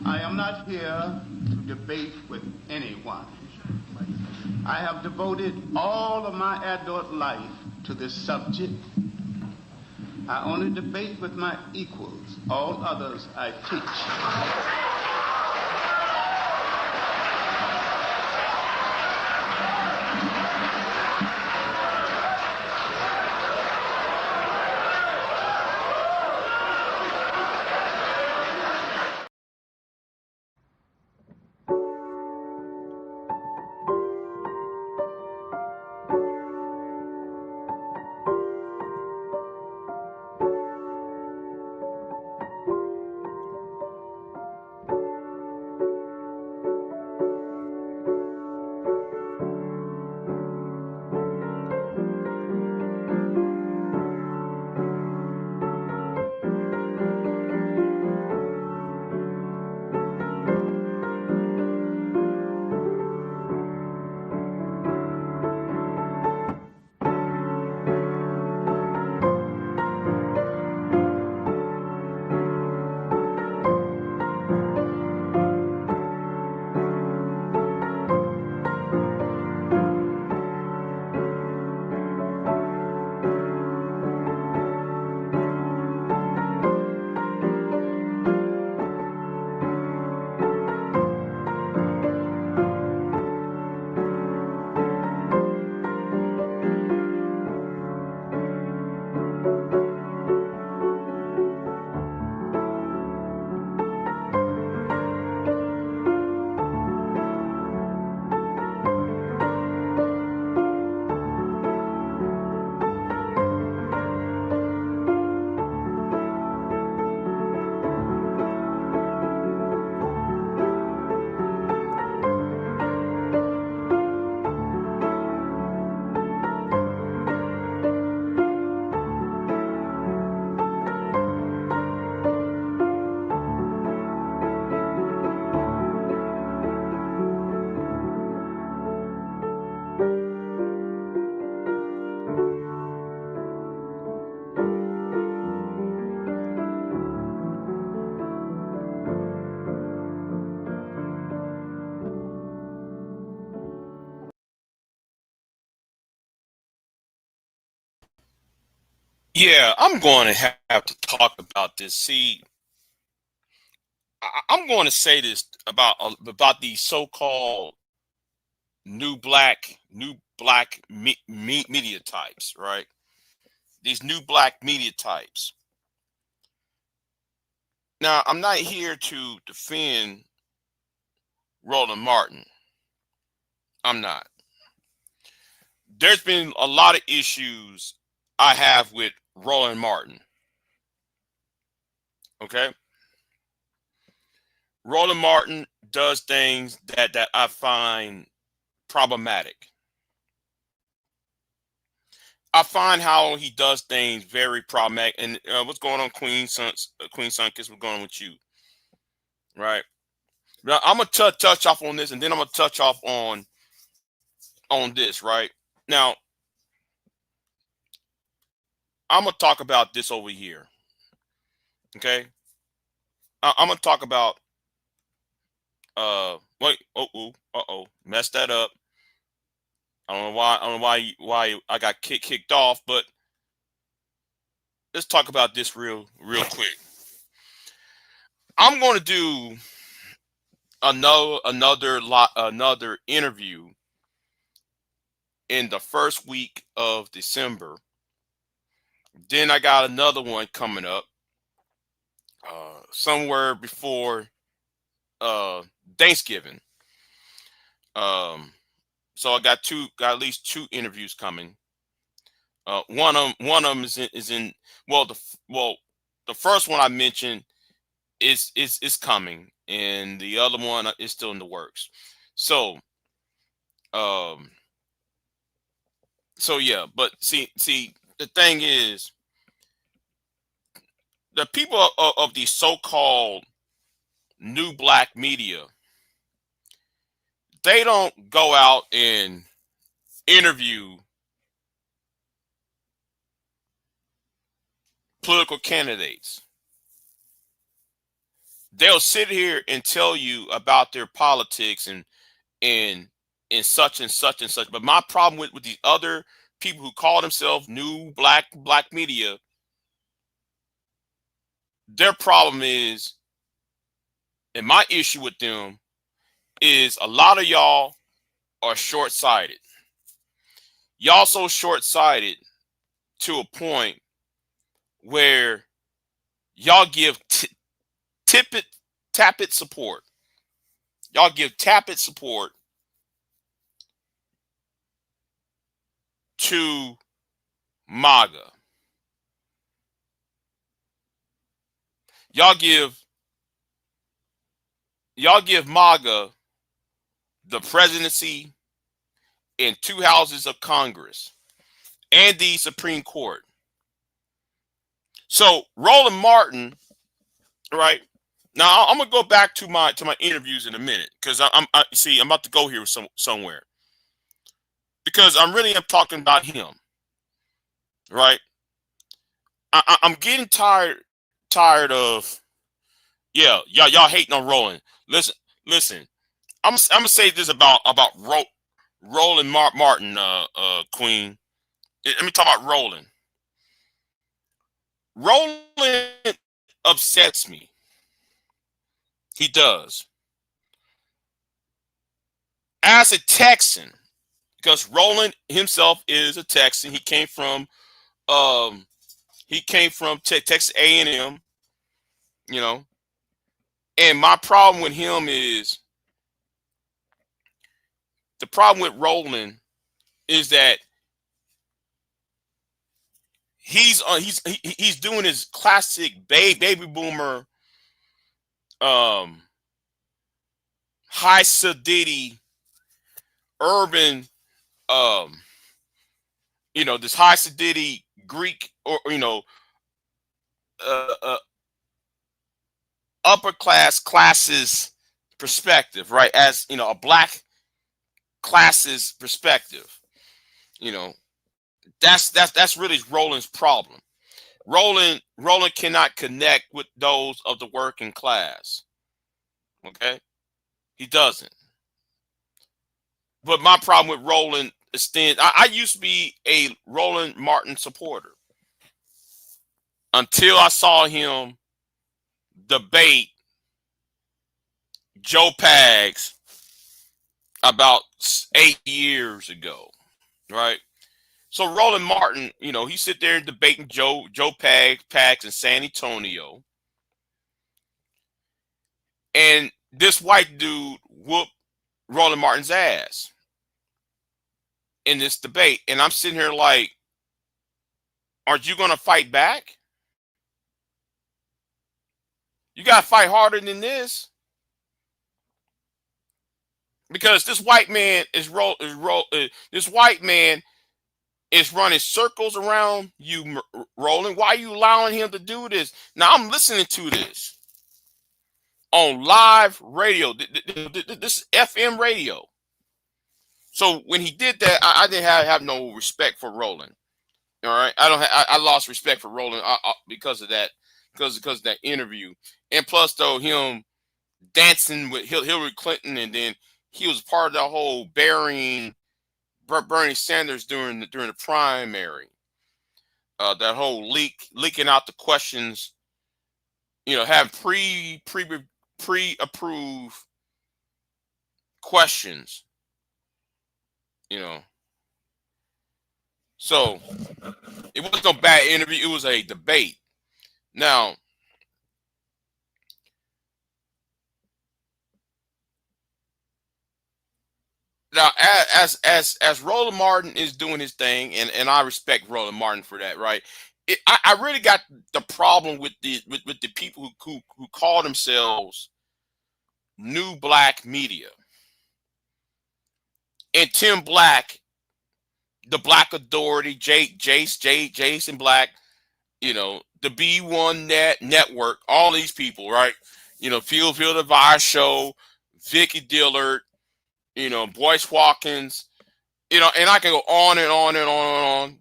I am not here to debate with anyone. I have devoted all of my adult life to this subject. I only debate with my equals. All others I teach. Yeah, I'm going to have to talk about this. See, I'm going to say this about these so-called new black media types, right? These new black media types. Now, I'm not here to defend Roland Martin. I'm not. There's been a lot of issues I have with Roland Martin. Okay, Roland Martin does things that I find problematic. I find how he does things very problematic. And what's going on, Queen Sunkiss? What's going on with you, right? Now I'm gonna touch off on this, and then I'm gonna touch off on this, right? Now I'm gonna talk about this over here. Okay, I'm gonna talk about wait, messed that up. I don't know why I got kicked off, but let's talk about this real quick. I'm going to do another interview in the first week of December. Then I got another one coming up somewhere before Thanksgiving. Um, so I got at least two interviews coming. One of them is in well the first one I mentioned is coming, and the other one is still in the works. So um yeah, but see the thing is, the people of the so-called new black media, they don't go out and interview political candidates. they'll sit here and tell you about their politics and and such and such and such. But my problem with these other people who call themselves new black media, their problem is, and my issue with them is, a lot of y'all are short-sighted. Y'all so short-sighted to a point where y'all give tap it support. Y'all give tap it support to MAGA. Y'all give MAGA the presidency and 2 houses of Congress and the Supreme Court. So Roland Martin, right? Now I'm gonna go back to my interviews in a minute, because I'm about to go here somewhere, because I'm talking about him, right? I'm getting tired of, yeah, y'all hating on Roland. Listen. I'm gonna say this about Roland Martin, Queen. Let me talk about Roland. Roland upsets me. He does. As a Texan, because Roland himself is a Texan. He came from Texas A&M, you know. And my problem with him is, the problem with Roland is that he's doing his classic baby boomer, high sedity urban, this high sedity Greek, or upper classes perspective, right? As a black classes perspective. That's really Roland's problem. Roland cannot connect with those of the working class. Okay, he doesn't. But my problem with Roland extends. I used to be a Roland Martin supporter until I saw him debate Joe Pags about 8 years ago, right? So Roland Martin, he sit there and debating Joe Pags in San Antonio, and this white dude whooped Roland Martin's ass in this debate, and I'm sitting here like, aren't you going to fight back? You got to fight harder than this, because this white man this white man is running circles around you, Roland. Why are you allowing him to do this? Now I'm listening to this on live radio. This is FM radio. So when he did that, I didn't have no respect for Roland. All right, I lost respect for Roland because of that, because of that interview, and plus though him dancing with Hillary Clinton, and then he was part of the whole burying Bernie Sanders during the primary. That whole leaking out the questions, have pre-approved questions, So it wasn't no bad interview. It was a debate. Now, as Roland Martin is doing his thing, and I respect Roland Martin for that, right? I really got the problem with the people who call themselves new black media, and Tim Black, the Black Authority, Jason Black, the B1 Network, all these people, right? Field Divide Show, Vicky Dillard, Boyce Watkins, and I can go on and on and on and on.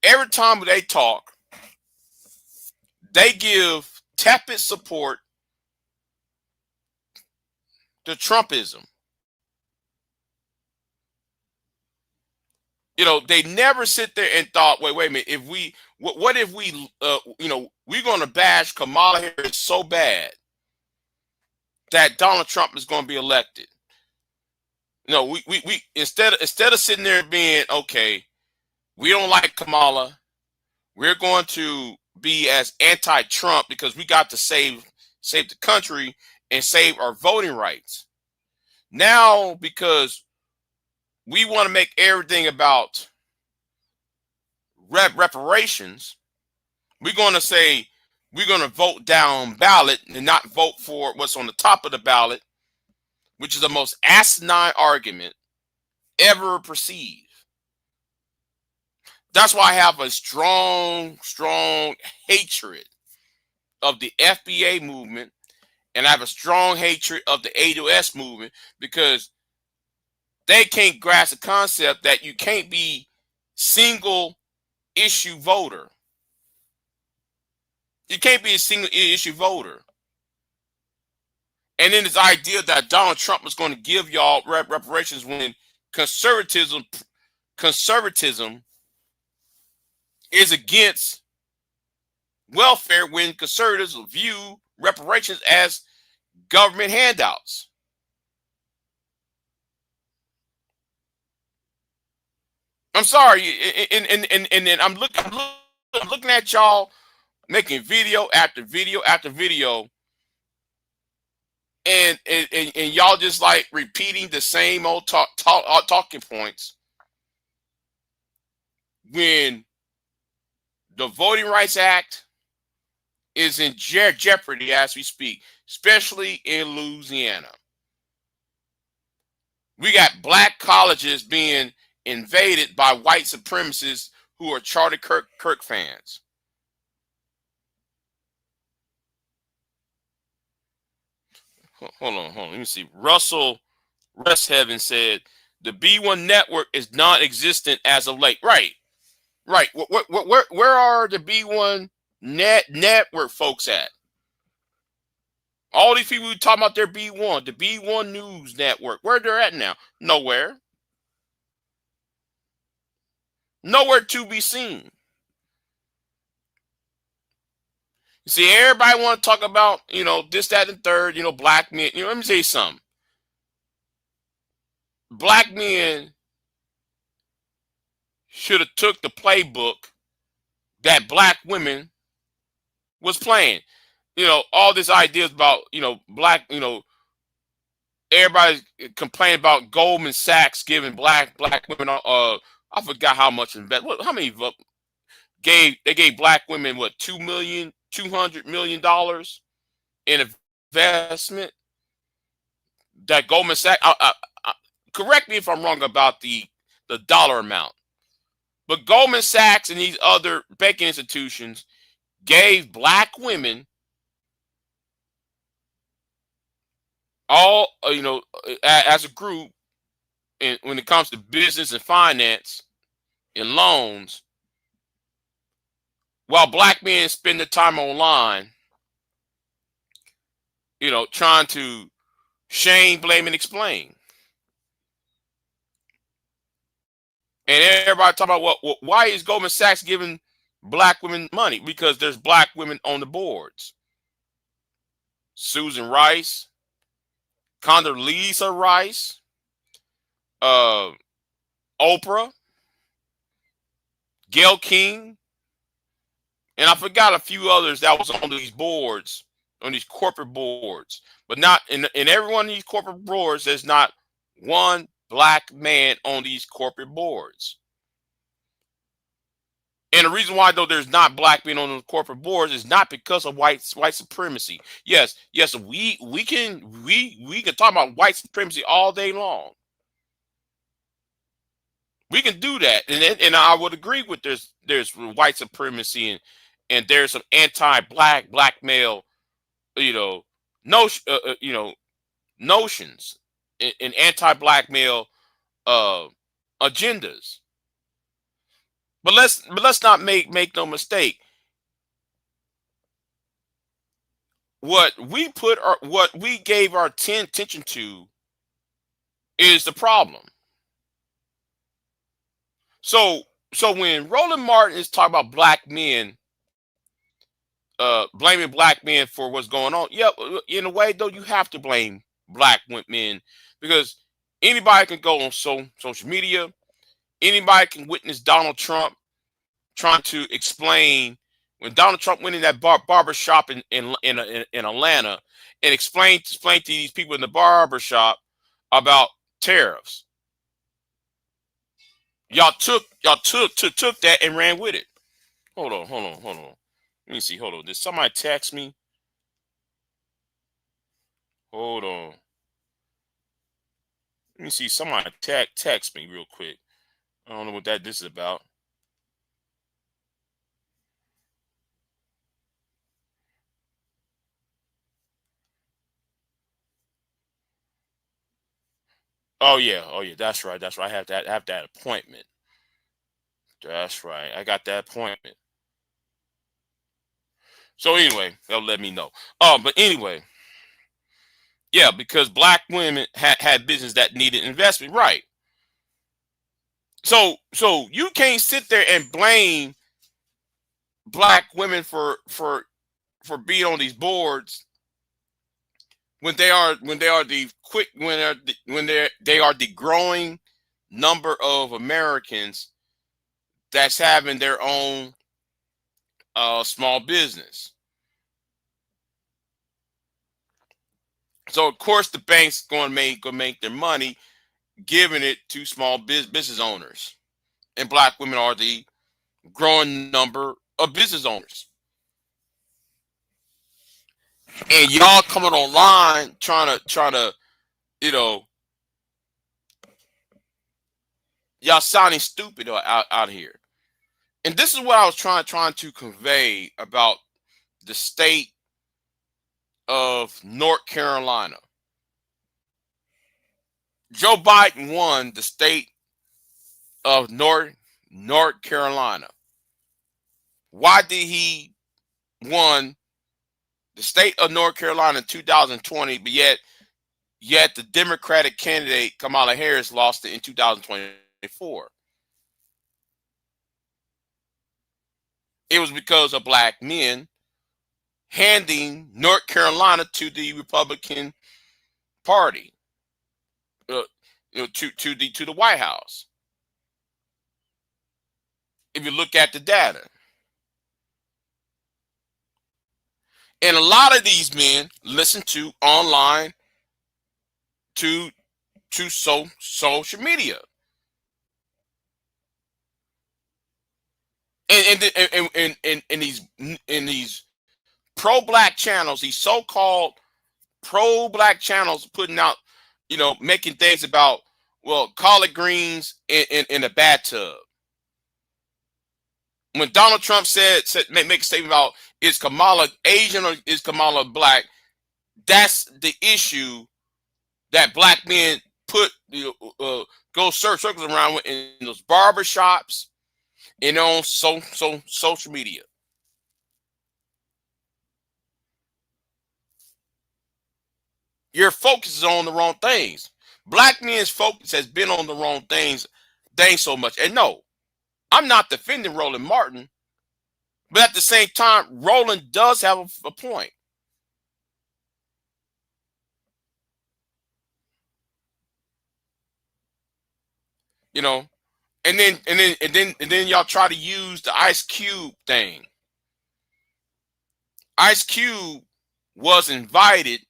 Every time they talk, they give tepid support to Trumpism. They never sit there and thought, wait a minute, if we, what if we, we're going to bash Kamala Harris so bad that Donald Trump is going to be elected. We instead of sitting there being, okay, we don't like Kamala, we're going to be as anti-Trump because we got to save the country and save our voting rights. Now, because we want to make everything about reparations, we're going to say we're going to vote down ballot and not vote for what's on the top of the ballot, which is the most asinine argument ever perceived. That's why I have a strong hatred of the FBA movement, and I have a strong hatred of the AWS movement, because they can't grasp the concept that you can't be single issue voter. You can't be a single issue voter. And then this idea that Donald Trump was going to give y'all reparations when conservatism is against welfare, when conservatives view reparations as government handouts. I'm sorry, and then I'm looking at y'all making video after video after video, and y'all just like repeating the same old talking points, when the Voting Rights Act is in jeopardy as we speak, especially in Louisiana. We got black colleges being invaded by white supremacists who are Charlie Kirk fans. Hold on. Let me see. Russell Restheaven said the B1 network is non-existent as of late. Right. Where are the B1 network folks at? All these people who talk about their B1, the B1 News Network, where they're at now? Nowhere. Nowhere to be seen. You see, everybody want to talk about, this, that, and third, black men. Let me tell you something. Black men should have took the playbook that black women was playing. All these ideas about, black, everybody complaining about Goldman Sachs giving black women, I forgot how much how many they gave black women, what, $200 million in investment. That Goldman Sachs, correct me if I'm wrong about the dollar amount, but Goldman Sachs and these other banking institutions gave black women all, as a group, and when it comes to business and finance and loans, while black men spend their time online, trying to shame, blame, and explain. And everybody talking about why is Goldman Sachs giving black women money? Because there's black women on the boards. Susan Rice, Condoleezza Rice, Oprah, Gayle King, and I forgot a few others that was on these boards, on these corporate boards. But not in every one of these corporate boards, there's not one black man on these corporate boards. And the reason why, though, there's not black men on the corporate boards is not because of white supremacy. Yes, we can talk about white supremacy all day long. We can do that, and I would agree with there's white supremacy, and there's some anti-black male, notions and anti-black male agendas. But let's not make no mistake. what we gave our attention to is the problem. So when Roland Martin is talking about black men, blaming black men for what's going on, yeah, in a way though, you have to blame black men, because anybody can go on social media, anybody can witness Donald Trump trying to explain when Donald Trump went in that barber shop in Atlanta and explained to these people in the barber shop about tariffs. Y'all took that and ran with it. Hold on. Let me see. Hold on. Did somebody text me? Hold on. Let me see. Somebody text me real quick. I don't know what this is about. Oh yeah. That's right. I have that appointment. That's right. I got that appointment. So anyway, they'll let me know. But anyway, yeah, because black women had business that needed investment, right? So you can't sit there and blame black women for being on these boards when they are the quick they are the growing number of Americans that's having their own small business. So of course the bank's going to make their money giving it to small business owners, and black women are the growing number of business owners. And y'all coming online trying to you know, y'all sounding stupid out here. And this is what I was trying to convey about the state of North Carolina. Joe Biden won the state of North Carolina. Why did he won the state of North Carolina in 2020, but yet the Democratic candidate Kamala Harris lost it in 2024? It was because of black men handing North Carolina to the Republican Party, to the White House. If you look at the data, and a lot of these men listen to online, to social media, and these pro-black channels, these so-called pro-black channels putting out, making things about, well, collard greens in a bathtub. When Donald Trump make a statement about, is Kamala Asian or is Kamala black? That's the issue that black men go circles around with in those barber shops and on social media. Your focus is on the wrong things. Black men's focus has been on the wrong things so much. And no, I'm not defending Roland Martin, but at the same time, Roland does have a point. And then y'all try to use the Ice Cube thing. Ice Cube was invited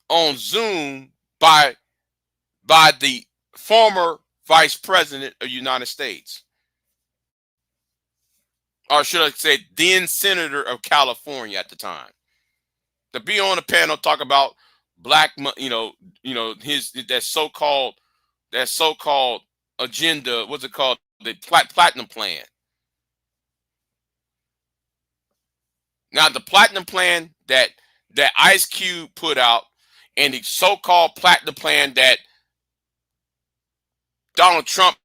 on Zoom by the former vice president of the United States, or should I say then senator of California at the time, to be on the panel, talk about black, his that so-called agenda. What's it called? The platinum plan. Now the platinum plan that Ice Cube put out, and the so-called platinum plan that Donald Trump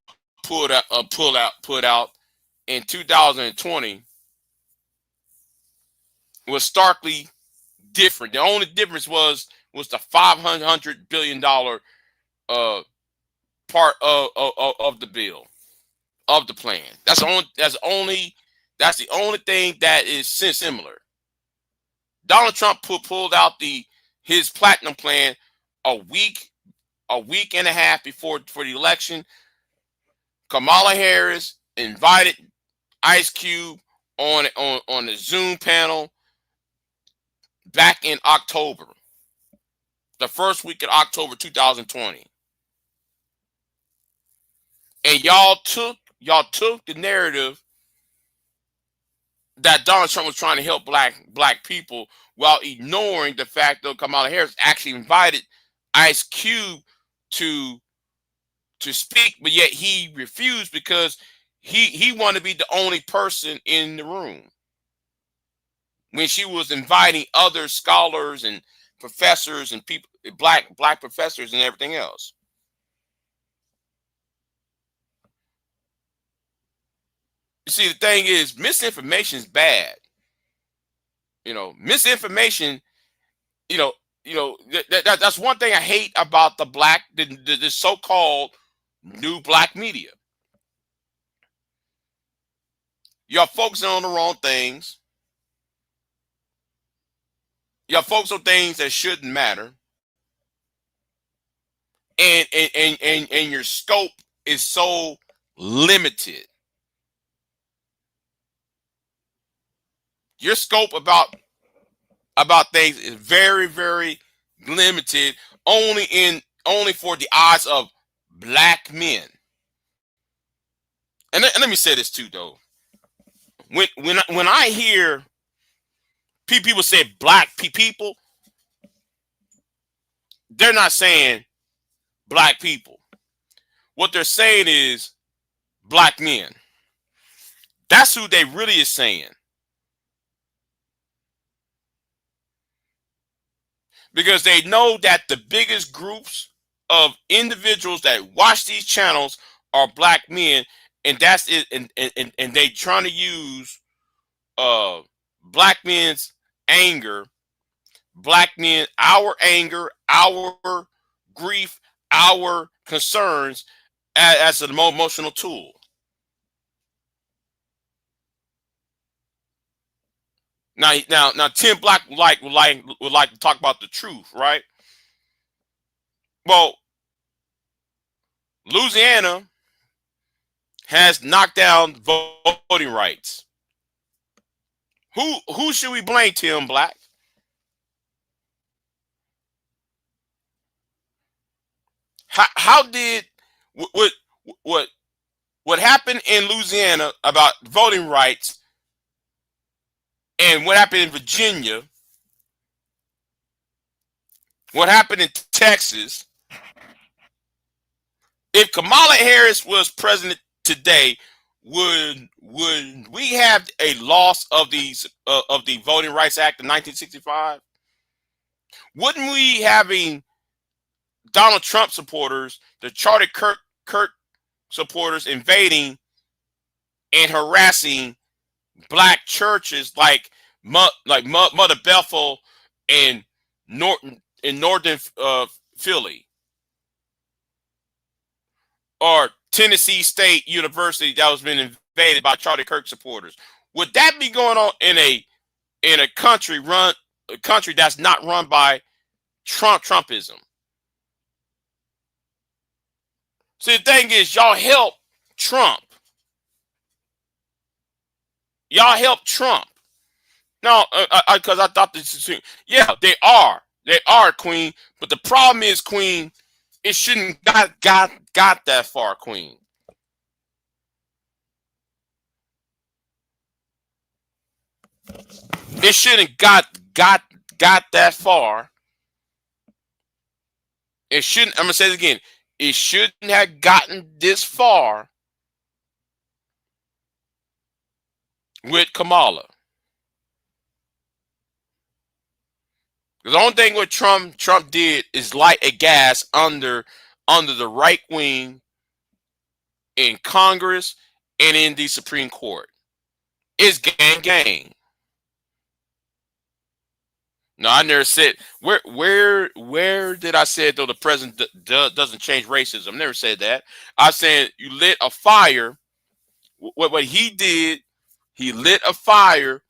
put out in 2020 was starkly different. The only difference was the $500 billion part of the bill, of the plan. That's the only thing that is similar. Donald Trump pulled out his platinum plan a week and a half before for the election. Kamala Harris invited Ice Cube on the Zoom panel back in October, the first week of October 2020. And y'all took the narrative that Donald Trump was trying to help black people while ignoring the fact that Kamala Harris actually invited Ice Cube to speak, but yet he refused because he wanted to be the only person in the room when she was inviting other scholars and professors and people, black professors and everything else. You see, the thing is, misinformation is bad. Misinformation. That's one thing I hate about the so-called new black media. Y'all focusing on the wrong things. Y'all focus on things that shouldn't matter. And your scope is so limited. Your scope about things is very, very limited, only for the eyes of black men. And let me say this too, though. When I hear people say black people, they're not saying black people. What they're saying is black men. That's who they really is saying. Because they know that the biggest groups of individuals that watch these channels are black men, and that's it. And they trying to use black men's anger, our anger, our grief, our concerns as an emotional tool. Now, Tim Black would like to talk about the truth, right? Well, Louisiana has knocked down voting rights. Who should we blame, Tim Black? How did what happened in Louisiana about voting rights and what happened in Virginia, what happened in Texas? If Kamala Harris was president today, would we have a loss of the Voting Rights Act of 1965? Wouldn't we having Donald Trump supporters, the Charlie Kirk supporters invading and harassing black churches like Mother Bethel and Northern Philly, or Tennessee State University that was been invaded by Charlie Kirk supporters? Would that be going on in a country that's not run by Trumpism? See, the thing is, y'all help Trump. Y'all help Trump. No, because I thought this is, yeah, they are, Queen. But the problem is, Queen, it shouldn't got that far, Queen. It shouldn't got that far. It shouldn't. I'm gonna say it again. It shouldn't have gotten this far with Kamala. The only thing what Trump did is light a gas under the right wing in Congress and in the Supreme Court. It's gang. No, I never said where did I say though the president doesn't change racism? I never said that. I said you lit a fire. What he did, he lit a fire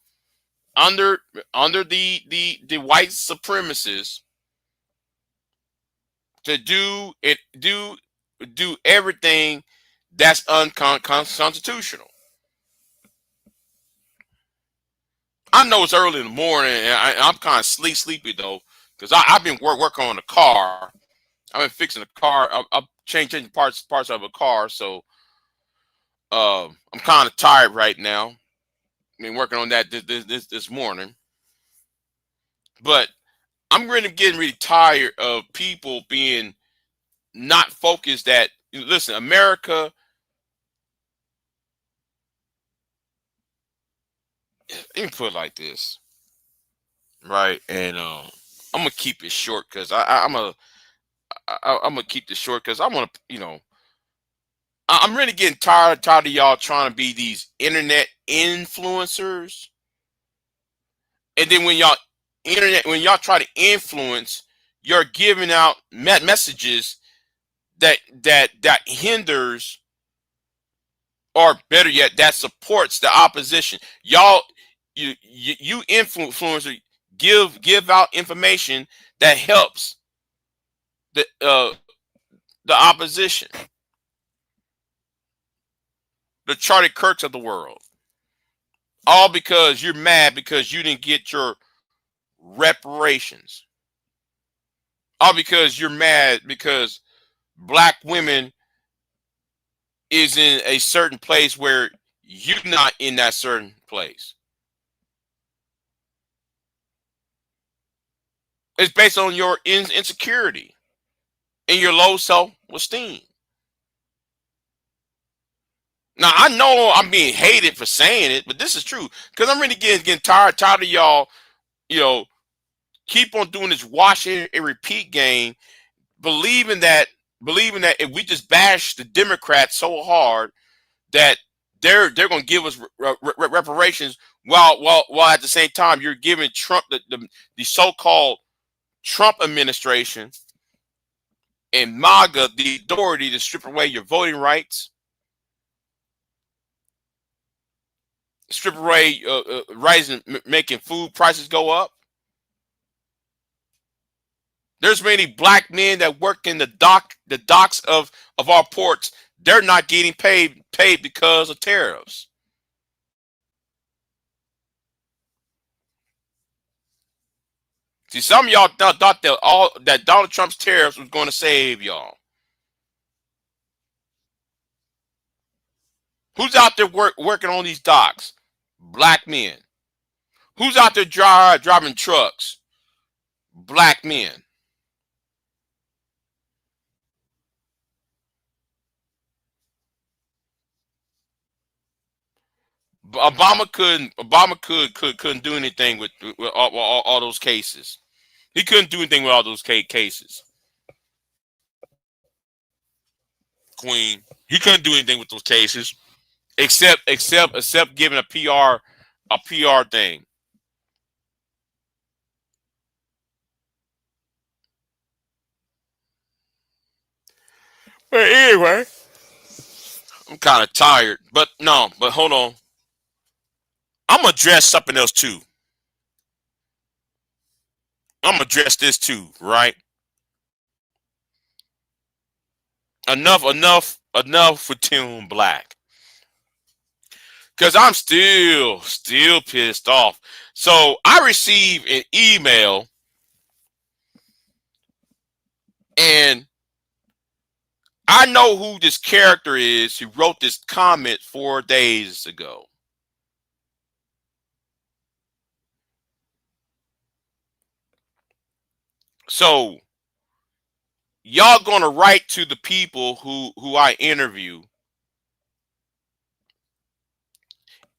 under the white supremacists to do everything that's unconstitutional. I know it's early in the morning, and I'm kind of sleepy though, because I've been working on the car. I've been fixing the car. I'm changing parts of a car, so I'm kind of tired right now. I've been working on that this morning, but I'm really getting really tired of people being not focused. That listen, America. Let me put it like this, right? And I'm gonna keep it short because I'm gonna keep this short because I want to, I'm really getting tired of y'all trying to be these internet influencers, and then when y'all try to influence, you're giving out messages that hinders, or better yet, that supports the opposition. Y'all, you influencer give out information that helps the opposition, the Charlie Kirks of the world, all because you're mad because you didn't get your reparations, all because you're mad because black women is in a certain place where you're not in that certain place. It's based on your insecurity and your low self-esteem. Now I know I'm being hated for saying it, but this is true because I'm really getting tired of y'all. You know, keep on doing this wash and repeat game, believing that if we just bash the Democrats so hard that they're going to give us reparations, while at the same time you're giving Trump the so-called Trump administration and MAGA the authority to strip away your voting rights, strip away rising, making food prices go up. There's many black men that work in the docks of our ports. They're not getting paid because of tariffs. See, some of y'all thought that Donald Trump's tariffs was going to save y'all. Who's out there working on these docks? Black men. Who's out there driving trucks? Black men. Obama couldn't do anything with all those cases. He couldn't do anything with all those cases. Queen. He couldn't do anything with those cases except giving a PR thing. But anyway, I'm kind of tired. But no, but hold on. I'm gonna address something else too. I'm gonna address this too, right? Enough with Tim Black. Cause I'm still pissed off. So I received an email, and I know who this character is who wrote this comment 4 days ago. So y'all gonna write to the people who I interview,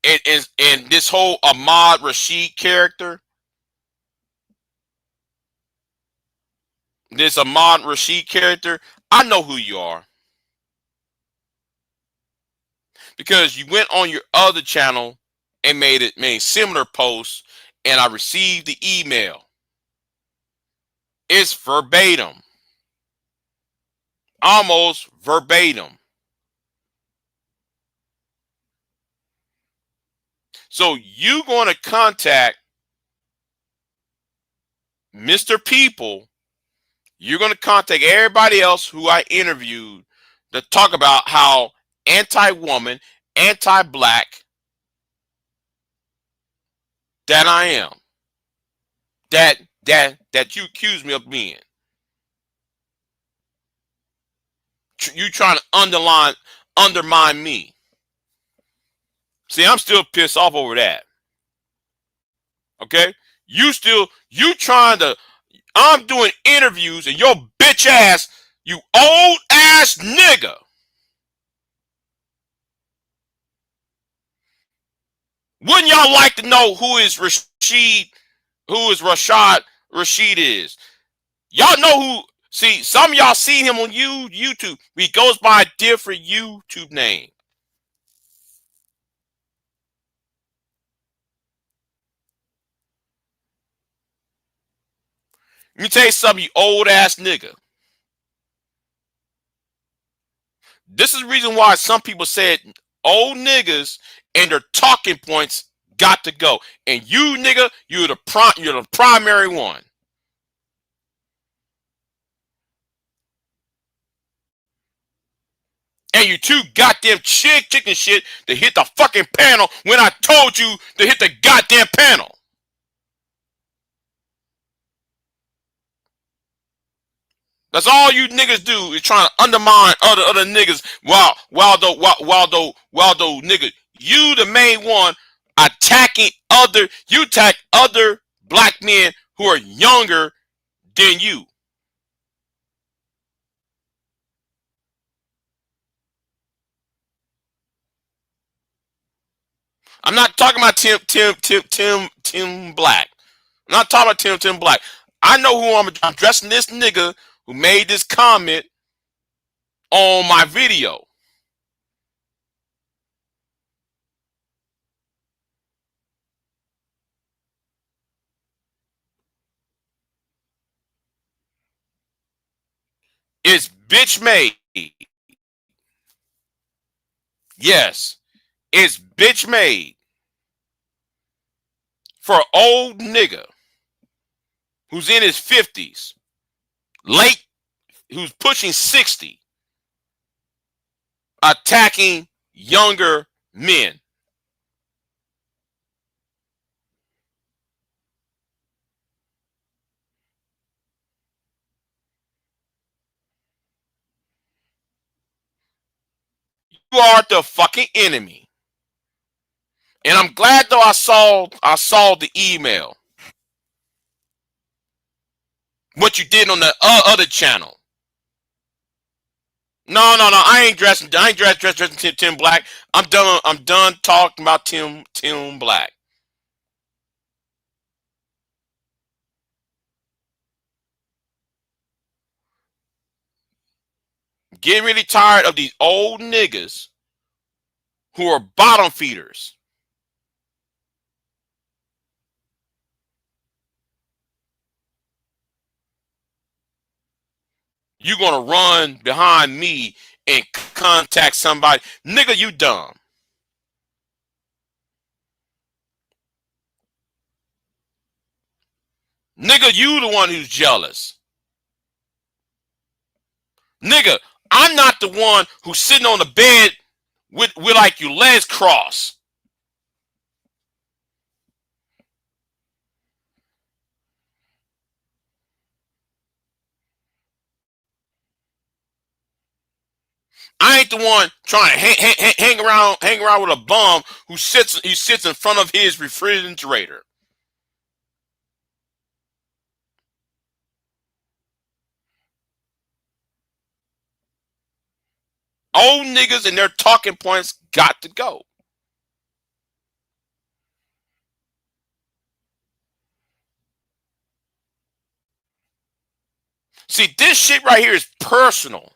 and this whole Ahmad Rashid character, this Ahmad Rashid character, I know who you are. Because you went on your other channel and made similar posts, and I received the email. It's verbatim. Almost verbatim. So you going to contact Mr. People. You're going to contact everybody else who I interviewed to talk about how anti-woman, anti-black that I am. That you accuse me of being. You trying to undermine me. See, I'm still pissed off over that. Okay? You trying to, I'm doing interviews and your bitch ass, you old ass nigga. Wouldn't y'all like to know who Rashad Rashid is? Y'all know who, see, some of y'all see him on YouTube. He goes by a different YouTube name. Let me tell you something, you old ass nigga. This is the reason why some people said old niggas and their talking points got to go. And you nigga, you're the primary one. And you too goddamn chicken shit to hit the fucking panel when I told you to hit the goddamn panel. That's all you niggas do is trying to undermine other niggas while those niggas, you the main one attacking you attack other black men who are younger than you. I'm not talking about Tim Black. I'm not talking about Tim Black. I know who I'm addressing. This nigga who made this comment on my video. It's bitch made. Yes, it's bitch made for an old nigga who's in his 50s, late, who's pushing 60, attacking younger men. You are the fucking enemy. And I'm glad though I saw the email. What you did on the other channel. No. I ain't dressing Tim Black. I'm done talking about Tim Black. Getting really tired of these old niggas who are bottom feeders. You gonna run behind me and contact somebody. Nigga, you dumb. Nigga, you the one who's jealous. Nigga, I'm not the one who's sitting on the bed with like your legs crossed. I ain't the one trying to hang around with a bum who sits in front of his refrigerator. Old niggas and their talking points got to go. See, this shit right here is personal.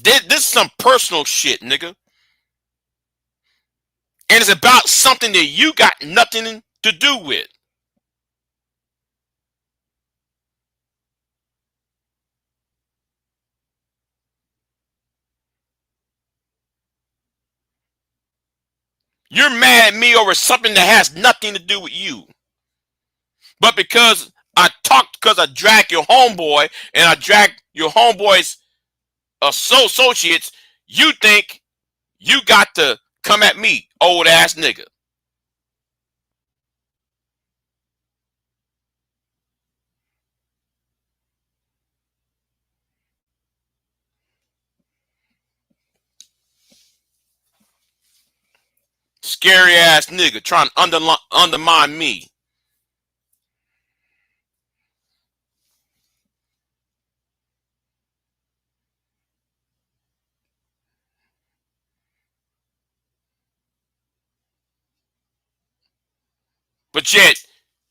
This is some personal shit, nigga. And it's about something that you got nothing to do with. You're mad at me over something that has nothing to do with you. But because I dragged your homeboy and I dragged your homeboy's associates, you think you got to come at me, old ass nigga. Scary ass nigga trying to undermine me. But yet,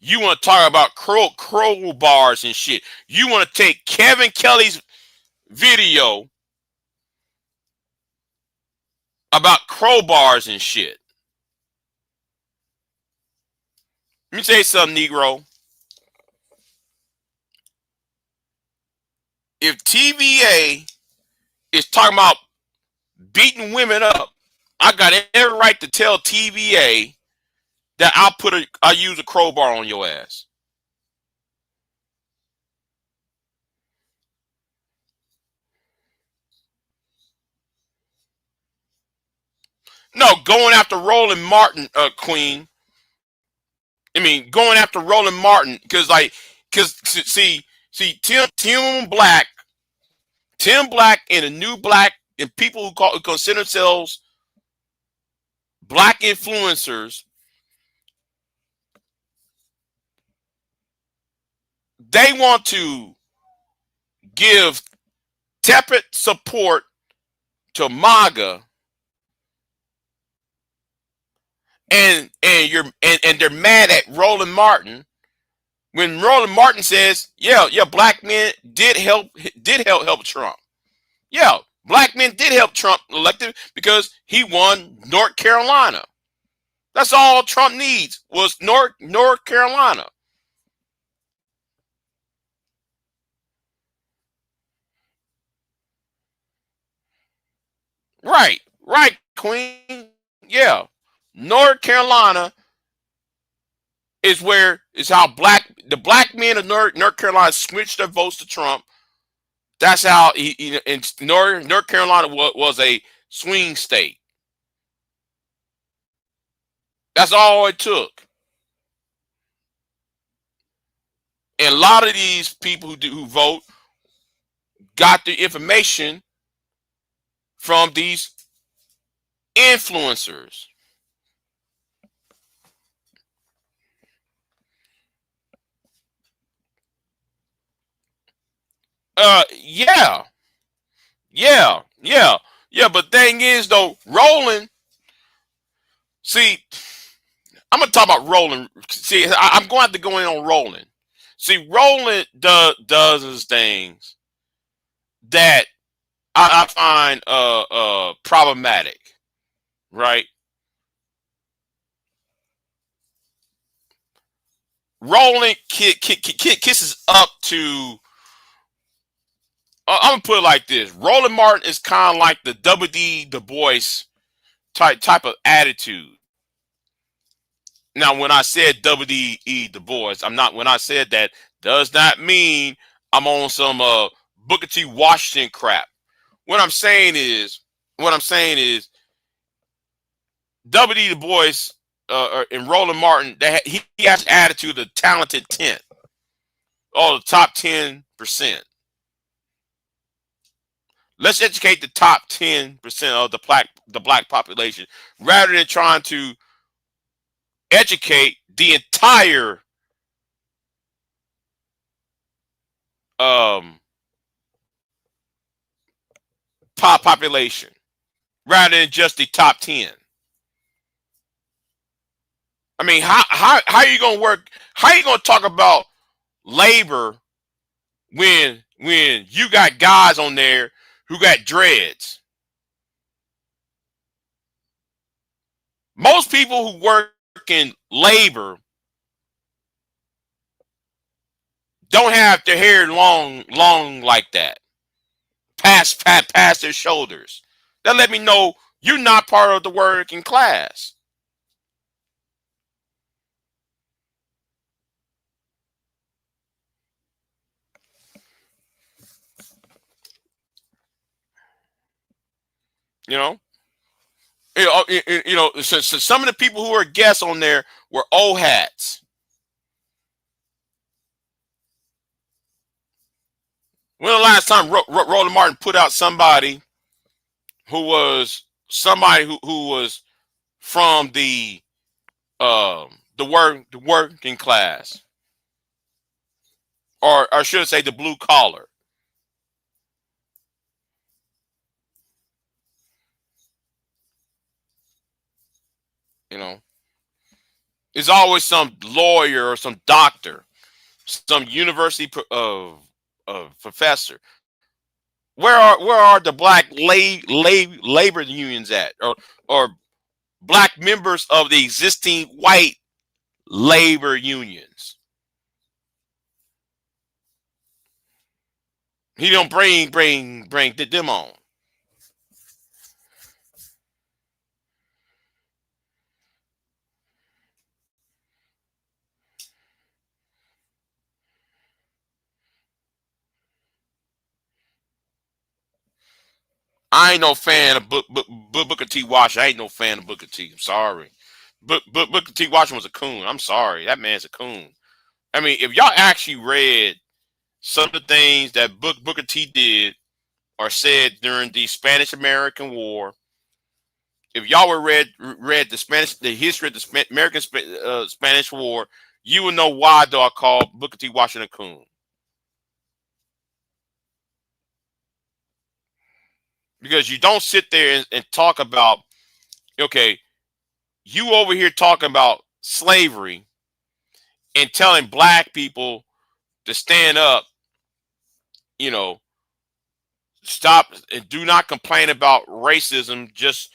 you want to talk about crowbars and shit. You want to take Kevin Kelly's video about crowbars and shit. Let me tell you something, Negro. If TVA is talking about beating women up, I got every right to tell TVA that I'll use a crowbar on your ass. No, going after Roland Martin, Queen. I mean, going after Roland Martin because see, Tim Black and the new black and people who consider themselves black influencers, they want to give tepid support to MAGA, and they're mad at Roland Martin when Roland Martin says, yeah, black men did help Trump. Yeah, black men did help Trump elected because he won North Carolina. That's all Trump needs was North Carolina. Right, Queen. Yeah, North Carolina is how the black men of North Carolina switched their votes to Trump. That's how and North Carolina was a swing state. That's all it took. And a lot of these people who vote got the information from these influencers. Yeah. But thing is though, Roland. See, I'm gonna talk about Roland. See, I'm going to have to go in on Roland. See, Roland does his things that I find problematic, right? Roland kisses up to. I'm gonna put it like this: Roland Martin is kind of like the W.D. Du Bois type of attitude. Now, when I said W.D.E. Du Bois, I'm not. When I said that, does not mean I'm on some Booker T. Washington crap. What I'm saying is W.D. Du Bois and Roland Martin. He has the attitude of the talented 10, or the top 10%. Let's educate the top 10% of the black population rather than trying to educate the entire population rather than just the top 10. I mean, how are you gonna work? How are you gonna talk about labor when you got guys on there who got dreads? Most people who work in labor don't have their hair long like that, past their shoulders. That let me know you're not part of the working class. You know, so some of the people who were guests on there were old hats. When the last time Roland Martin put out somebody who was somebody who was from the working class, or should I say the blue collar? You know, it's always some lawyer or some doctor, some university professor. Where are the black labor unions at, or black members of the existing white labor unions? He don't bring them on. I ain't no fan of Booker T. Washington. I ain't no fan of Booker T. I'm sorry. Booker T. Washington was a coon. I'm sorry. That man's a coon. I mean, if y'all actually read some of the things that Booker T did or said during the Spanish American War, if y'all were read the history of the American Spanish War, you would know why do I call Booker T. Washington a coon. Because you don't sit there and talk about, okay, you over here talking about slavery and telling black people to stand up, you know, stop and do not complain about racism. Just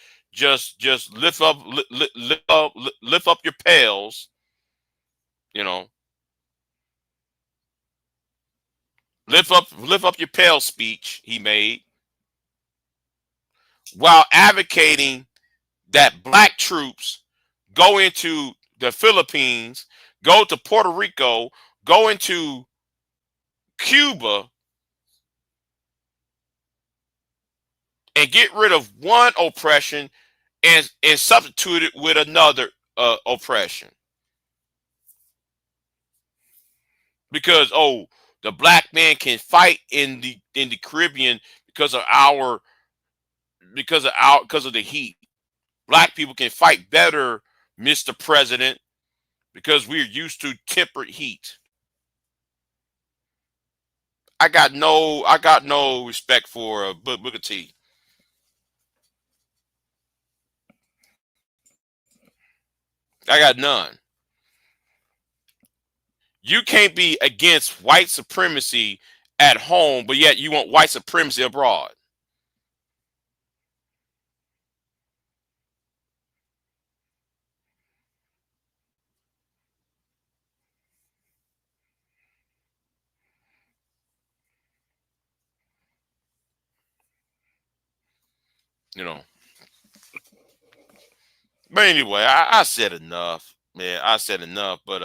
lift up your pails, you know, lift up your pail speech he made while advocating that black troops go into the Philippines, go to Puerto Rico, go into Cuba, and get rid of one oppression and substitute it with another oppression. Because the black man can fight in the Caribbean because of the heat. Black people can fight better, Mr. President, because we're used to temperate heat. I got no respect for Booker T. I got none. You can't be against white supremacy at home, but yet you want white supremacy abroad. You know. But anyway, I said enough, man. I said enough. But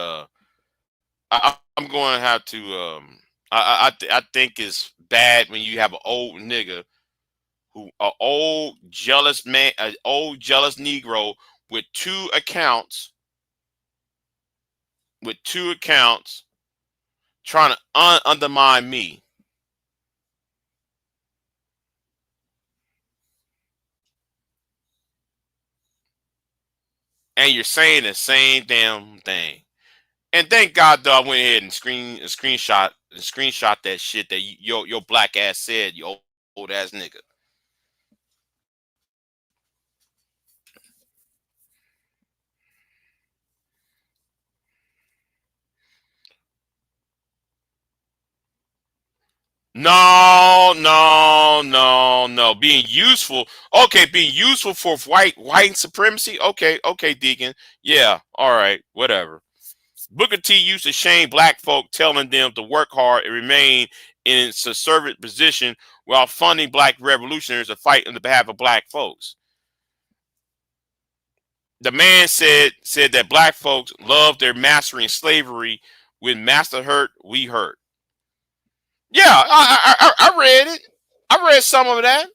I'm going to have to. I think it's bad when you have an old nigga an old jealous man, an old jealous Negro with two accounts, trying to undermine me. And you're saying the same damn thing. And thank God though I went ahead and screenshot that shit that your black ass said, you old ass nigga. No, no, no, no. Being useful. Okay, being useful for white supremacy. Okay, okay, Deacon. Yeah, all right, whatever. Booker T used to shame black folk, telling them to work hard and remain in subservient position while funding black revolutionaries to fight on the behalf of black folks. The man said that black folks love their master in slavery. When master hurt, we hurt. Yeah, I read it. I read some of that.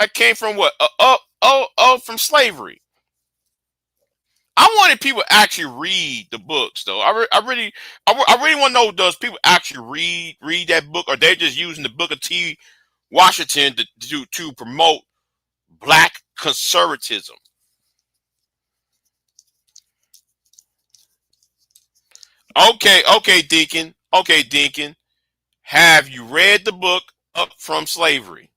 that came from what? From slavery. I wanted people to actually read the books, though. I really want to know: does people actually read that book, or they're just using the Booker T. Washington to promote black conservatism? Okay, Deacon. Okay, Deacon. Have you read the book Up from Slavery?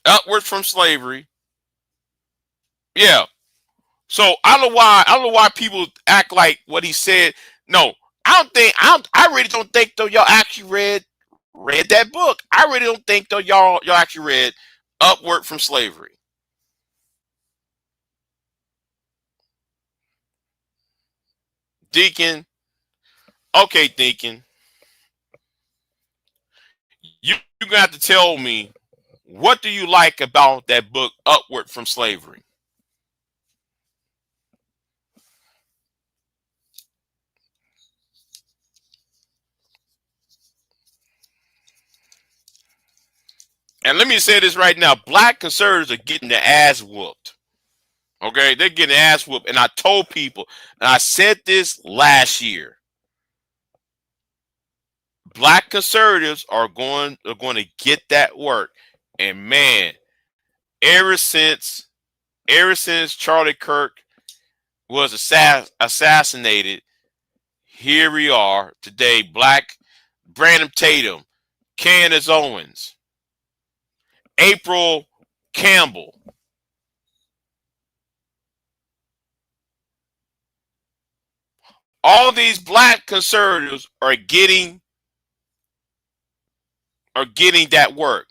Upward from Slavery. Yeah. So I don't know why people act like what he said. No, I really don't think though y'all actually read that book. I really don't think though y'all actually read Upward from Slavery. Deacon, okay, Deacon, you're gonna have to tell me, what do you like about that book Upward from Slavery? And let me say this right now: black conservatives are getting their ass whooped. Okay, they're getting their ass whooped. And I told people, and I said this last year: black conservatives are going to get that work. And man, ever since Charlie Kirk was assassinated, here we are today. Black Brandon Tatum, Candace Owens, April Campbell. All these black conservatives are getting that work.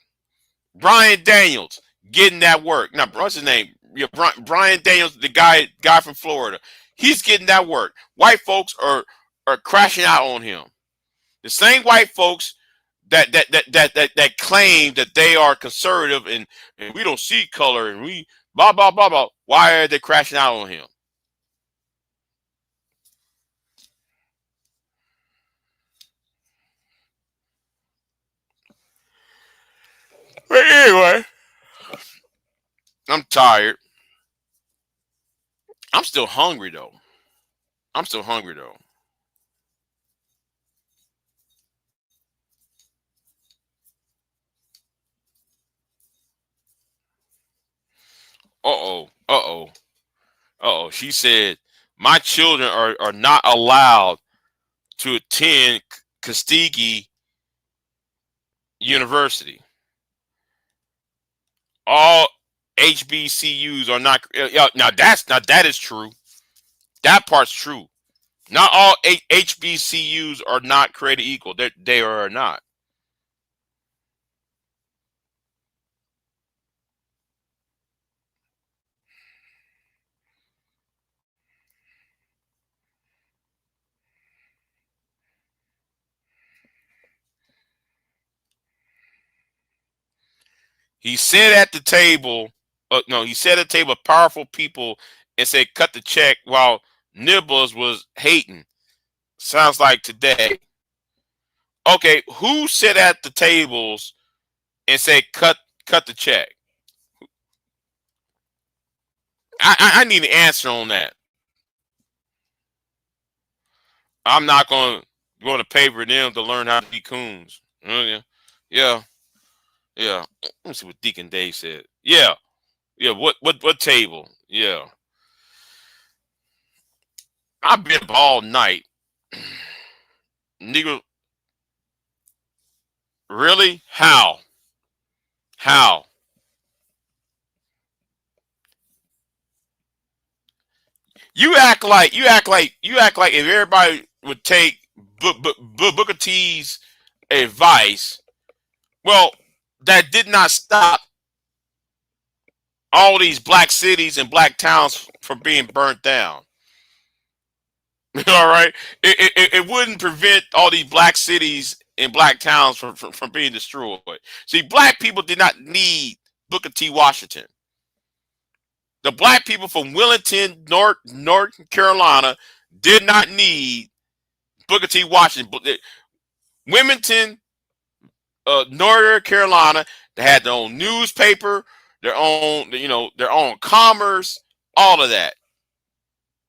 Brian Daniels getting that work. Now, what's his name? Yeah, Brian Daniels, the guy from Florida. He's getting that work. White folks are crashing out on him. The same white folks that claim that they are conservative and we don't see color and we blah blah blah blah. Why are they crashing out on him? But anyway, I'm tired. I'm still hungry though. I'm still hungry though. Uh oh. Uh oh. Uh oh. She said, my children are not allowed to attend Tuskegee University. All HBCUs are not. Now that is true. That part's true. Not all HBCUs are not created equal. They are not. He said at the table, no, he said at the table, powerful people, and said, cut the check while Nibbles was hating. Sounds like today. Okay, who sat at the tables and said, cut the check? I need an answer on that. I'm not going to pay for them to learn how to be coons. Yeah, yeah, yeah. Let me see what Deacon Dave said. Yeah, yeah. What table? Yeah, I've been up all night. Nigga, really? How? How? You act like if everybody would take Booker T's advice, well, that did not stop all these black cities and black towns from being burnt down. All right, it wouldn't prevent all these black cities and black towns from being destroyed. See, black people did not need Booker T. Washington. The black people from Willington, North Carolina, did not need Booker T. Washington, Wilmington, North Carolina. They had their own newspaper, their own, their own commerce, all of that.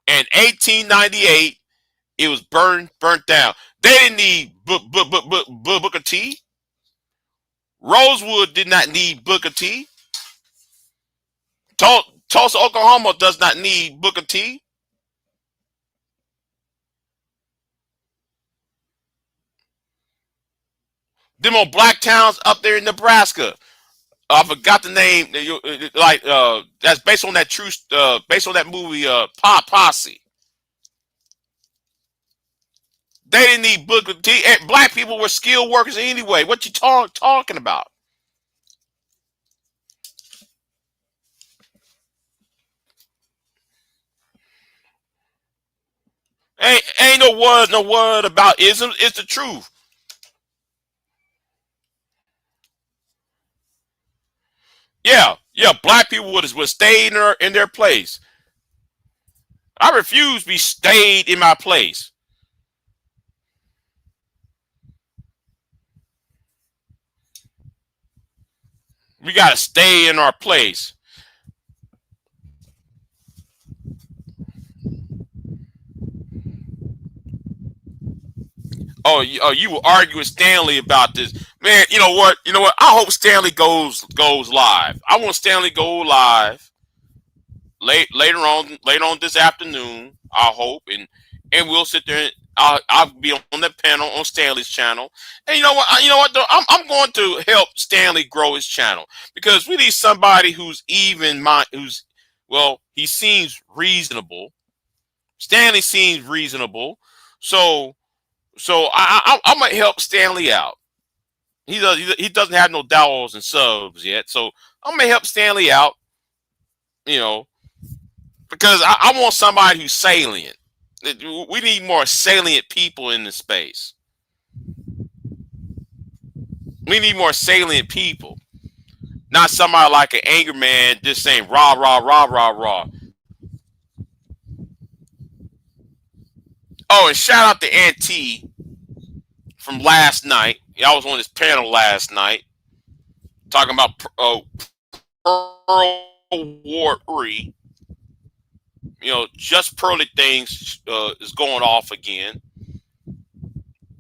In 1898, it was burnt down. They didn't need Booker T. Rosewood did not need Booker T. Tulsa, Oklahoma does not need Booker T. Them on black towns up there in Nebraska. I forgot the name. That's based on that based on that movie, Posse. They didn't need Booker T. Black people were skilled workers anyway. What you talking about? Ain't no word about isms. It's the truth. Yeah. Black people would stay in their place. I refuse to be stayed in my place. We gotta stay in our place. Oh, you were arguing with Stanley about this, man. You know what? I hope Stanley goes live. I want Stanley go live later on this afternoon. I hope, and we'll sit there. And I'll be on the panel on Stanley's channel. And you know what? Though? I'm going to help Stanley grow his channel because we need somebody who's even mind. He seems reasonable. Stanley seems reasonable, so I might help Stanley out. He doesn't have no dollars and subs yet, so I'm gonna help Stanley out. Because I want somebody who's salient. We need more salient people in the space. We need more salient people, not somebody like an anger man just saying rah rah rah rah rah. Oh, and shout out to Auntie from last night. I was on this panel last night talking about Pearl War 3. Just pearly things is going off again.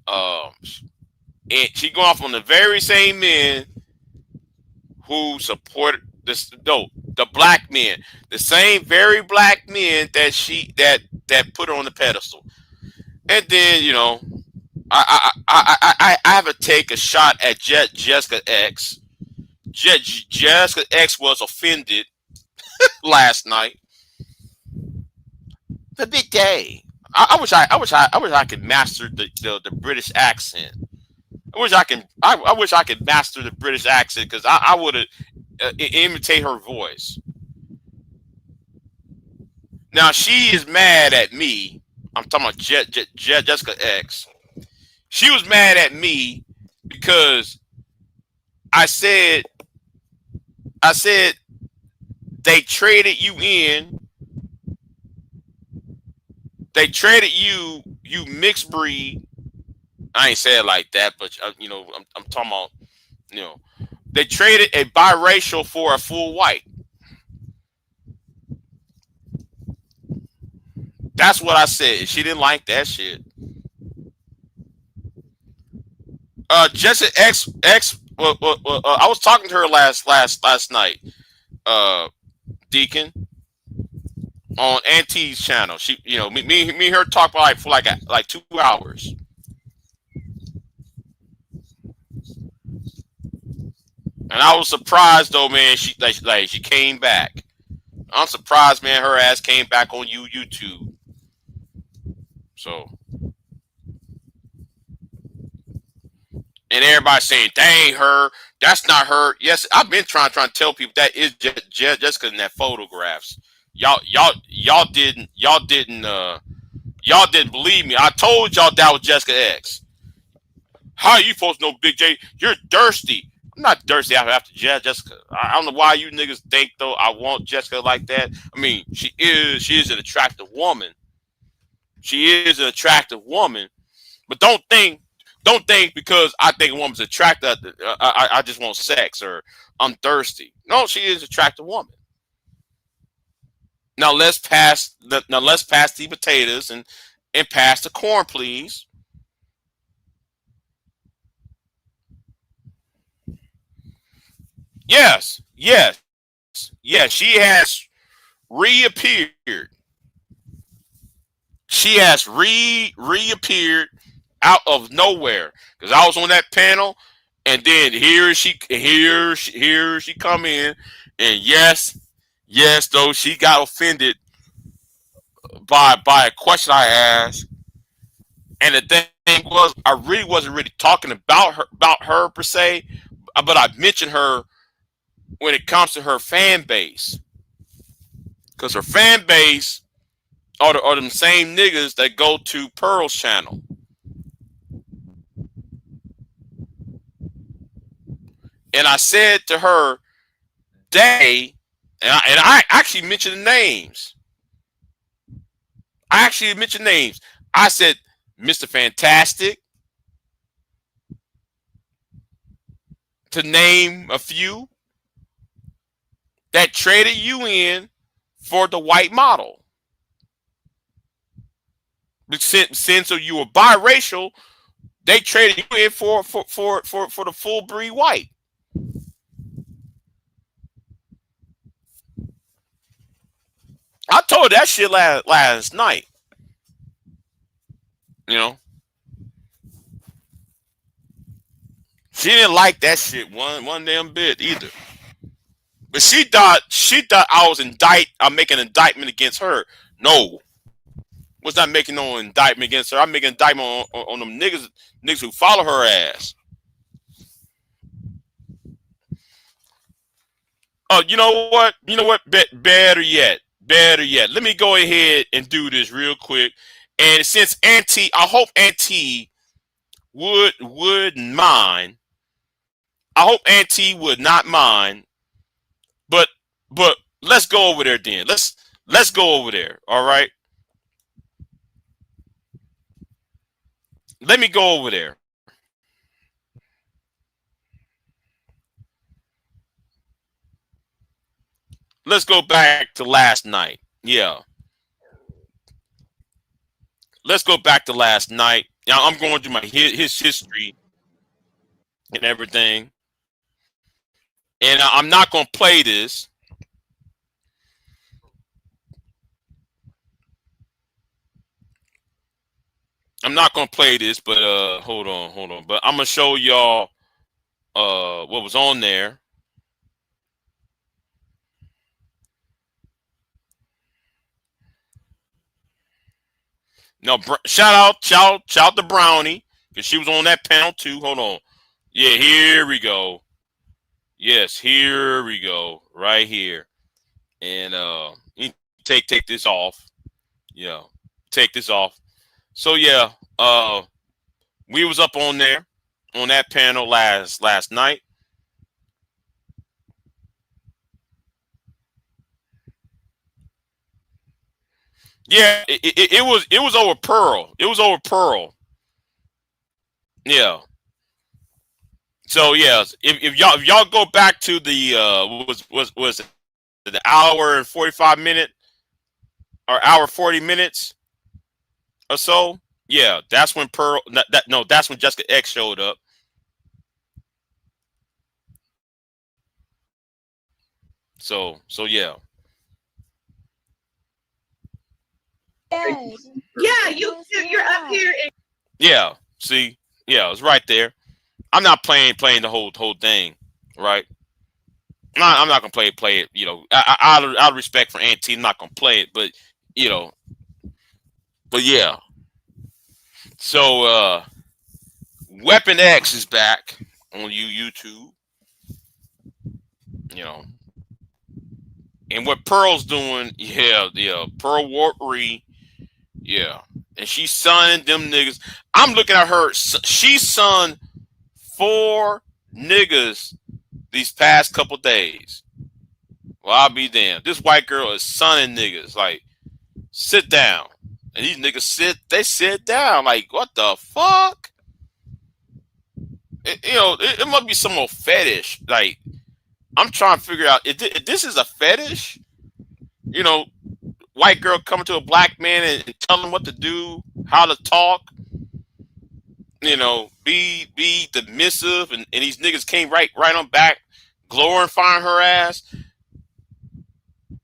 And she going off on the very same men who supported this. No, the black men, the same very black men that put her on the pedestal. And then I have to take a shot at Jessica X. Jessica X was offended last night. The big day. I wish I could master the British accent. I wish I could master the British accent because I would imitate her voice. Now she is mad at me. I'm talking about Jessica X. She was mad at me because I said they traded you in. They traded you mixed breed. I ain't say it like that, but I'm talking about they traded a biracial for a full white. That's what I said. She didn't like that shit. Jessica X. I was talking to her last night. Deacon on Auntie's channel. She, me and her talk for like 2 hours. And I was surprised though, man. She came back. I'm surprised, man. Her ass came back on YouTube. So, and everybody saying, "That ain't her. That's not her." Yes, I've been trying to tell people that is Jessica in that photographs. Y'all didn't believe me. I told y'all that was Jessica X. How you supposed to know, Big J? You're thirsty. I'm not thirsty after Jessica. I don't know why you niggas think though I want Jessica like that. I mean, she is an attractive woman. She is an attractive woman, But don't think because I think a woman's attractive, I just want sex or I'm thirsty. No, she is an attractive woman. Now let's pass the potatoes and pass the corn, please. Yes, yes, yes. She has reappeared. She has reappeared out of nowhere because I was on that panel, and then here she come in, and yes, though she got offended by a question I asked, and the thing was I really wasn't really talking about her per se, but I mentioned her when it comes to her fan base because her fan base are them same niggas that go to Pearl's channel. And I said to her, I actually mentioned the names. I actually mentioned names. I said, Mr. Fantastic, to name a few that traded you in for the white model. Since you were biracial, they traded you in for the full breed white. I told her that shit last night. You know, she didn't like that shit one damn bit either. But she thought I'm making an indictment against her. No, was not making no indictment against her. I'm making an indictment on them niggas who follow her ass. Oh, you know what? You know what? Better yet. Better yet. Let me go ahead and do this real quick. And since Auntie, I hope Auntie would mind. I hope Auntie would not mind. But let's go over there then. Let's go over there. All right. Let me go over there. Let's go back to last night. Yeah. Let's go back to last night. Now I'm going through his history and everything. And I'm not going to play this. I'm not going to play this, but hold on. But I'm going to show y'all what was on there. No, shout out to Brownie because she was on that panel too. Hold on. Yeah, here we go. Yes, here we go. Right here. And you take this off. Yeah. Take this off. So yeah, we was up on there on that panel last night. Yeah, it was over Pearl. It was over Pearl. Yeah. So yeah, if y'all go back to the was the hour and 45 minute or hour 40 minutes or so. Yeah, that's when Pearl. No, that's when Jessica X showed up. So yeah. Yeah, you're up here. Yeah. See. Yeah, it's right there. I'm not playing the whole thing, right? I'm not gonna play it. You know, out of respect for Auntie, I'm not gonna play it. But you know, but yeah. So Weapon X is back on YouTube. You know, and what Pearl's doing, yeah, Pearl Warp yeah, and she's sonning them niggas. I'm looking at her. She's son 4 niggas these past couple days. Well, I'll be damned. This white girl is sonning niggas. Like, sit down. And these niggas sit down like, what the fuck? It must be some old fetish. Like, I'm trying to figure out if this is a fetish. White girl coming to a black man and tell him what to do, how to talk. Be submissive, and these niggas came right on back, glorifying her ass.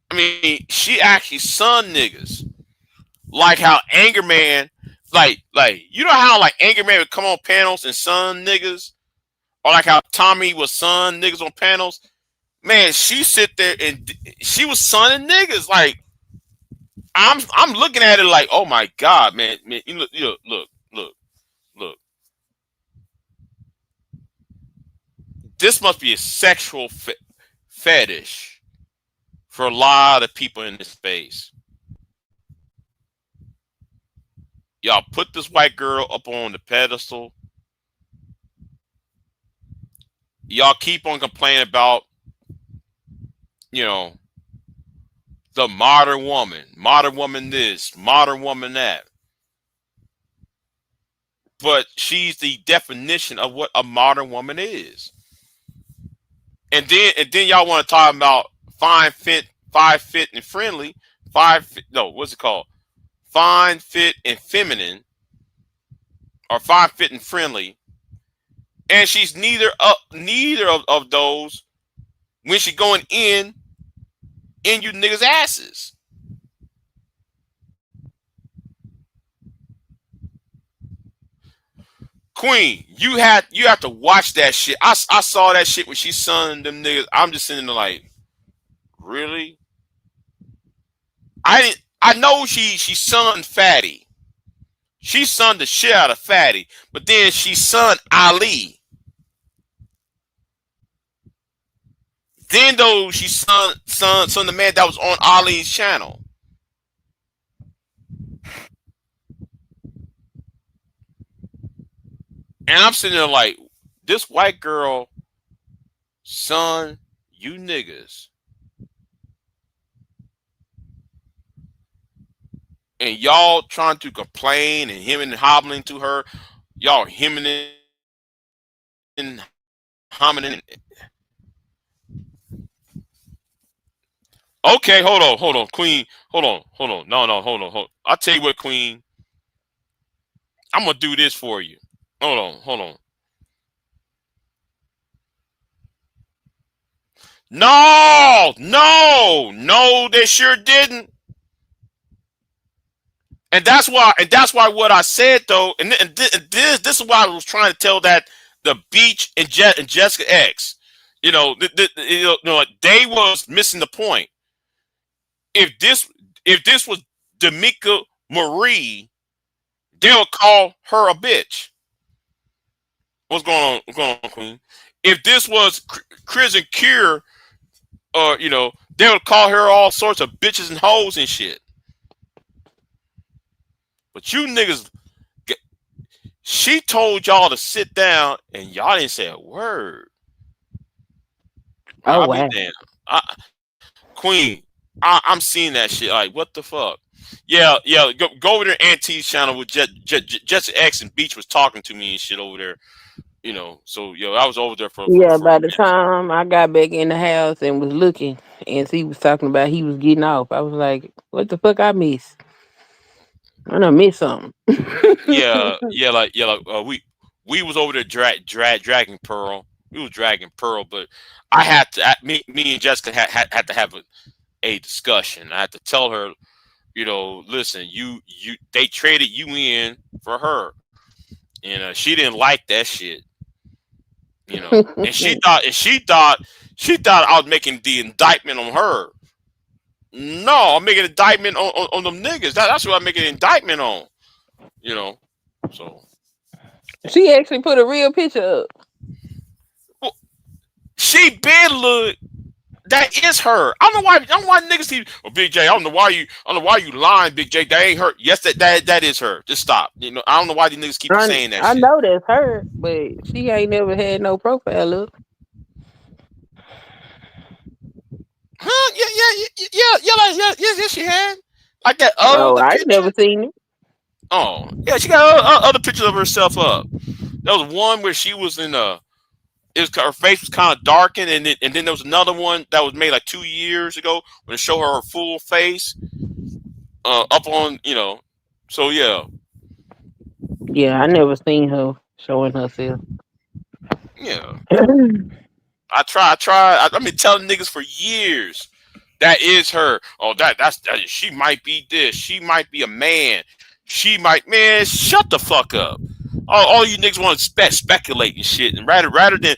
I mean, she actually son niggas. Like how Anger Man, like how like Anger Man would come on panels and son niggas, or like how Tommy was son niggas on panels. Man, she sit there and she was sonning niggas. Like I'm looking at it like, oh my god, man. Look. This must be a sexual fetish for a lot of people in this space. Y'all put this white girl up on the pedestal. Y'all keep on complaining about, the modern woman this, modern woman that. But she's the definition of what a modern woman is. And then y'all want to talk about fine, fit, and friendly. What's it called? Fine, fit, and feminine, or fine, fit, and friendly. And she's neither of those when she's going in you niggas' asses. Queen, you have to watch that shit. I saw that shit when she sunned them niggas. I'm just sitting there like, really? I know she sunned Fatty. She sunned the shit out of Fatty, but then she sunned Ali. Then though she sunned the man that was on Ali's channel. And I'm sitting there like, this white girl, son, you niggas. And y'all trying to complain and hemming and hobbling to her. Y'all hemming and homming. Okay, hold on, Queen. Hold on. No, hold on. I'll tell you what, Queen. I'm going to do this for you. Hold on. No, they sure didn't. And that's why what I said though, and this is why I was trying to tell that the Beach and Jessica X, they was missing the point. If this was D'Amica Marie, they would call her a bitch. What's going on, Queen? If this was Chris and Cure, they would call her all sorts of bitches and hoes and shit. But you niggas, she told y'all to sit down, and y'all didn't say a word. Oh, wow. Queen, I'm seeing that shit. Like, what the fuck? Yeah. Go over there, Auntie's channel with Jessica X and Beach was talking to me and shit over there. So I was over there for by the time I got back in the house and was looking, and he was talking about he was getting off, I was like, what the fuck I missed? I done missed something. We was over there dragging Pearl. We was dragging Pearl, but I had to. Me and Jessica had to have a discussion. I had to tell her, listen, they traded you in for her, and she didn't like that shit. And she thought I was making the indictment on her. No, I'm making an indictment on them niggas. That's what I'm making an indictment on. So she actually put a real picture up. Well, she been look. That is her. I don't know why niggas keep. Well, Big J, I don't know why you lying, Big J. That ain't her. Yes, that is her. Just stop. I don't know why these niggas keep saying that. I shit. know that's her, but she ain't never had no profile look. Huh? Yeah. Yes, she had. Like that. I ain't never seen it. Oh, yeah, she got other pictures of herself up. There was one where she was in her face was kind of darkened, and then there was another one that was made like 2 years ago when it showed her full face, up on, so yeah, Yeah, I never seen her showing herself. yeah. I've been telling niggas for years that is her. Oh, she might be this. She might be a man. She might, man. Shut the fuck up. All you niggas want to speculate and shit, and rather than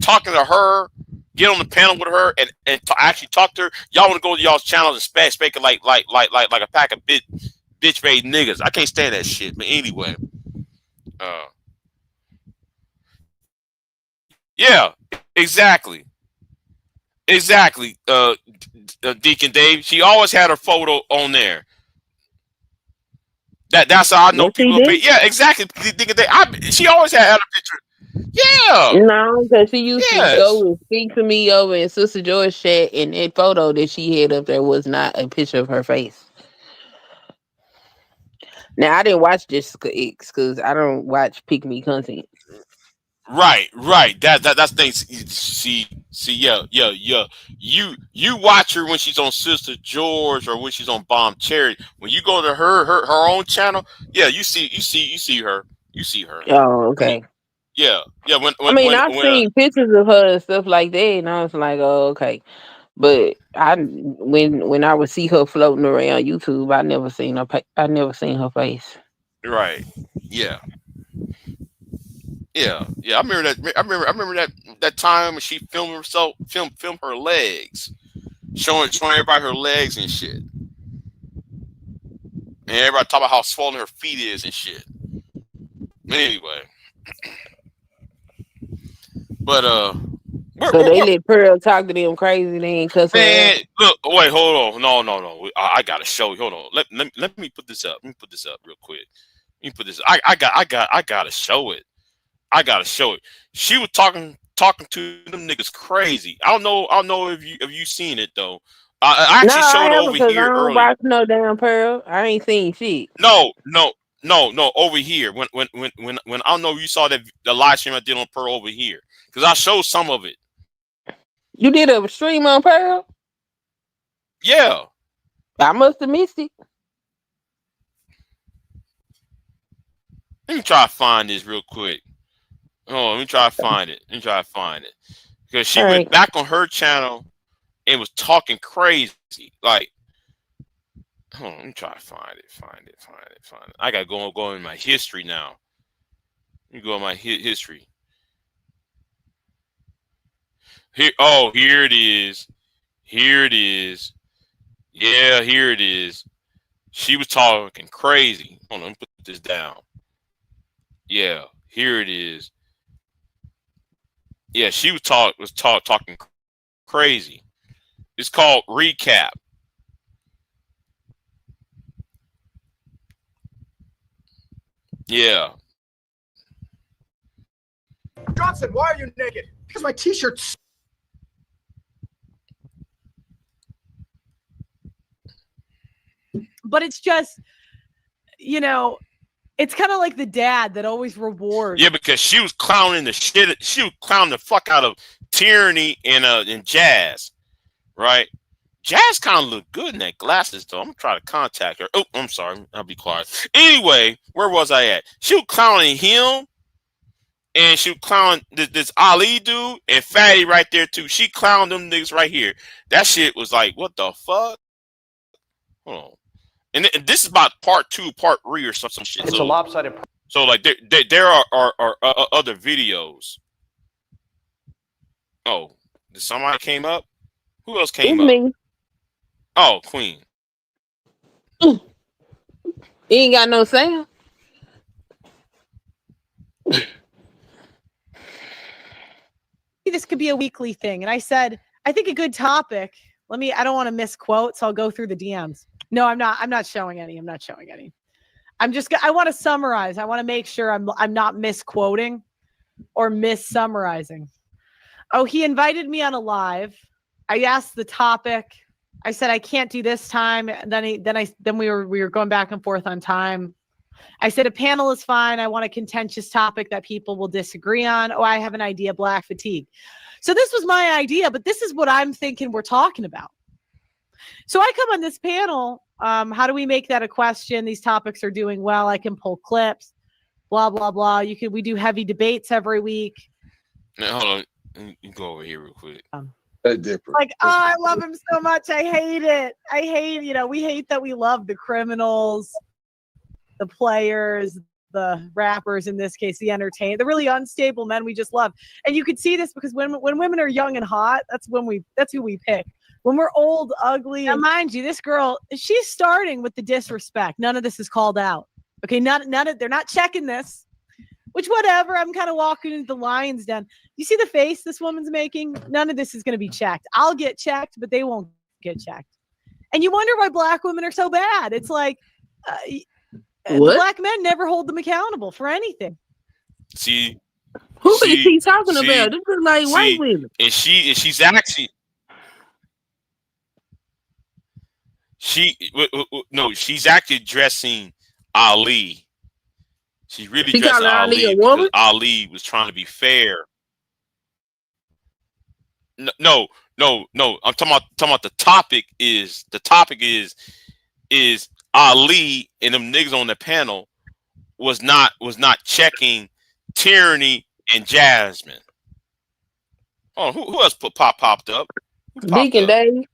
talking to her, get on the panel with her, and actually talk to her. Y'all want to go to y'all's channels and speculate like a pack of bitch made niggas. I can't stand that shit. But anyway, uh, yeah, exactly. Exactly, Deacon Dave. She always had her photo on there. That's how I know Yes, he people are did. paid. Yeah, exactly, Deacon Dave. She always had a picture. Yeah. No, because she used to Yes. go and speak to me over in Sister George chat, and that photo that she had up there was not a picture of her face. Now I didn't watch Jessica X because I don't watch pick me content. Right. That's the thing. See. Yeah. You watch her when she's on Sister George or when she's on Bomb Charity. When you go to her own channel, yeah, you see her. You see her. Oh, When you, okay. yeah. When I when mean, when I've when seen pictures of her and stuff like that, and I was like, oh, okay. But when I would see her floating around YouTube, I never seen her face. right. Yeah. Yeah. I remember that time when she filmed herself, film her legs, showing everybody her legs and shit, and everybody talk about how swollen her feet is and shit. Anyway, but So they let Pearl talk to them crazy, they ain't cuss her man, out. look, wait, hold on, no, I gotta show you. Hold on, let me put this up. Let me put this up real quick. Let me put this. I gotta show it. I gotta show it. She was talking to them niggas crazy. I don't know if you seen it though. I No, actually I showed it haven't over because I here don't earlier. watch no damn Pearl. I ain't seen shit. No, over here. When I don't know if you saw the live stream I did on Pearl over here because I showed some of it. You did a stream on Pearl? Yeah, I must have missed it. let me try to find this real quick. Oh, let me try to find it. Let me try to find it because she All went right. back on her channel and was talking crazy. Like, hold on, let me try to find it. I gotta go in my history now. Let me go in my history. Here it is. Here it is. Yeah, here it is. She was talking crazy. Hold on, let me put this down. Yeah, here it is. Yeah, she talking crazy. It's called recap. Yeah. Johnson, why are you naked? Because my t-shirt's. But it's just, it's kind of like the dad that always rewards. Yeah, because she was clowning the shit. She was clowning the fuck out of Tyranny and Jazz, right? Jazz kind of looked good in that glasses, though. I'm gonna try to contact her. Oh, I'm sorry. I'll be quiet. Anyway, where was I at? She was clowning him, and she was clowning this Ali dude and Fatty right there too. She clowned them niggas right here. That shit was like, what the fuck? Hold on. And this is about part 2, part 3, or some shit. It's a lopsided. So like there are other videos. Oh, did somebody came up? Who else It's came up? me. Oh, Queen. You ain't got no sound. This could be a weekly thing. And I said, I think a good topic. I don't want to misquote, so I'll go through the DMs. No, I'm not showing any. I want to summarize. I want to make sure I'm not misquoting or missummarizing. Oh, he invited me on a live. I asked the topic. I said I can't do this time. And then we were going back and forth on time. I said a panel is fine. I want a contentious topic that people will disagree on. Oh, I have an idea, black fatigue. So this was my idea, but this is what I'm thinking we're talking about. So I come on this panel. How do we make that a question? These topics are doing well. I can pull clips, blah, blah, blah. We do heavy debates every week. Now, hold on. You go over here real quick. That's different. Like, oh, I love him so much. I hate it. I hate, we hate that we love the criminals, the players, the rappers, in this case, the entertainers, the really unstable men we just love. And you could see this because when women are young and hot, that's who we pick. When we're old, ugly, and mind you, this girl, she's starting with the disrespect. None of this is called out. Okay, they're not checking this. Which, whatever, I'm kind of walking into the lion's den. You see the face this woman's making? None of this is going to be checked. I'll get checked, but they won't get checked. And you wonder why black women are so bad. It's like black men never hold them accountable for anything. Who is he talking about? This is like white women. And she's actually... she's actually addressing Ali. She's really addressing Ali a woman? because Ali was trying to be fair. No. I'm talking about the topic is Ali and them niggas on the panel was not checking Tyranny and Jasmine. Oh, who else popped up? Deacon Dave.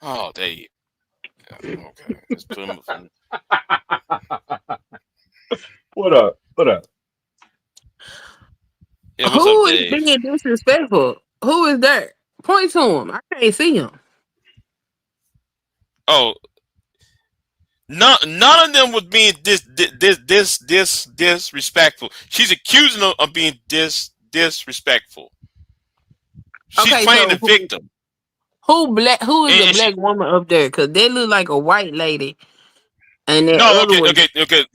Oh, there you go. Okay. Let's put him up. What up? Yeah, Who up, is being disrespectful? Who is that? Point to him. I can't see him. Oh, none of them was being disrespectful. She's accusing them of being disrespectful. She's playing the victim. Who is the black woman up there? Because they look like a white lady. And okay.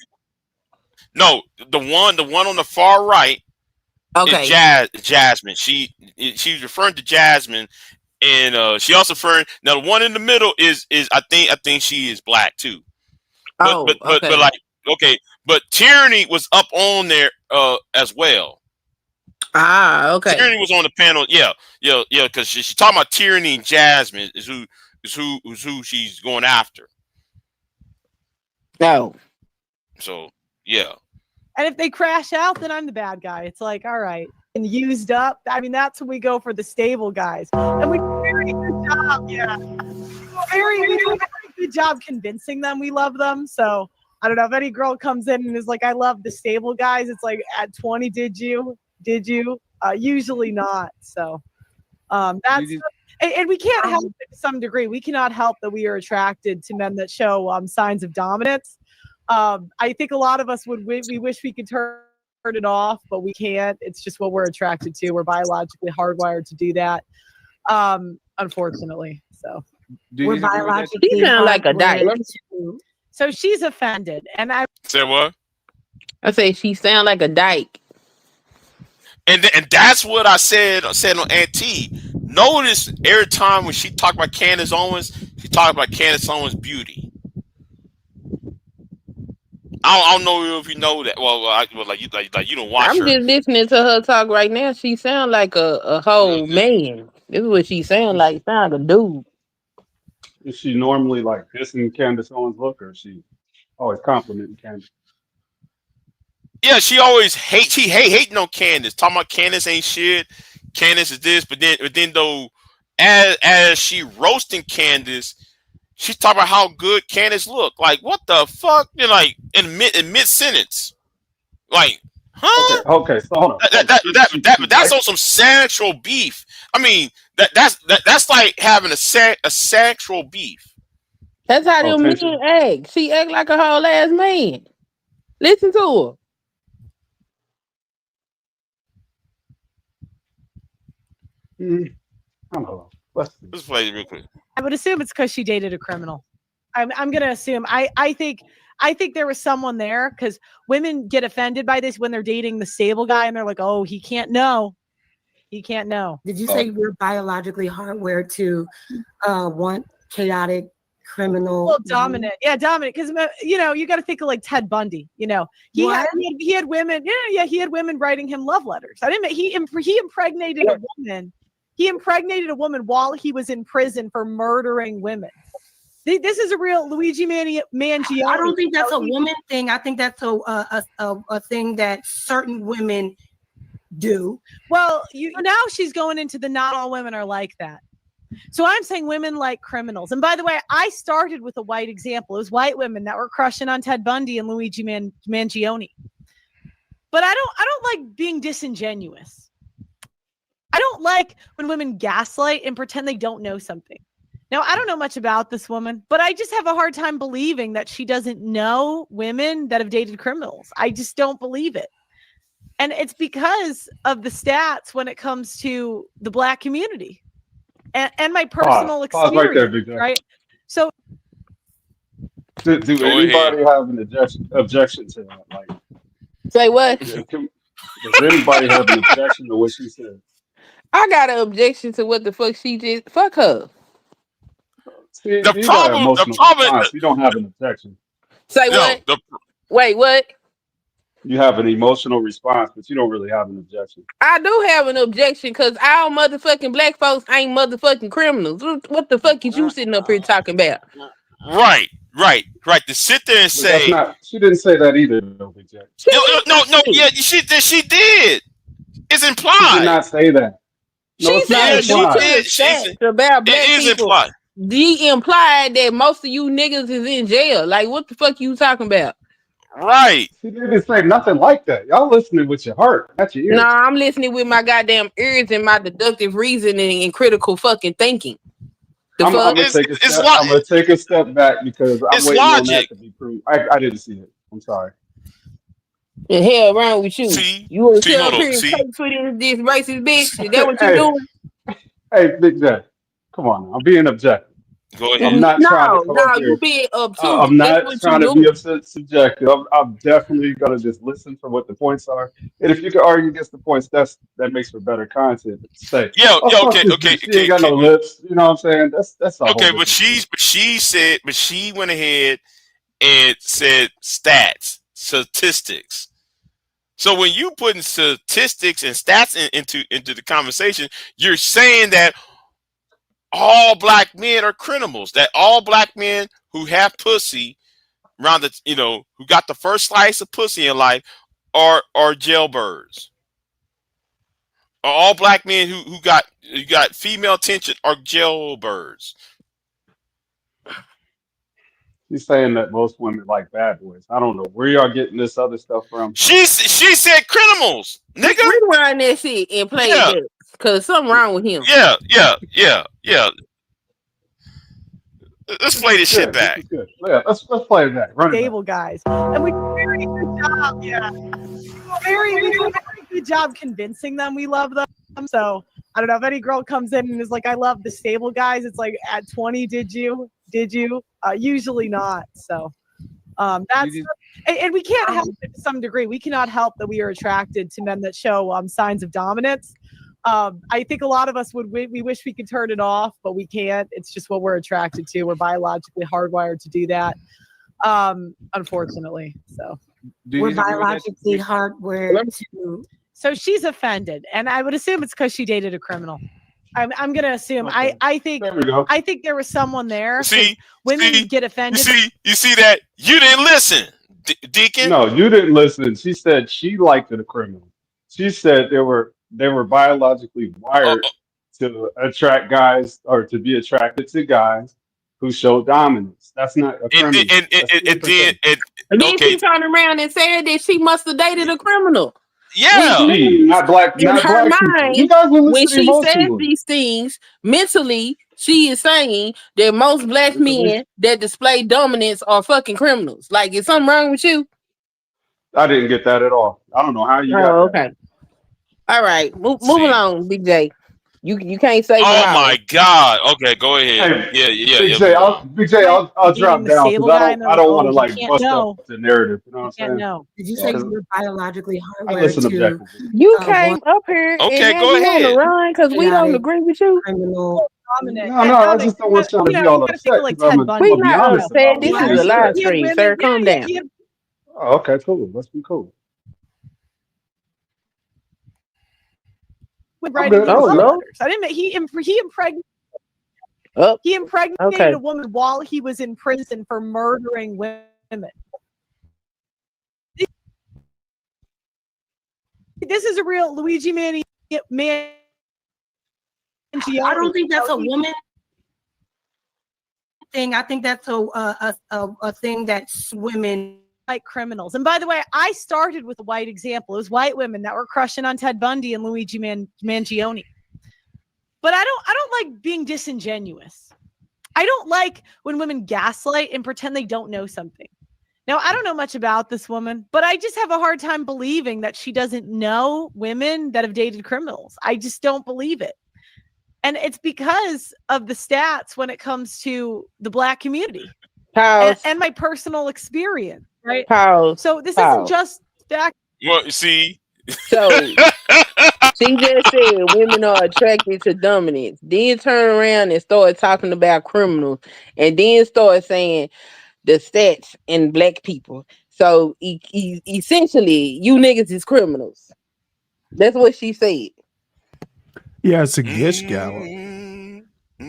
No, the one on the far right is Jasmine. She was referring to Jasmine, and she also referring. Now the one in the middle is I think she is black too. But Tyranny was up on there as well. Okay. Tyranny was on the panel. Yeah. Because she's talking about Tyranny and Jasmine is who she's going after. No. So yeah. And if they crash out, then I'm the bad guy. It's like, all right, and used up. I mean, that's when we go for the stable guys, and we do a very good job. Yeah, we do a very good job convincing them we love them. So I don't know if any girl comes in and is like, I love the stable guys. It's like, at 20, did you? Usually not. So that's. And we can't help it to some degree. We cannot help that we are attracted to men that show signs of dominance. I think a lot of us we wish we could turn it off, but we can't. It's just what we're attracted to. We're biologically hardwired to do that. Unfortunately. So we're biologically she sound like a dyke. So she's offended. And I said what? I say she sound like a dyke. And that's what I said on Auntie. Notice every time when she talked about Candace Owens, she talked about Candace Owens' beauty. I don't know if you know that. Well, like you don't watch her. I'm just listening to her talk right now. She sound like a whole man. This is what she sound like. Sound like a dude. Is she normally like dissing Candace Owens' look, or is she always complimenting Candace? Yeah, she always hating on Candace. Talking about Candace ain't shit. Candace is this, but then though, as she roasting Candace, she's talking about how good Candace look. Like, what the fuck? You're like in mid sentence. Like, huh? Okay. So hold on. That's on some sexual beef. I mean, that's like having a sexual beef. That's how them men act. She act like a whole ass man. Listen to her. I don't know. Let's play it real quick. I would assume it's because she dated a criminal. I'm gonna assume. I think there was someone there, because women get offended by this when they're dating the stable guy and they're like, oh, he can't know. He can't know. Did you say we're biologically hardwired to want chaotic criminal. Well, dominant. Yeah, dominant. Because, you know, you got to think of like Ted Bundy. You know, he had women. Yeah, he had women writing him love letters. He impregnated a woman. He impregnated a woman while he was in prison for murdering women. This is a real Luigi Mangione. I don't think that's a woman thing. I think that's a thing that certain women do. Well, now she's going into the not all women are like that. So I'm saying women like criminals. And by the way, I started with a white example. It was white women that were crushing on Ted Bundy and Luigi Mangione. But I don't like being disingenuous. I don't like when women gaslight and pretend they don't know something. Now, I don't know much about this woman, but I just have a hard time believing that she doesn't know women that have dated criminals. I just don't believe it. And it's because of the stats when it comes to the Black community. And my personal experience, right there, Big J. right? So, do anybody have an objection to that? Like, Say what? does anybody have an objection to what she said? I got an objection to what the fuck she just. Fuck her. See, The problem, you don't have an objection. Say what? Wait, what? You have an emotional response, but you don't really have an objection. I do have an objection because our motherfucking Black folks ain't motherfucking criminals. What the fuck is you sitting up here talking about? Right. To sit there and say she didn't say that either, though, Big J. No, yeah, she did. It's implied. She did not say that. No, she said about Black it is people. implied. He implied that most of you niggas is in jail. Like, what the fuck you talking about? Right. She didn't say nothing like that. Y'all listening with your heart, not your ears. No, I'm listening with my goddamn ears and my deductive reasoning and critical fucking thinking. I'm gonna take a step back because I'm waiting on that to be proved. I didn't see it. I'm sorry. The hell wrong with you? You want to sit up here and take for this racist bitch? Is that what you're doing? Hey, Big J, come on, I'm being objective. Go ahead. I'm not trying to come up here. You're being obtuse. I'm not trying to be subjective. I'm definitely gonna just listen for what the points are, and if you can argue against the points, that makes for better content. Say, okay. She ain't got no lips. You know what I'm saying? That's all. Okay, but she went ahead and said statistics. So when you putting statistics and stats into the conversation, you're saying that all Black men are criminals. That all Black men who have pussy around who got the first slice of pussy in life are jailbirds. All Black men who got female attention are jailbirds. She's saying that most women like bad boys. I don't know where y'all getting this other stuff from. She said criminals, nigga. Rewind that shit and play it because something wrong with him. Yeah. Let's play this shit back. Yeah, let's play it back. Stable guys, and we do a very good job. Yeah, we do a very good job convincing them we love them. So I don't know if any girl comes in and is like, "I love the stable guys." It's like, at 20, did you? Usually not. So that's and we can't help it to some degree. We cannot help that we are attracted to men that show signs of dominance. I think a lot of us we wish we could turn it off, but we can't. It's just what we're attracted to. We're biologically hardwired to do that. Unfortunately. So we're biologically hardwired to. So she's offended, and I would assume it's because she dated a criminal. I'm gonna assume. Okay. I think there was someone there. Women get offended. You see that? You didn't listen, Deacon. No, you didn't listen. She said she liked the criminal. She said they were biologically wired to attract guys or to be attracted to guys who show dominance. That's not a criminal. And then she turned around and said that she must have dated a criminal. Yeah, not black. In her mind, you guys when she says these things, mentally, she is saying that most Black men that display dominance are fucking criminals. Like, is something wrong with you? I didn't get that at all. I don't know how you got that. Okay. All right, move along, Big J. You can't say. Oh my God. Okay, go ahead. Yeah. Big J, I'll drop down because I don't want to like bust up the narrative. You know what I'm saying? Did you say you're biologically hardwired? I listen objectively. You came up here. Okay, and go ahead. On the run because we don't agree with you. Criminal dominant. No, I just don't want y'all to be You all gotta think upset of like because Ted I'm Bundy. gonna We be not honest upset. about This what is you a live said. He had stream, women. sir. Calm Yeah, down. he had Oh, okay, cool. Let's be cool. women I'm writing good. him I'm Oh love good. no. letters. I didn't. He Oh, impregnated okay. a woman while he was in prison for murdering women. This is a real Luigi Mangione. I don't think that's a woman thing. I think that's a thing that women White criminals. And by the way, I started with a white example. It was white women that were crushing on Ted Bundy and Luigi Mangione. But I don't like being disingenuous. I don't like when women gaslight and pretend they don't know something. Now, I don't know much about this woman, but I just have a hard time believing that she doesn't know women that have dated criminals. I just don't believe it. And it's because of the stats when it comes to the Black community Pause. and my personal experience, right? Pause. So this isn't Pause. just fact. Well, you see. So she just said women are attracted to dominance. Then turn around and start talking about criminals, and then start saying the stats in black people. So essentially, you niggas is criminals. That's what she said. Yeah, it's a Gish gallop.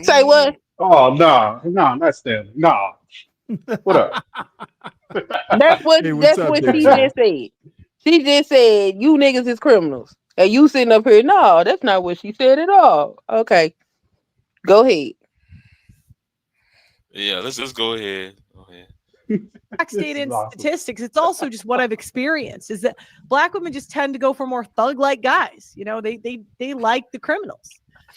Say what? Oh no, not Stanley. No. What up? Hey, what's That's up, what Big she J? just said. She just said you niggas is criminals. And you sitting up here, no, that's not what she said at all. Okay. Go ahead. Yeah, let's go ahead. Go ahead. This Data is and awesome. statistics. It's also just what I've experienced is that Black women just tend to go for more thug-like guys. You know, they like the criminals.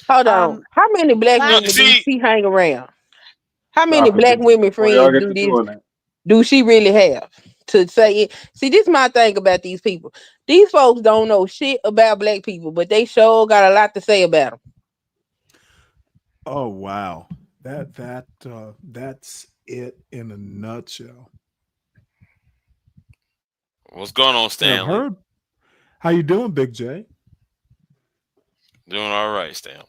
Hold on. How many black No, women do see, she hang around? How many Stop it, black Big J, women before y'all friends get to doing that. do she really have to say it? See, this is my thing about these people. These folks don't know shit about black people, but they sure got a lot to say about them. Oh wow, that's it in a nutshell. what's going on, And I've Stanley? heard. How you doing, Big J? Doing all right, Stanley.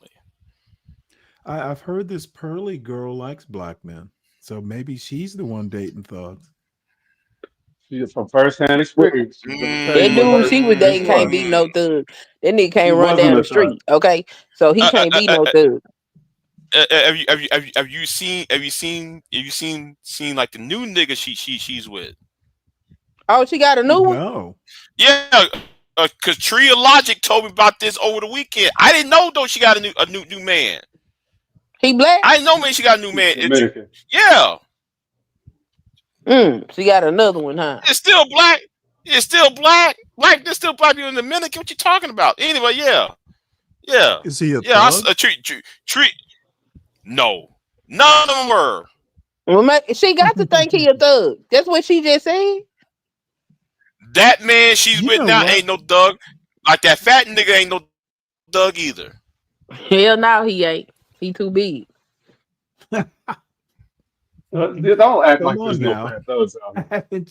I've heard this Pearly girl likes black men, so maybe she's the one dating thugs. She is from first-hand experience. She's gonna tell That you what dude her she was experience dating can't was. be no thug. That nigga He can't run wasn't down a the thug. street, okay? So he can't be no thug. Have you seen like the new nigga she's with? Oh, she got a new one? No, Yeah, cause Tria Logic told me about this over the weekend. I didn't know though she got a new man. He black? I didn't know man she got a new She's man. Dominican. Yeah, She got another one, huh? it's still black. It's still black. Like there's still black people in the Dominican. What you talking about? Anyway, yeah. is he a I thug? treat. No, none of them were. Well, she got to think he a thug. That's what she just said. That man she's You with know now what? ain't no thug. Like that fat nigga ain't no thug either. Hell no, he ain't. He too big. Don't act Come like on there's no now. fat thugs out here.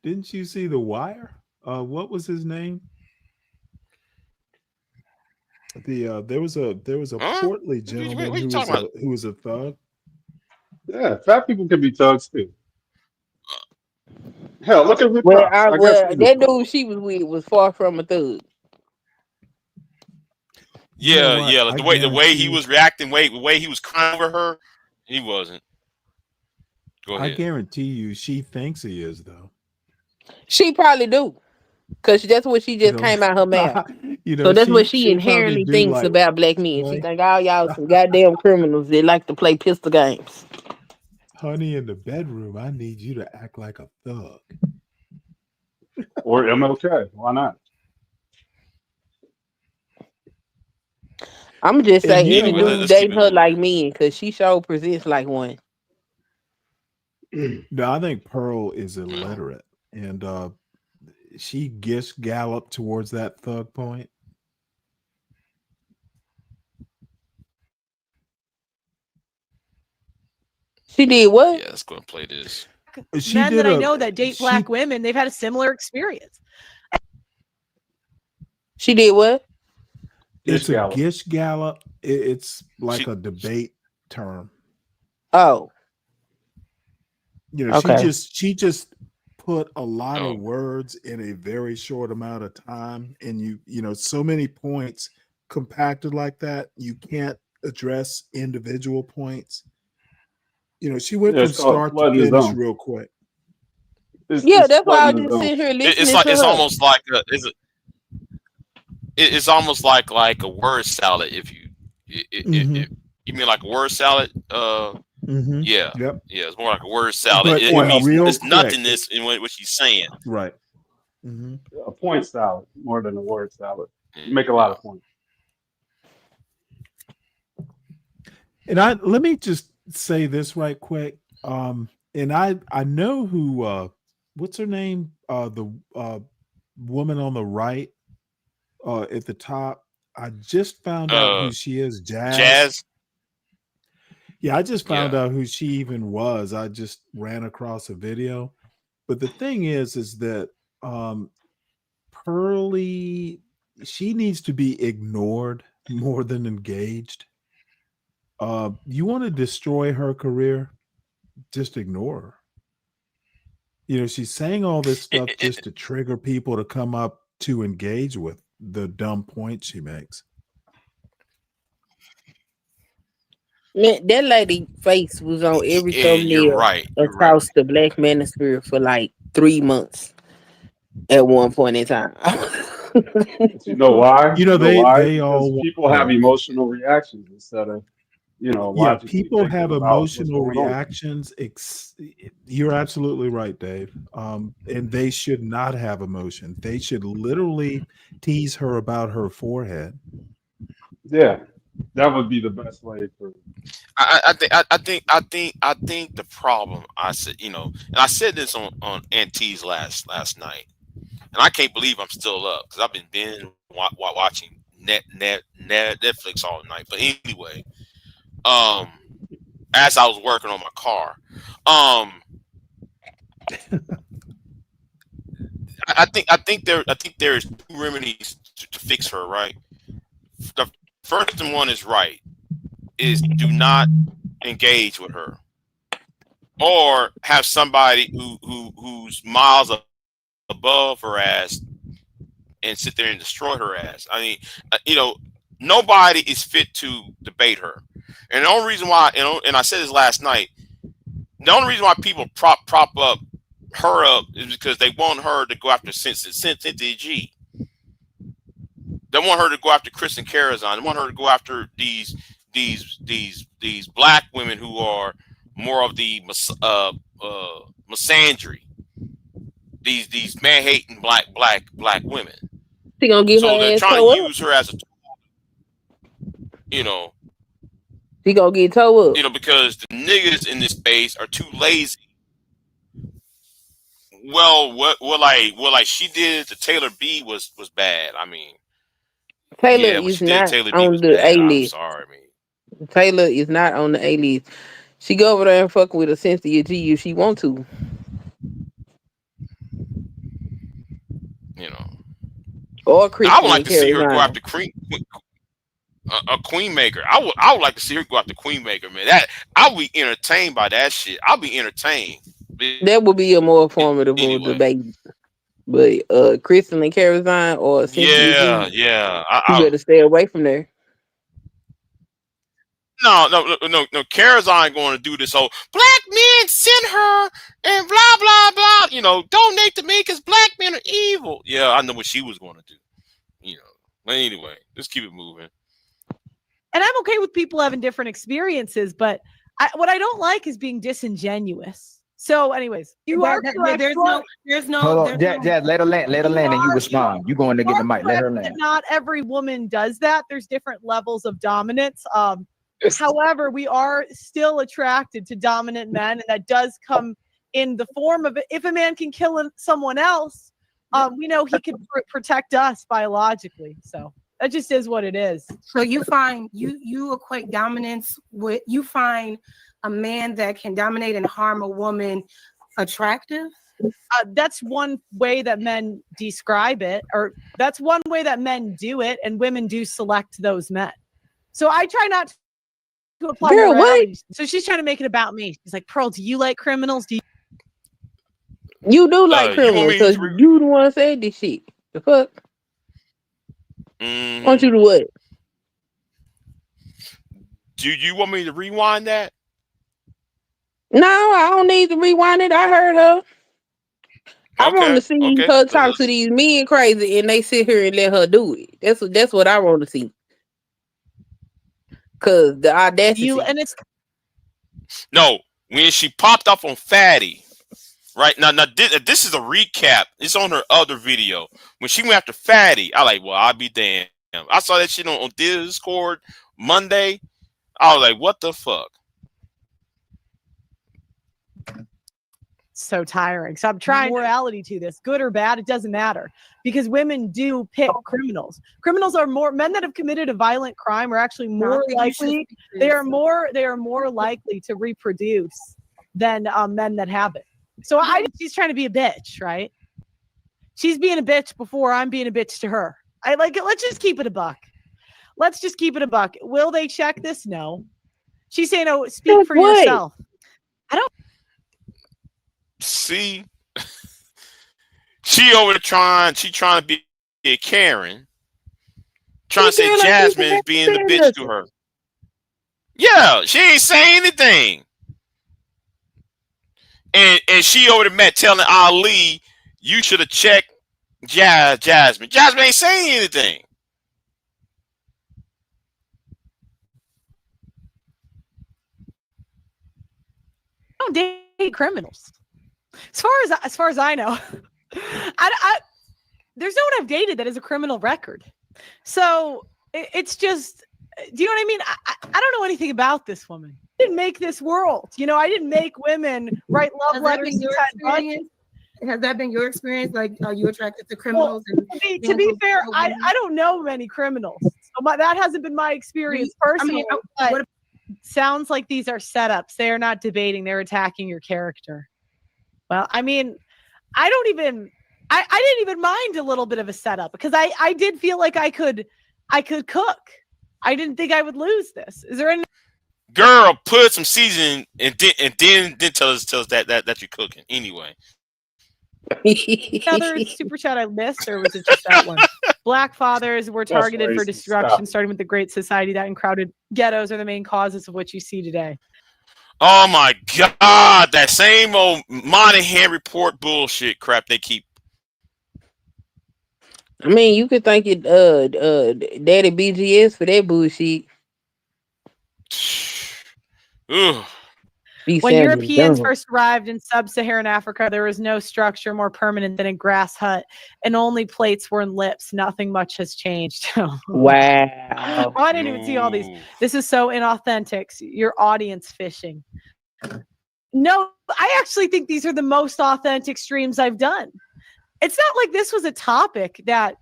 Didn't you see The Wire? What was his name? There was a Huh? portly What gentleman you who was talking about? a thug. Yeah, fat people can be thugs too. Hell, look at Rick Well, Ross. I guess he's a that thug. dude she was with was far from a thug. You know Yeah. what? Like I the way he guarantee was reacting, the way he was crying over her, he wasn't. Go I ahead. guarantee you she thinks he is though. She probably do. Cause that's what she You just know, came out her mouth. you So know, that's what she she she'll probably inherently do thinks like, about black men. She boy, think all y'all some goddamn criminals that like to play pistol games. honey, in the bedroom, I need you to act like a thug. Or MLK. Why not? I'ma just And say you know Yeah, any well, what? dude let's keep dating it her moving. like me, cause she sure presents like one. No, I think Pearl is Well, illiterate, and she gets galloped towards that thug point. She did what? yeah, let's go and play this. She Men did that I a know that date she Black women, they've had a similar experience. She did what? Gish it's a Gallop. Gish gallop. It's like She a debate term. Oh, You know, okay. she just put a lot Oh. of words in a very short amount of time, and you know, so many points compacted like that, you can't address individual points. You know, she went Yeah, from it's called start to flooding the finish zone. real quick. Yeah, It's that's why I flooding was the just zone. sitting here It's listening like to it's her. almost like it's almost like a word salad. If you you mean like a word salad, yeah, Yep. yeah, it's more like a word salad. But It Point, means real it's quick, nothingness in what she's saying. right. a point salad more than a word salad. You make a lot Yeah. of points. And let me just say this right quick. And I know who what's her name? The woman on the right at the top. I just found out Uh, who she is, Jazz. Jazz. Yeah, I just found Yeah. out who she even was. I just ran across a video. But the thing is that Pearlie, she needs to be ignored more than engaged. You want to destroy her career, just ignore her. You know, she's saying all this It, stuff it, just to trigger people to come up to engage with the dumb points she makes. Man, that lady face was on every you're thumbnail right. You're right. across the Black Manosphere for like 3 months at one point in time. But you know why? You You know, know why? they Because all want people have her. emotional reactions instead of, Yeah, logically people thinking have about what's emotional going on. reactions. You're absolutely right, Dave. And they should not have emotion. They should literally tease her about her forehead. Yeah, that would be the best way for. I think the problem I said, and I said this on Auntie's last night, and I can't believe I'm still up because I've been watching Netflix all night. But anyway, um, as I was working on my car, I think there's two remedies to fix her. Right, the first one is right is do not engage with her or have somebody who's miles above her ass and sit there and destroy her ass. I mean, nobody is fit to debate her. And the only reason why, and I said this last night, the only reason why people prop up her up is because they want her to go after Cynthia G. They want her to go after Kristen Karazan. They want her to go after these black women who are more of the misandry. These man hating black women. She gonna get So her they're ass trying to toe up. use her as a, you know, She gonna get toe up. because the niggas in this space are too lazy. Well, what like she did to Taylor B was bad. I mean, Taylor yeah, what is she did to not Taylor B on was the bad. A I'm list. sorry. I mean, Taylor is not on the A list. She go over there and fuck with a Cynthia G if she want to. you know, Or I would Kristen like and to see Carrie her go Vine. after a Queen Maker. I would like to see her go after Queen Maker, man. That I'll be entertained by that shit. I'll be entertained. That would be a more formidable Anyway, debate. But Kristen and Carrie Vine or Cynthia yeah, G, yeah. you better stay away from there. No. Karazan ain't going to do this whole black men sent her and blah blah blah. Donate to me because black men are evil. Yeah, I know what she was going to do. But anyway, let's keep it moving. And I'm okay with people having different experiences, but what I don't like is being disingenuous. So, anyways, you are correct. There's no. Hold on, Jazz, let her land, and you respond. You going to get the mic? Let her land. Not every woman does that. There's different levels of dominance. However, we are still attracted to dominant men, and that does come in the form of if a man can kill someone else, we know he can protect us biologically. So that just is what it is. So you find you equate dominance with you find a man that can dominate and harm a woman attractive? That's one way that men describe it, or that's one way that men do it, and women do select those men. So I try not to to apply Girl, what? morality. So she's trying to make it about me. She's like, Pearl, do you like criminals? Do you? You do like You want criminals me because to you the one said this shit. The fuck? Want you to what? Do you want me to rewind that? No, I don't need to rewind it. I heard her. I want to see her talk to these men crazy, and they sit here and let her do it. That's what I want to see. Cause the audacity. No, when she popped up on Fatty, right now this is a recap. It's on her other video. When she went after Fatty, I like, well, I'll be damned. I saw that shit on Discord Monday. I was like, what the fuck? So tiring. So I'm trying morality to this, good or bad, it doesn't matter, because women do pick criminals. Criminals are more men that have committed a violent crime are actually more likely. They are more likely to reproduce than men that haven't. So she's trying to be a bitch, right? She's being a bitch before I'm being a bitch to her. I like it. Let's just keep it a buck. Let's just keep it a buck. Will they check this? No. She's saying, "Oh, speak for yourself." I don't see. She over there trying to be a Karen, trying to say Jasmine is being the bitch to her. Yeah, she ain't saying anything. And she over there telling Ali, you should have checked Jasmine. Jasmine ain't saying anything. I don't date criminals. As far as I know, there's no one I've dated that has a criminal record. So it's just, do you know what I mean? I don't know anything about this woman. I didn't make this world. You know, I didn't make women write love letters. Has that been your experience? Like, are you attracted to criminals? Well, to be fair, I don't know many criminals. So that hasn't been my experience personally. I mean, sounds like these are setups. They are not debating. They're attacking your character. Well, I mean, I didn't even mind a little bit of a setup because I did feel like I could cook. I didn't think I would lose this. Is there any girl put some seasoning and then tell us that you're cooking anyway? other super chat I missed, or was it just that one? Black fathers were targeted for destruction, starting with the Great Society. That and crowded ghettos are the main causes of what you see today. Oh my God, that same old Monahan report bullshit crap they keep. I mean, you could thank it, Daddy BGS for that bullshit. Ugh. When Europeans first arrived in sub-Saharan Africa, there was no structure more permanent than a grass hut, and only plates were in lips. Nothing much has changed. Wow. I didn't even see all these. This is so inauthentic. Your audience fishing. No, I actually think these are the most authentic streams I've done. It's not like this was a topic that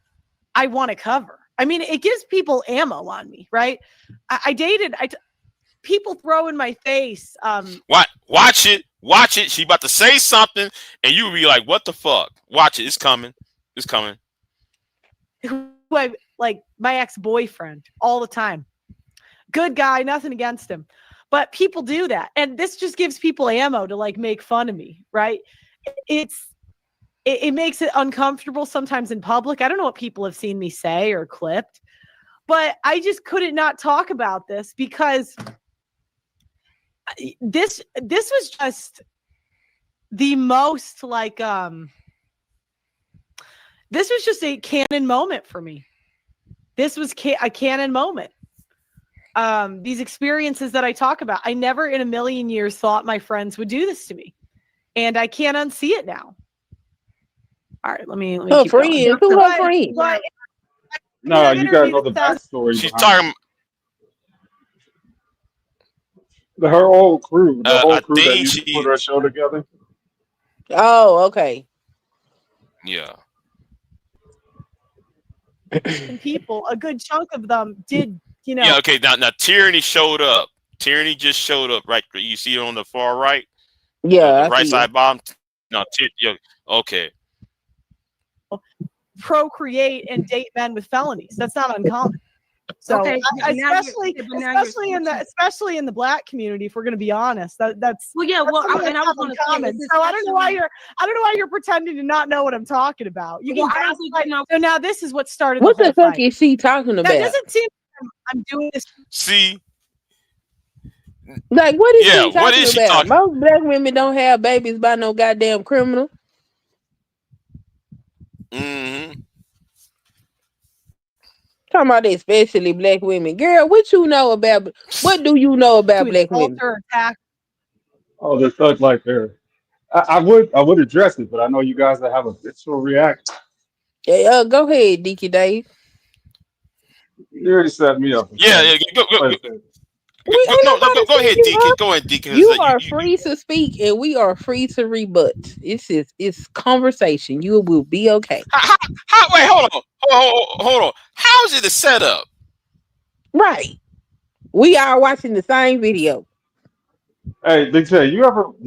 I want to cover. I mean, it gives people ammo on me, right? People throw in my face. Watch it. She about to say something, and you be like, "What the fuck?" Watch it. It's coming. Like my ex-boyfriend all the time. Good guy, nothing against him, but people do that, and this just gives people ammo to like make fun of me, right? It makes it uncomfortable sometimes in public. I don't know what people have seen me say or clipped, but I just couldn't not talk about this because this was just the most like this was just a canon moment for me. This was a canon moment. These experiences that I talk about, I never in a million years thought my friends would do this to me, and I can't unsee it now. All right, let me keep going. Who her friend? No, you gotta know the backstory. She's talking. Her whole crew, the whole crew that think used to put her show together. Oh, okay. Yeah. And people, a good chunk of them did, you know. Yeah. Okay. Now Tyranny showed up. Tyranny just showed up. Right. You see it on the far right. Yeah. The right side bottom. No. Yeah. Okay. Procreate and date men with felonies. That's not uncommon. So Okay, especially in the black community, if we're going to be honest, that's well, yeah. Well, that's and I was going to comment. So I don't know why you're pretending to not know what I'm talking about. You can so now this is what started. What the fuck is she talking about? That doesn't seem I'm doing this. See, like, what is she talking what is she about? talking? Most black women don't have babies by no goddamn criminal. Mm-hmm. Talking about especially black women. Girl, what do you know about black women? Oh, the thug life there. I would address it, but I know you guys that have a visceral reaction. Yeah, go ahead, Deaky Dave. You already set me up. Yeah, go ahead, Deacon. Go ahead, Deacon. You are free to speak, and we are free to rebut. It's conversation. You will be okay. Wait, hold on. How is it a setup? Right. We are watching the same video. Hey, Big J, did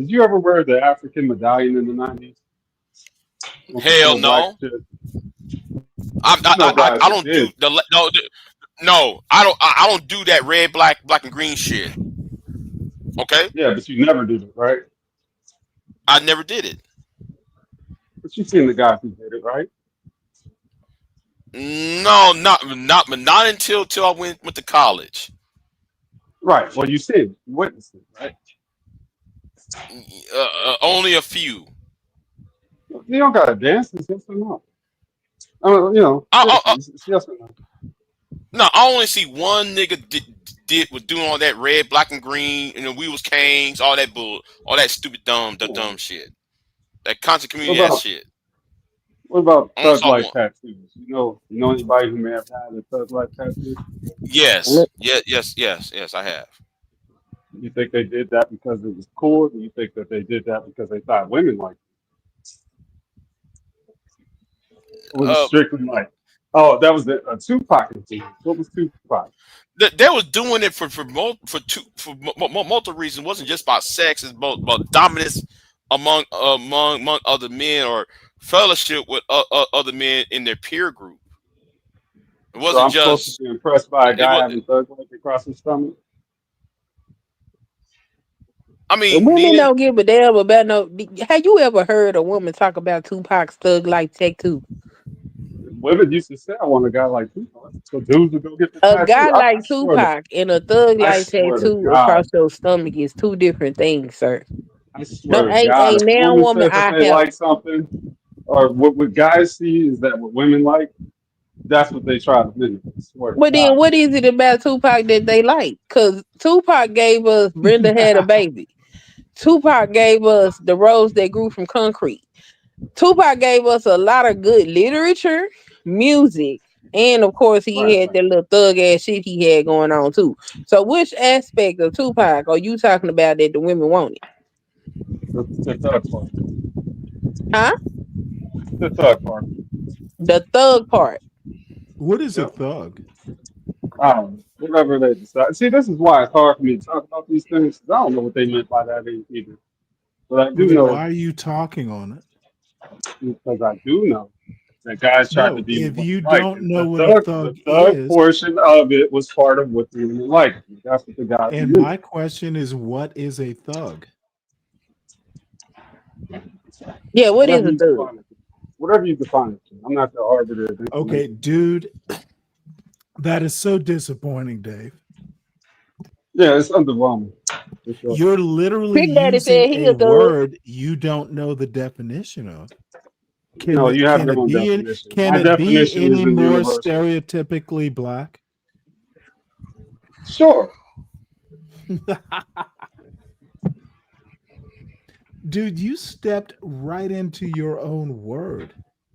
you ever wear the African medallion in the 90s? Hell no. I don't do no. I don't do that red, black, and green shit. Okay. Yeah, but you never did it, right? I never did it. But you've seen the guys who did it, right? No, not until I went to college. Right. Well, you see it, you witnessed it, right? Only a few. You don't gotta dance. It's yes or no. It's yes or no. No, I only see one nigga was doing all that red, black, and green, and then we was Canes, all that stupid dumb shit. That constant community ass shit. What about thug life tattoos? You know anybody who may have had a thug life tattoo? Yes, I have. You think they did that because it was cool? Or do you think that they did that because they thought women liked it? Or was it strictly like, oh, that was a Tupac thing? What was Tupac? They was doing it for multiple reasons. It wasn't just about sex. It's about dominance among other men or fellowship with other men in their peer group. It wasn't supposed to be impressed by a guy having thug life across his stomach. I mean, women don't give a damn about no. Have you ever heard a woman talk about Tupac's thug life tattoo? Women used to say, "I want a guy like Tupac." So dudes would go get the tattoo. A guy like Tupac and a thug life tattoo across your stomach is two different things, sir. I swear to God, if a woman says that they like something, or what guys see is that what women like, that's what they try to mimic. But then what is it about Tupac that they like? Because Tupac gave us Brenda Had a Baby. Tupac gave us The Rose That Grew from Concrete. Tupac gave us a lot of good literature, music, and of course he had that little thug ass shit he had going on too. So which aspect of Tupac are you talking about that the women wanted? The thug part. Huh? The thug part. The thug part. What is a thug? Whatever they decide. See, this is why it's hard for me to talk about these things. I don't know what they meant by that either. But I do know. Why are you talking on it? Because I do know that guys tried to be. If you don't know what a thug is, portion of it was part of what they like. That's what the guys. And my question is, what is a thug? Yeah, what is a thug? Whatever you define it. I'm not the arbiter. Okay, dude. That is so disappointing, Dave. Yeah, it's underwhelming. Sure. You're literally using a word you don't know the definition of. You have your own definition. Can it be any more stereotypically black? Sure. Dude, you stepped right into your own word.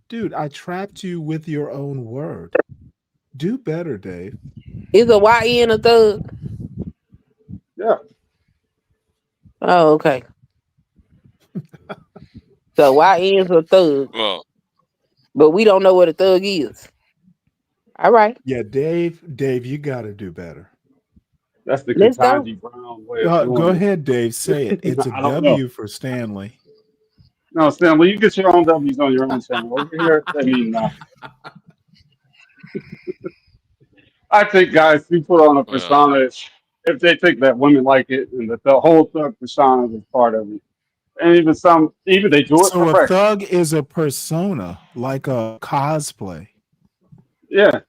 Dude, I trapped you with your own word. Do better, Dave. Is a YN a thug? Yeah. Oh, okay. So YN's a thug. But we don't know what a thug is. All right. Yeah, Dave, you got to do better. That's the Ketanji Brown way of doing Go ahead, Dave. Say it. It's a W for Stanley. No, Stanley, you get your own W's on your own channel. Over here, I mean, I think guys who put on a Well, persona, if they think that women like it and that the whole thug persona is part of it, and even they do it So a correct. thug is a persona, like a cosplay. Yeah,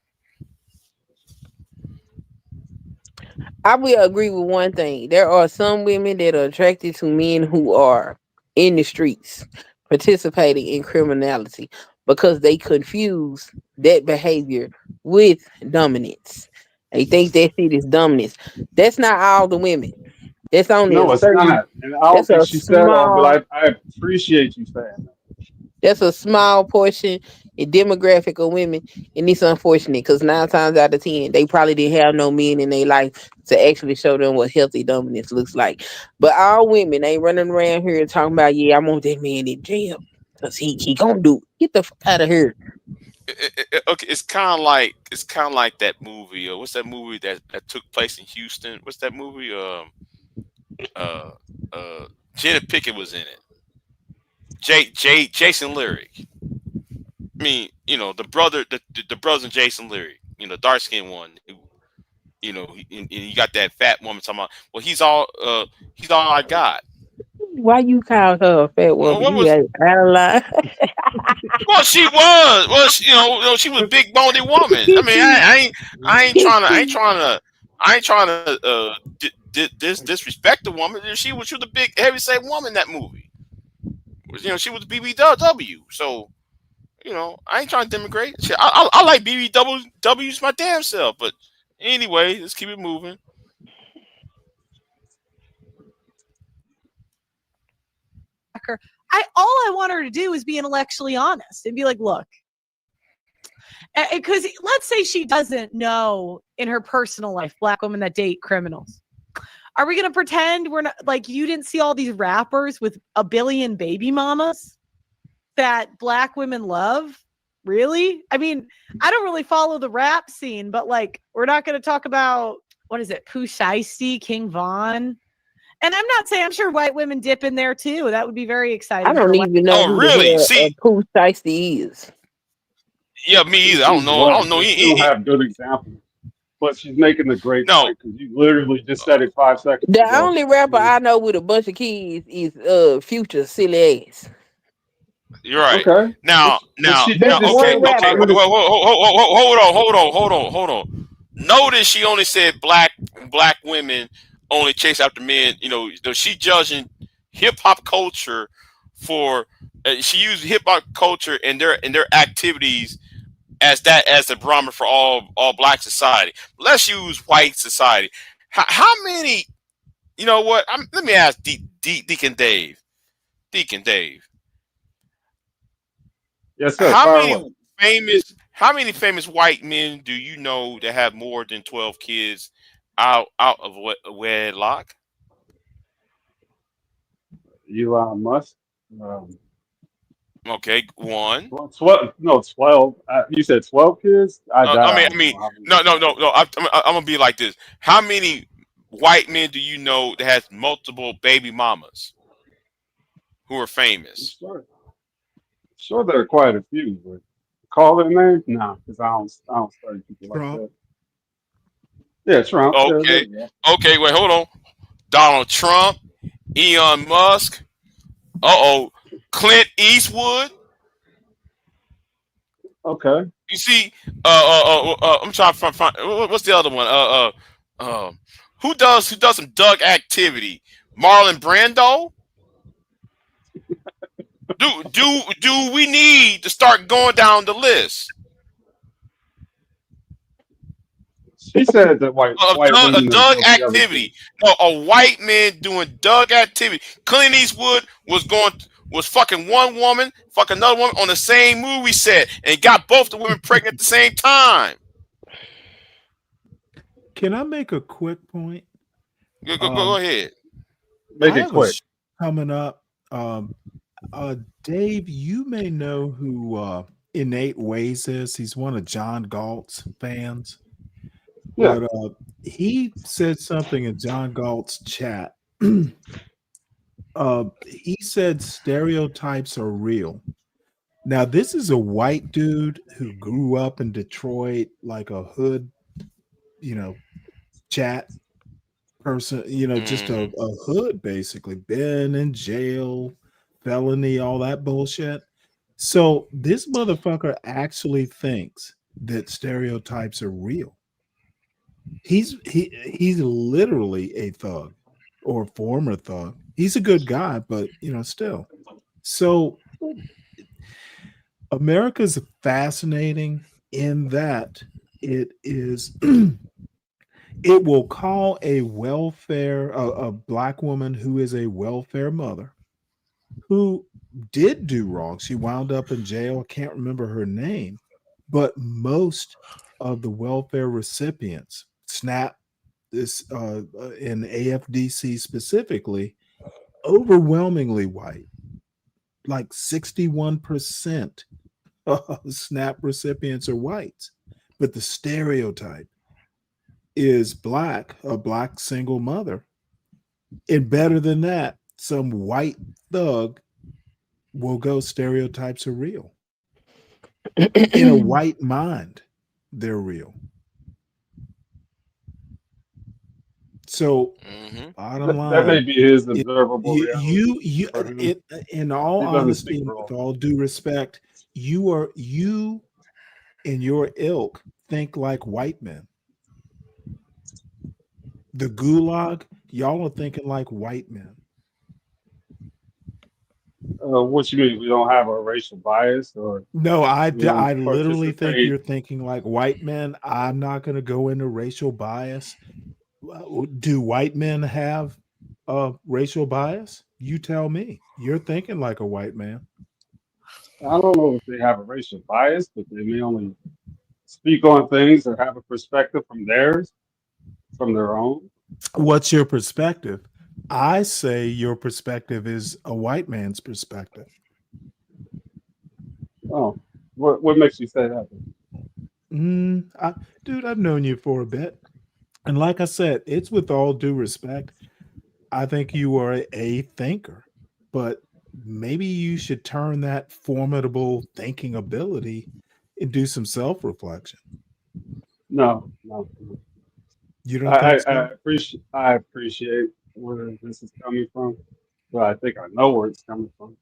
I will agree with one thing. There are some women that are attracted to men who are in the streets participating in criminality because they confuse that behavior with dominance. They think that shit is dominance. That's not all the women. That's only a no, it's certain not, and I don't that's think a she said that, but small I appreciate you saying that. that's a small portion and demographic of women, and it's unfortunate because 9 times out of 10, they probably didn't have no men in their life to actually show them what healthy dominance looks like. But all women ain't running around here talking about, yeah, I want that man in jail because he gonna do it. Get the fuck out of here. okay, it's kind of like that movie. What's that movie that took place in Houston? What's that movie? Uh, Jada Pickett was in it. Jason Lyric. I mean, you know, the brothers and Jason Lyric. You know, dark skinned one. Who, you know, and you got that fat woman talking about. Well, he's all I got. Why you call her a fat woman? What You was got out of line. Well, she was. Well, you know, she was a big boned woman. I mean, I ain't trying to, I ain't trying to disrespect the woman. She was a big heavyset woman in that movie. You know, she was BBW. So, you know, I ain't trying to denigrate. Shit, I like BBWs my damn self. But anyway, let's keep it moving. All I want her to do is be intellectually honest and be like, look, because let's say she doesn't know in her personal life black women that date criminals. Are we going to pretend we're not, like, you didn't see all these rappers with a billion baby mamas that black women love? Really? I mean, I don't really follow the rap scene, but like, we're not going to talk about, what is it, Pooh Shiesty, King Von. And I'm not saying, I'm sure white women dip in there too. That would be very exciting. I don't even know Oh, who the really? hell See, Pooh Shiesty is. yeah, me either. I don't She's know. I white, don't know. but she don't have good examples. But she's making a great No, point because you literally just said it 5 seconds The ago. only rapper I know with a bunch of kids is Future silly ass. you're right. Okay, but she did That's just Okay, say one what okay. 5 rapper. minutes. Hold on. Notice she only said black women only chase after men. You know, she judging hip hop culture for. She used hip hop culture and their activities as the barometer for all black society. Let's use white society. How many? You know what? Let me ask Deacon Dave. Deacon Dave. Yes, sir. How Fire away. many how many famous white men do you know that have more than 12 kids out of wedlock? Elon Musk. Um, Okay, one. well, 12. No, 12. You said 12 kids. I I don't mean, know how many. no. I'm gonna be like this. How many white men do you know that has multiple baby mamas who are I'm famous? sure there are quite a few, but call their names? Nah, because I don't study people like Trump. that. Yeah, Trump. Yeah, there Okay, you go. okay. Wait, hold on. Donald Trump, Elon Musk. Clint Eastwood. Okay. You see, I'm trying to find what's the other one? Uh, who does some Doug activity? Marlon Brando. Do we need to start going down the list She said that white of women are Doug guilty of it too. activity? No, a white man doing Doug activity. Clint Eastwood was fucking one woman, fucking another woman on the same movie set, and got both the women pregnant at the same time. Can I make a quick point? Go Um, ahead. Make I it have a quick. show coming up. Dave, you may know who Innate Ways is. He's one of John Galt's fans. Yeah. But he said something in John Galt's chat. He said stereotypes are real. Now, this is a white dude who grew up in Detroit, like a hood chat person, just a hood, basically. Been in jail, felony, all that bullshit. So this motherfucker actually thinks that stereotypes are real. He's literally a thug or former thug. He's a good guy, but still. So America's fascinating in that it is it will call a black woman who is a welfare mother who did do wrong. She wound up in jail. I can't remember her name, but most of the welfare recipients, SNAP, this in AFDC specifically, overwhelmingly white, like 61% of SNAP recipients are whites. But the stereotype is a black single mother. And better than that, some white thug will go stereotypes are real. In a white mind, they're real. So bottom line, that may be his observable reality. in all He doesn't speak honesty, for all. with all due respect, you and your ilk think like white men. The gulag, y'all are thinking like white men. What you mean? We don't have a racial bias, or No, I we don't literally think participate? you're thinking like white men. I'm not going to go into racial bias. Do white men have racial bias? You tell me. You're thinking like a white man. I don't know if they have a racial bias, but they may only speak on things or have a perspective from their own. What's your perspective? I say your perspective is a white man's perspective. Oh, what makes you say that? Dude, I've known you for a bit. And like I said, it's with all due respect. I think you are a thinker, but maybe you should turn that formidable thinking ability and do some self-reflection. No. You don't think so? I appreciate where this is coming from, but I think I know where it's coming from.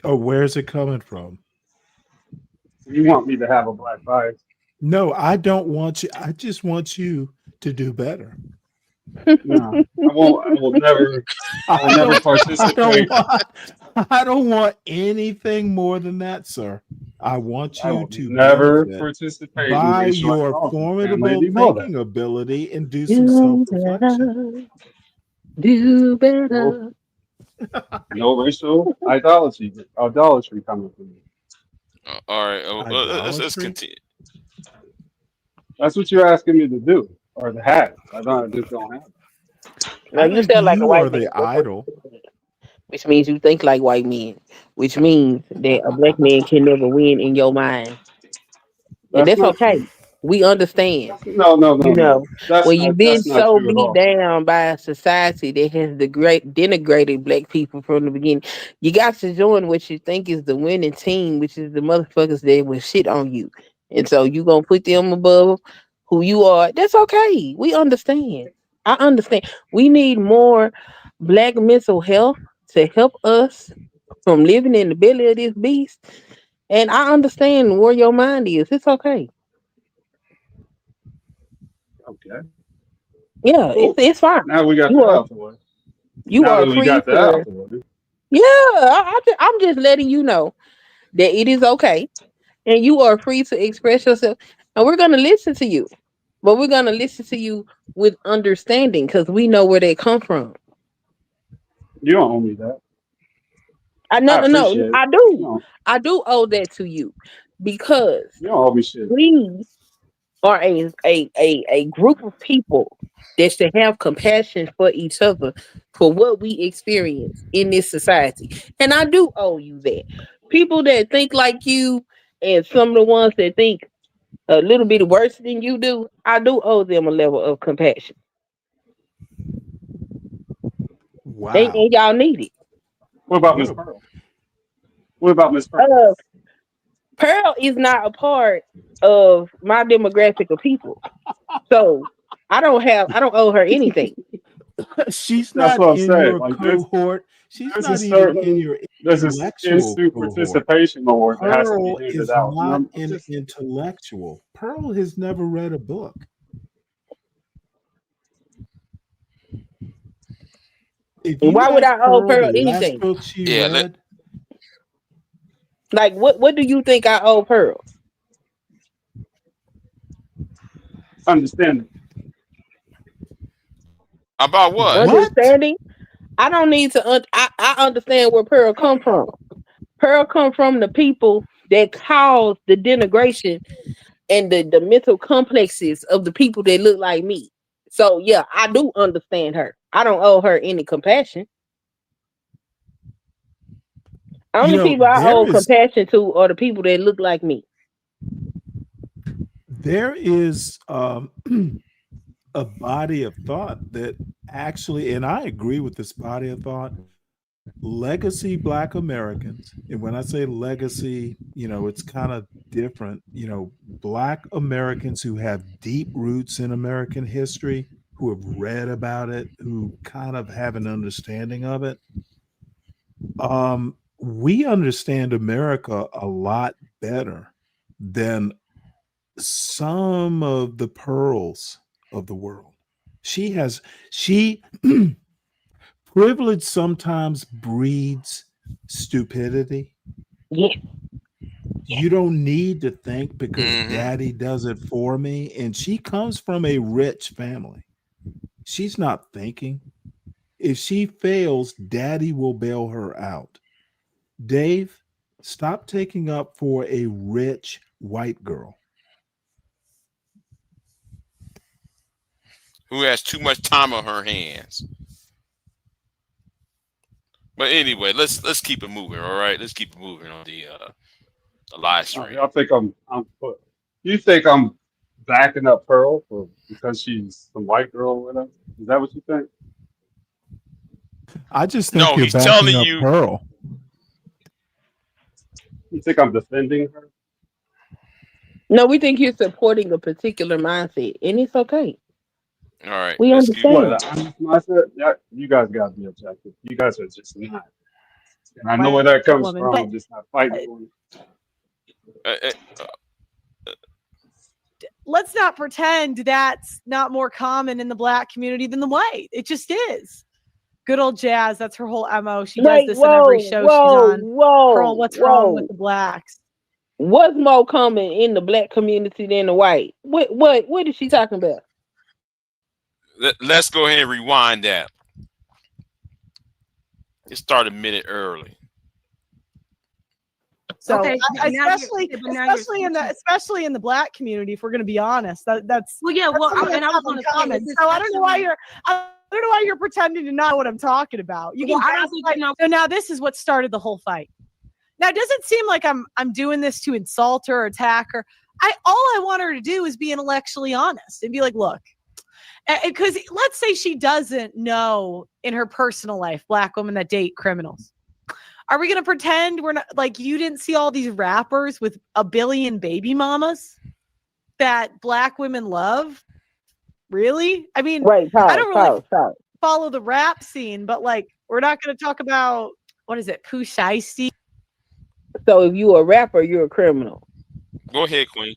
Oh, where's it coming from? You want me to have a black bias? No, I don't want you. I just want you to do better. No, I won't. I will never. I will never participate. I don't want anything more than that, sir. I want I you will to never benefit participate in by racial your ideology. Family, formidable you know that. thinking ability and do some Do self-reflection. better. Do No, better. no racial idolatry coming from me. All right, let's Idolatry? continue. That's what you're asking me to do or to have. I just don't have it. Now I you think sound like a you are white man, the idol. which means you think like white men, which means that a black man can never win in your mind. And That's that's not okay. true. We understand. No, no. When you've been That's not so true at beat all. down by a society that has denigrated black people from the beginning, you got to join what you think is the winning team, which is the motherfuckers that will shit on you. And so you gonna put them above who you are. That's okay. We understand. I understand. We need more black mental health to help us from living in the belly of this beast. And I understand where your mind is. It's okay. Okay. Yeah, Well, it's fine. now we got You that are out the way. you Now are that we free got that to. out the way, Yeah, I'm just letting you know that it is okay, and you are free to express yourself. And we're gonna listen to you, but we're gonna listen to you with understanding because we know where they come from. you don't owe me that. I I no, appreciate it. I do, I do owe that to you because You don't owe me shit. we are a group of people that should have compassion for each other for what we experience in this society. And I do owe you that. People that think like you and some of the ones that think a little bit worse than you do, I do owe them a level of compassion. And, Wow. and y'all need it. What about What Miss a Pearl? What about Miss Pearl? Uh, Pearl is not a part of my demographic of people. So I don't owe her anything. She's That's not what I'm in saying. your Like cohort. She's there's a not even in certain your there's this intellectual instant cohort. participation award that has to be Pearl handed is out. not I'm an just intellectual. Pearl has never read a book. If And you why would ask I owe Pearl Pearl the last anything? book she Yeah, read, Like what do you think I owe Pearl? understanding. about what? what? Understanding? I don't need to I understand where Pearl come from. Pearl come from the people that cause the denigration and the mental complexes of the people that look like me. So yeah, I do understand her. I don't owe her any compassion. You Only know, people I owe compassion to are the people that look like me. there is a body of thought that actually, and I agree with this body of thought, legacy Black Americans. And when I say legacy, it's kind of different. Black Americans who have deep roots in American history, who have read about it, who kind of have an understanding of it. We understand America a lot better than some of the pearls of the world. She privilege sometimes breeds stupidity. Yes. You don't need to think because Mm-hmm. daddy does it for me. And she comes from a rich family. She's not thinking. If she fails, daddy will bail her out. Dave, stop taking up for a rich white girl. Who has too much time on her hands. But anyway, let's keep it moving. All right, let's keep it moving on the live stream. Y'all think you think I'm backing up Pearl because she's some white girl or whatever? Is that what you think? I just think No, you're he's backing telling up you. Pearl. You think I'm defending her? No, we think you're supporting a particular mindset, and it's okay. All right, We let's keep. understand. What? I'm mindset? Yeah, you guys got to be objective. You guys are just not. And I know where White that comes woman, from. but I'm just not fighting for it. let's not pretend that's not more common in the Black community than the white. It just is. Good old Jazz. That's her whole MO. She does this in every show she's on. Pearl, what's wrong with the Blacks? What's more common in the Black community than the white? What is she talking about? Let's go ahead and rewind that. It started a minute early. So Okay, especially in the Black community, if we're going to be honest, that's well, yeah. Well, that's and I was going to comment. So I don't know why you're pretending to not know what I'm talking about. You can. I don't think you know. So now this is what started the whole fight. Now it doesn't seem like I'm doing this to insult her or attack her. All I want her to do is be intellectually honest and be like, look, because let's say she doesn't know in her personal life Black women that date criminals. Are we going to pretend we're not, like, you didn't see all these rappers with a billion baby mamas that Black women love? Really? I mean, I don't really follow the rap scene, but like, we're not going to talk about, what is it, Pooh Shiesty? So if you a rapper, you're a criminal. Go ahead, Queen.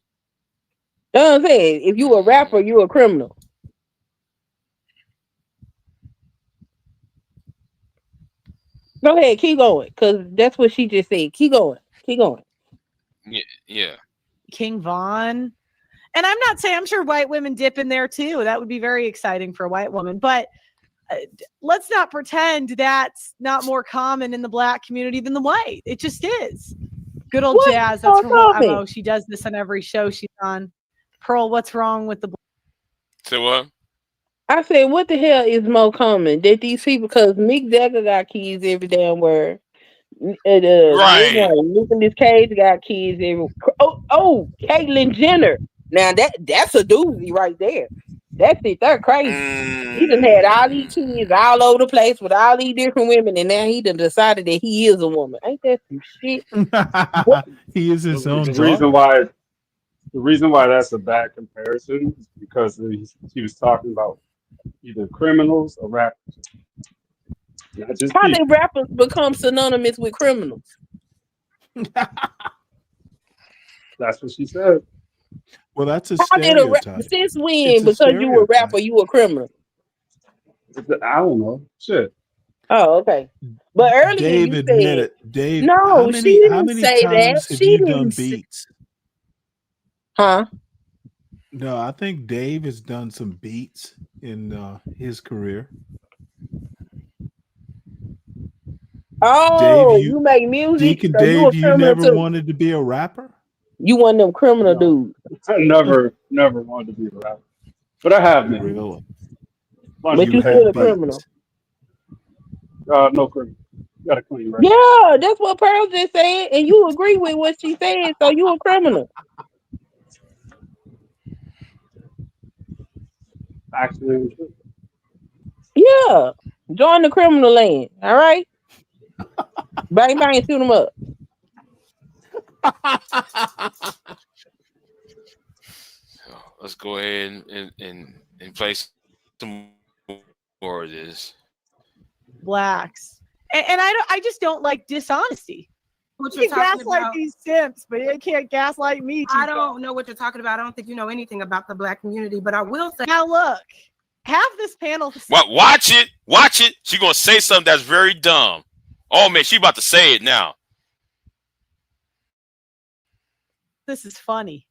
You know what I'm saying? If you a rapper, you're a criminal. Go ahead, keep going, because that's what she just said. Keep going. Yeah. King Von. And I'm not saying, I'm sure white women dip in there too. That would be very exciting for a white woman. But let's not pretend that's not more common in the Black community than the white. It just is. Good old Jazz. That's her whole MO. She does this on every show she's on. Pearl, what's wrong with the Say what? I said, what the hell is more common that these people? Because Mick Jagger got kids every damn word. Right. Nicolas Cage got kids every. Oh, Caitlyn Jenner. Now that's a doozy right there. That's it. They're crazy. He done had all these kids all over the place with all these different women, and now he done decided that he is a woman. Ain't that some shit? He is his own reason daughter. why the reason why that's a bad comparison is because he was talking about either criminals or rappers, not just How did people. rappers become synonymous with criminals? That's what she said. Well, that's a How did stereotype. since It's when? a Because you a rapper, stereotype. you a criminal? I don't know. Shit. Oh, okay. But earlier Dave you said admitted. Dave, no. She how didn't many say that. times have She you done didn't. beats? Huh? No, I think Dave has done some beats in his career. Dave, Oh, you make music, Deacon so you a Dave, you criminal never too. wanted to be a rapper? You one of them criminal No, dudes. I never wanted to be a rapper, but I have been. Really? Bunch But of You you still have a criminal. beats. no criminal. Got a clean record. Yeah, that's what Pearl just said, and you agree with what she said, so you a criminal. Actually, Yeah. Join the criminal land. All right. Bang bang, shoot them up. Let's go ahead and play some more of this. Blacks. And I just don't like dishonesty. What You you're can talking gaslight about? these simps, but you can't gaslight me. I don't know what you're talking about. I don't think you know anything about the Black community, but I will say. Now look, half this panel. Watch it. She's gonna say something that's very dumb. Oh man, she about to say it now. This is funny.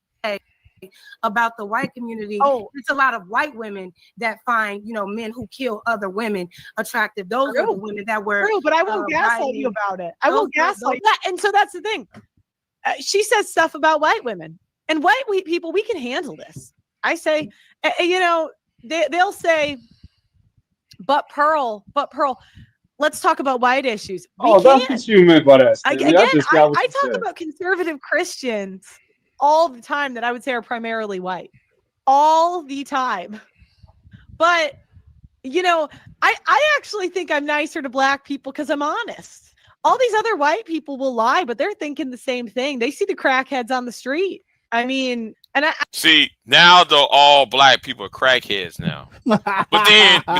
About the white community, it's a lot of white women that find, men who kill other women attractive. Those are the women that were true, but I won't gaslight you about it. I won't gaslight that. And so that's the thing. She says stuff about white women and white people. We can handle this. I say, they'll say, but Pearl. Let's talk about white issues. that's what you meant by that. I talk about conservative Christians all the time that I would say are primarily white, all the time. But, I actually think I'm nicer to black people because I'm honest. All these other white people will lie, but they're thinking the same thing. They see the crackheads on the street. I mean, and I see now though all black people are crackheads now. But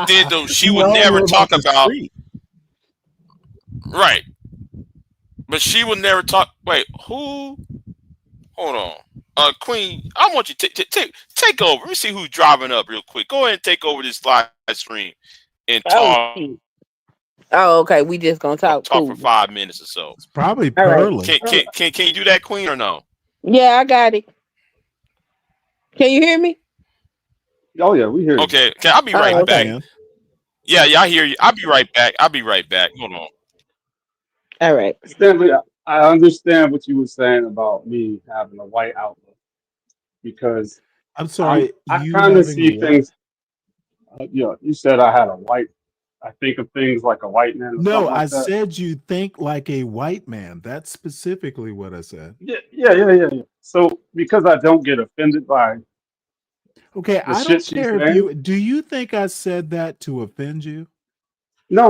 then though she would never talk about right. But she would never talk. Wait, who? Hold on. Queen, I want you to take over. Let me see who's driving up real quick. Go ahead and take over this live stream and talk. Oh, okay. We just gonna talk for 5 minutes or so. It's probably Pearly. Right. Can you do that, Queen, or no? Yeah, I got it. Can you hear me? Oh yeah, we hear you. Okay, I'll be right back. Yeah, I hear you. I'll be right back. Hold on. All right. Stanley, I understand what you were saying about me having a white outlook because I'm sorry. I kind of see things. You said I had a white. I think of things like a white man. No, I said you think like a white man. That's specifically what I said. Yeah. So because I don't get offended by. Okay, I don't care if you. Do you think I said that to offend you? No.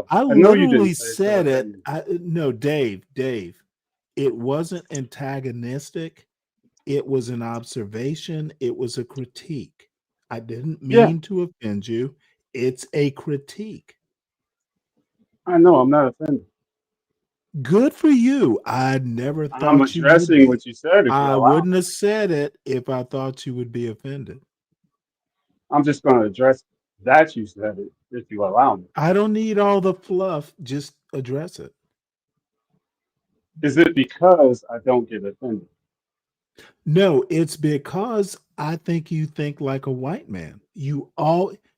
I know you literally didn't said it. No, Dave. It wasn't antagonistic. It was an observation. It was a critique. I didn't mean to offend you. It's a critique. I know. I'm not offended. Good for you. I never thought I'm addressing what you said. I wouldn't have said it if I thought you would be offended. I'm just going to address that you said it if you allow me. I don't need all the fluff. Just address it. Is it because I don't get offended? No, it's because I think you think like a white man.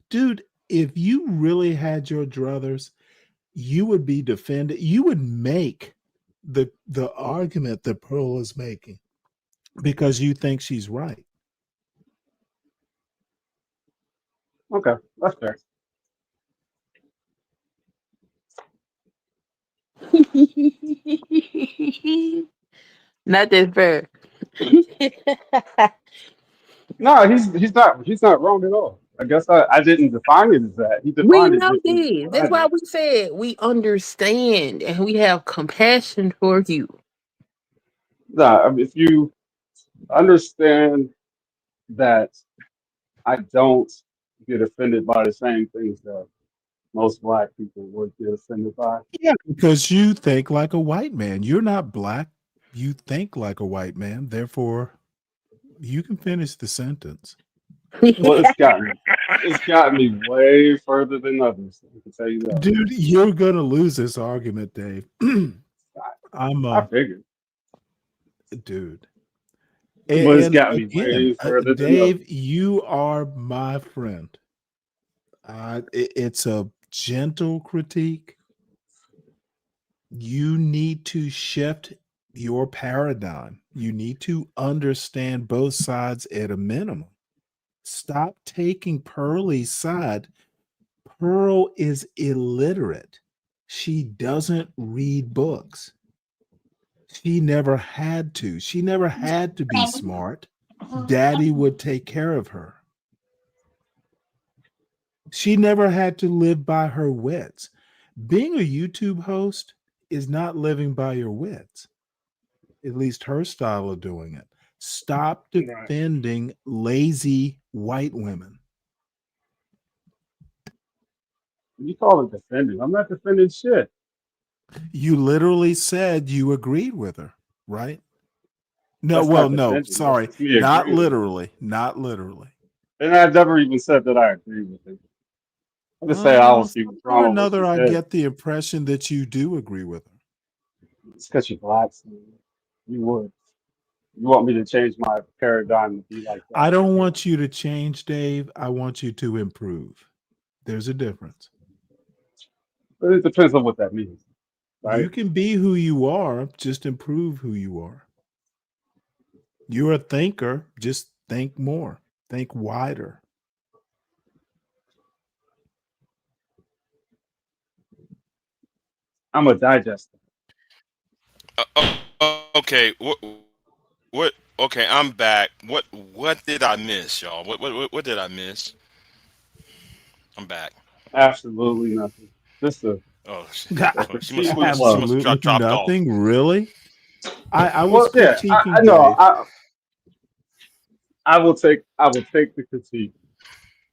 Dude, if you really had your druthers, you would be defended. You would make the argument that Pearl is making because you think she's right. Okay, that's fair. Not that fair. No, he's not wrong at all. I guess I didn't define it as that. He We defined it know differently than this. what I That's why did. we said we understand and we have compassion for you. No, I mean, if you understand that I don't get offended by the same things that most black people would get offended by. Yeah, because you think like a white man. You're not black. You think like a white man. Therefore, you can finish the sentence. Well, it's gotten me way further than others. I can tell you that. Dude, you're gonna lose this argument, Dave. I'm I figured, dude. but it's And got me again, way further than others. Dave, you are my friend. It's a gentle critique. You need to shift your paradigm. You need to understand both sides at a minimum. Stop taking Pearlie's side. Pearl is illiterate. She doesn't read books. She never had to. She never had to be smart. Daddy would take care of her. She never had to live by her wits. Being a YouTube host is not living by your wits, at least her style of doing it. Stop Right. defending lazy white women. You call it defending. I'm not defending shit. You literally said you agreed with her, right? No, That's well, not no, defending. sorry. That's me Not agreeing with it. literally. Not literally. And I've never even said that I agree with it. I just say I don't see what's Or wrong with what she another, I said. get the impression that you do agree with her. It's because you're black. So you would. You want me to change my paradigm to be like that? I don't want you to change, Dave. I want you to improve. There's a difference. But it depends on what that means, right? You can be who you are, just improve who you are. You're a thinker, just think more, think wider. I'm a digester. Okay. What? Okay, I'm back. What did I miss, y'all? What did I miss? I'm back. Absolutely nothing. Just a Oh, she must critique with love. Absolutely dropped off. nothing, really? I was Well, yeah, critiquing I know. Dave. I will take the critique,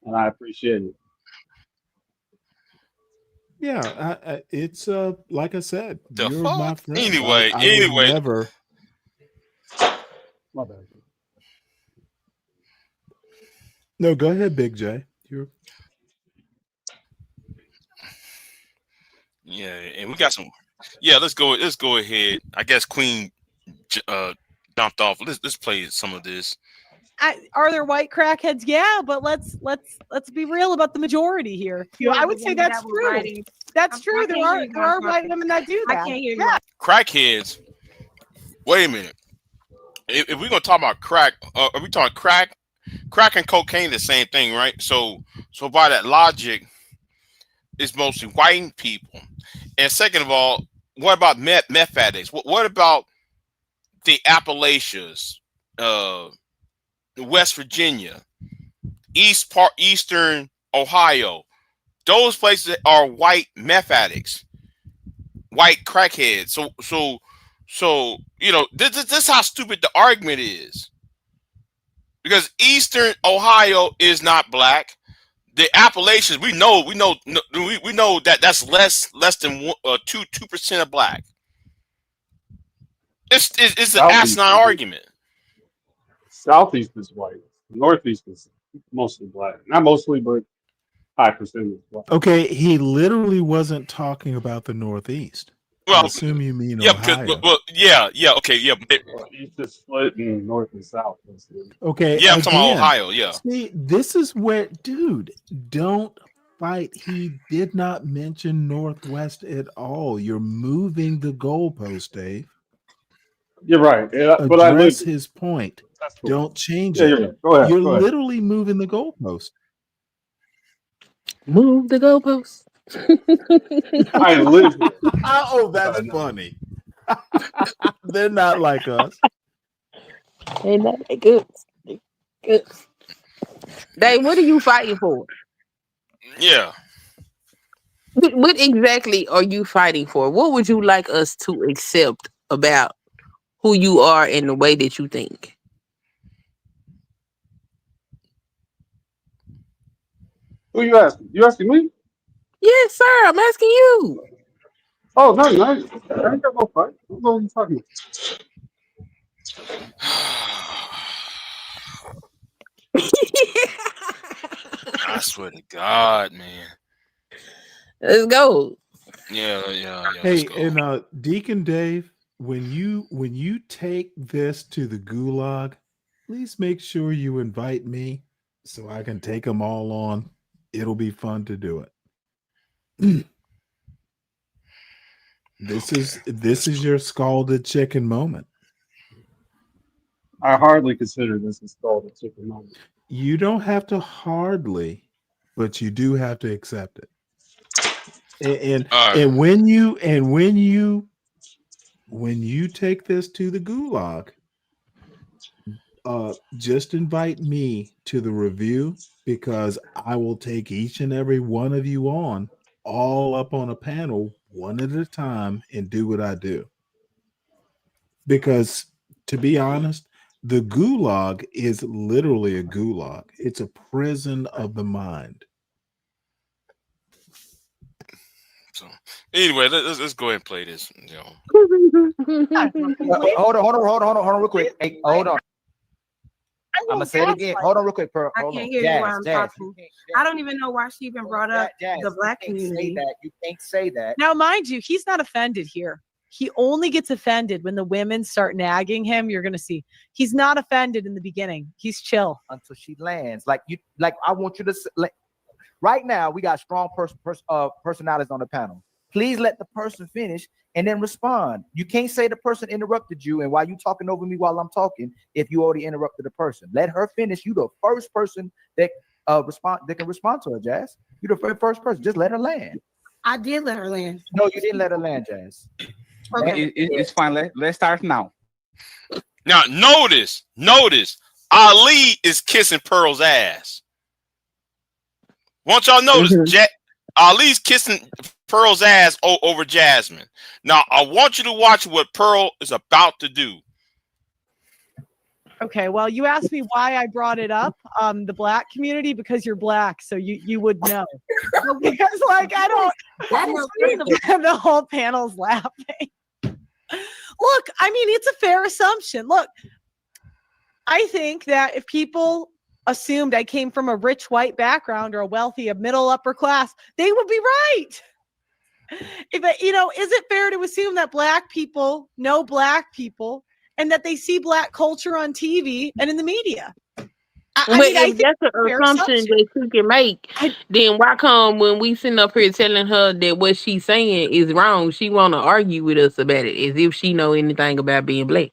and I appreciate it. Yeah, it's like I said, The you're my fuck? friend. Anyway, I would never. My bad. No, go ahead, Big J. You're yeah, and we got some. Yeah, let's go ahead. I guess Queen jumped off. Let's play some of this. Are there white crackheads? Yeah, but let's be real about the majority here. Yeah, I would the say women that's that were true. writing. That's I true. can't hear you, There are Mark. white women that do I that. can't hear you. Yeah. Crackheads. Wait a minute. If we're gonna talk about crack, are we talking crack? Crack and cocaine, the same thing, right? So by that logic, it's mostly white people. And second of all, what about meth addicts? What about the Appalachians, West Virginia, Eastern Ohio? Those places are white meth addicts, white crackheads. So this is how stupid the argument is. Because Eastern Ohio is not black. The Appalachians, we know that that's less than 2% of black. It's an Southeast asinine argument. Southeast is white. Northeast is mostly black. Not mostly, but high percentage black. okay. He literally wasn't talking about the Northeast. Well, I assume you mean yeah, Ohio. okay, yeah. East is split in north and south. Okay, Yeah, I'm talking about again, Ohio. Yeah. see, this is where, dude, don't fight. He did not mention Northwest at all. You're moving the goalpost, Dave. You're right. Yeah, but I Address lived. his point. That's cool. Don't change Yeah, it. yeah. Go ahead. You're Go ahead. literally moving the goalpost. Move the goalposts. I live here. Oh, But that's I know. funny. They're not like us. Ain't that good? Good. Dave, what are you fighting for? Yeah. What exactly are you fighting for? What would you like us to accept about who you are and the way that you think? Who you asking? You asking me? Yes, sir. I'm asking you. Oh no, no, I ain't got no fight. What are you talking about? I swear to God, man. Let's go. Yeah. Let's Hey, go. and Deacon Dave, when you take this to the gulag, please make sure you invite me so I can take them all on. It'll be fun to do it. This Okay. is your scalded chicken moment. I hardly consider this installed a chicken moment. You don't have to hardly, but you do have to accept it. And All right. and when you take this to the gulag, just invite me to the review because I will take each and every one of you on all up on a panel one at a time and do what I do. Because to be honest, the gulag is literally a gulag. It's a prison of the mind. So anyway, let's go ahead and play this. Hold on, real quick. Hey, hold on. I'm gonna say it again. Hold on, real quick, Pearl. I Hold can't on. hear you while I'm Jazz. talking. I don't even know why she even brought up Jazz, the black you can't say community. that. You can't say that. Now, mind you, he's not offended here. He only gets offended when the women start nagging him. You're gonna see he's not offended in the beginning. He's chill Until she lands. Like I want you to like right now. We got strong personalities on the panel. Please let the person finish and then respond. You can't say the person interrupted you, and while you talking over me while I'm talking, if you already interrupted the person, let her finish. You the first person that can respond to her, Jazz. You the first person. Just let her land. I did let her land. No, you didn't let her land, Jazz. Okay. It's fine. Let's start now. Now notice, Ali is kissing Pearl's ass. Want y'all notice, Ali's kissing Pearl's ass over Jasmine. Now I want you to watch what Pearl is about to do. Okay, well, you asked me why I brought it up, the black community, because you're black, so you would know. Because like I don't. The whole panel's laughing. Look, I mean, it's a fair assumption. Look, I think that if people assumed I came from a rich white background or a wealthy, middle upper class, they would be right. Is it fair to assume that black people know black people and that they see black culture on TV and in the media? If that's an assumption that you can make, then why come when we sitting up here telling her that what she's saying is wrong, she want to argue with us about it as if she know anything about being black?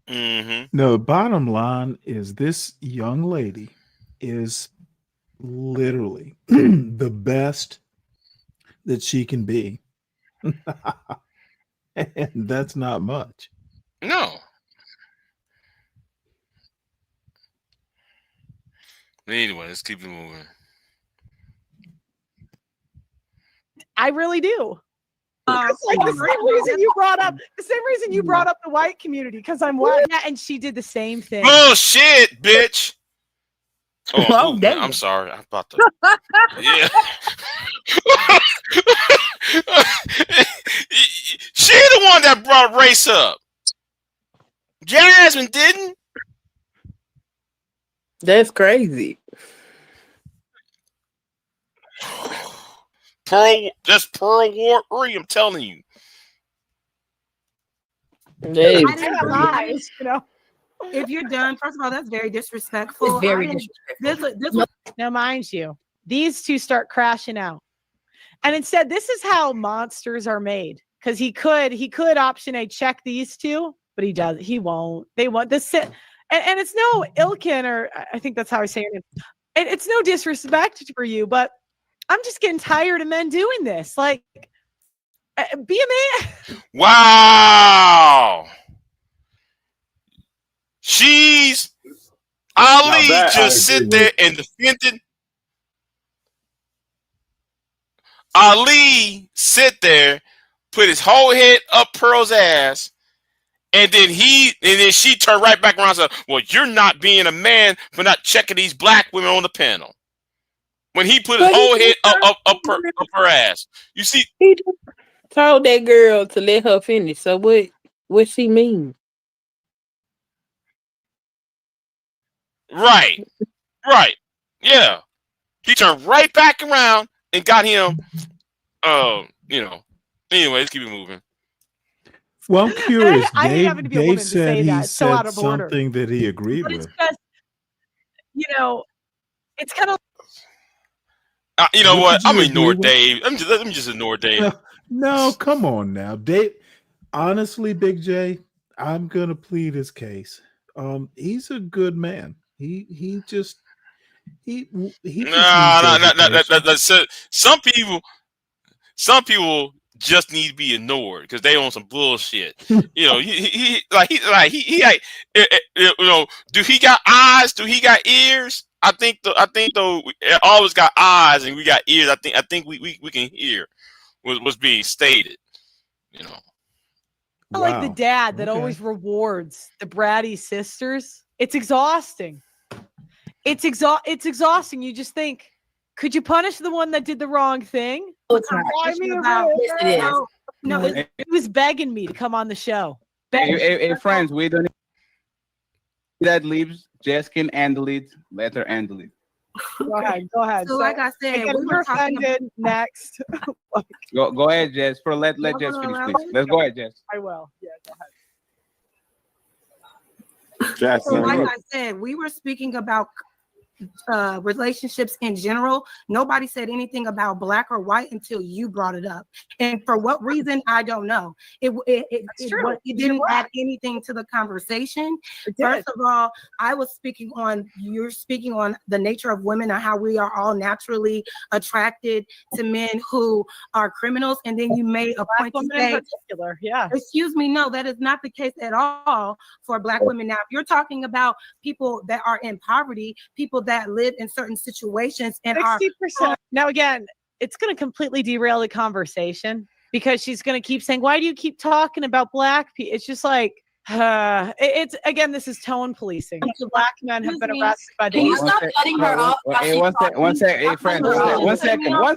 Mm-hmm. No, bottom line is this young lady is literally the best that she can be. And that's not much. No. Anyway, let's keep it moving. I really do. It's like the same reason you brought up the white community, because I'm white. Yeah, and she did the same thing. Bullshit, bitch. Oh, damn. I'm sorry. I'm about to. Yeah. She the one that brought race up. Jasmine didn't. That's crazy. Pearl War 3, I'm telling you. Dave. I didn't lie. If you're done, first of all, that's very disrespectful. It's very disrespectful. Now, mind you, these two start crashing out. And instead, this is how monsters are made. Because he could option A, check these two, but he won't. They won't. And it's no Ilkin, or I think that's how I say it. And it's no disrespect for you, but I'm just getting tired of men doing this. Like, be a man. Wow. Now Ali that I just agree sit there with. and defended. Ali sit there, put his whole head up Pearl's ass, and then she turned right back around and said, "Well, you're not being a man for not checking these black women on the panel." When he put his But he whole head just up her ass. You see, he just told that girl to let her finish. So what she mean? right, right, yeah. He turned right back around and got him. You know. Anyway, let's keep it moving. Well, I'm curious. I didn't happen to be a Dave woman to said say he that. It's so out said of order. something that he agreed But it's with. just, it's kind of. You know What what? did I'm you gonna ignore agree with? Dave. Let me just ignore Dave. No, come on now, Dave. Honestly, Big J, I'm gonna plead his case. He's a good man. He just he just needs education. No. Some people just need to be ignored because they on some bullshit. You know, you know, do he got eyes? Do he got ears? I think though we always got eyes and we got ears. I think we can hear what's being stated. You know. Like the Wow. dad that Okay. always rewards the bratty sisters. It's exhausting. It's exhausting. You just think, could you punish the one that did the wrong thing? It's not. Buy me a Yes, it is. No, he was begging me to come on the show. Hey, friends, we don't need that leaves. Jess can handle it. Let her handle it. Go ahead. So, like I said, again, we we're were talking about. offended. Next. Go ahead, Jess. Let Y'all Jess gonna finish, allow please. it? Let's go ahead, Jess. I will. Yeah, go ahead. Jackson, So, like I said, we were speaking about relationships in general. Nobody said anything about black or white until you brought it up, and for what reason I don't know. It didn't add anything to the conversation. First of all, you're speaking on the nature of women and how we are all naturally attracted to men who are criminals, and then you made a point to say, in particular, yeah. excuse me, no, that is not the case at all for black women. Now, if you're talking about people that are in poverty, people that live in certain situations and 60%. Now, again, it's going to completely derail the conversation because she's going to keep saying, why do you keep talking about black people? It's just like, it's again, this is tone policing. Black men have been arrested by the. Can you stop cutting her off? Hey, one sec. Hey, friends, one second. I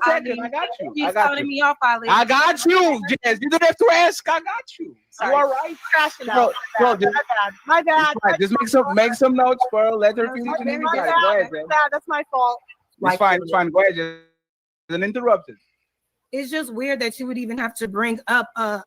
got you. She's cutting me off, Ali. I got you, Jess. You don't have to ask. I got you. Sorry. You all right? Bro, my bad. Just make some notes for her. Let her finish and then we got it. Go ahead, Jess. That's my fault. It's fine. Go ahead, Jess. Uninterrupted. It's just weird that you would even have to bring up a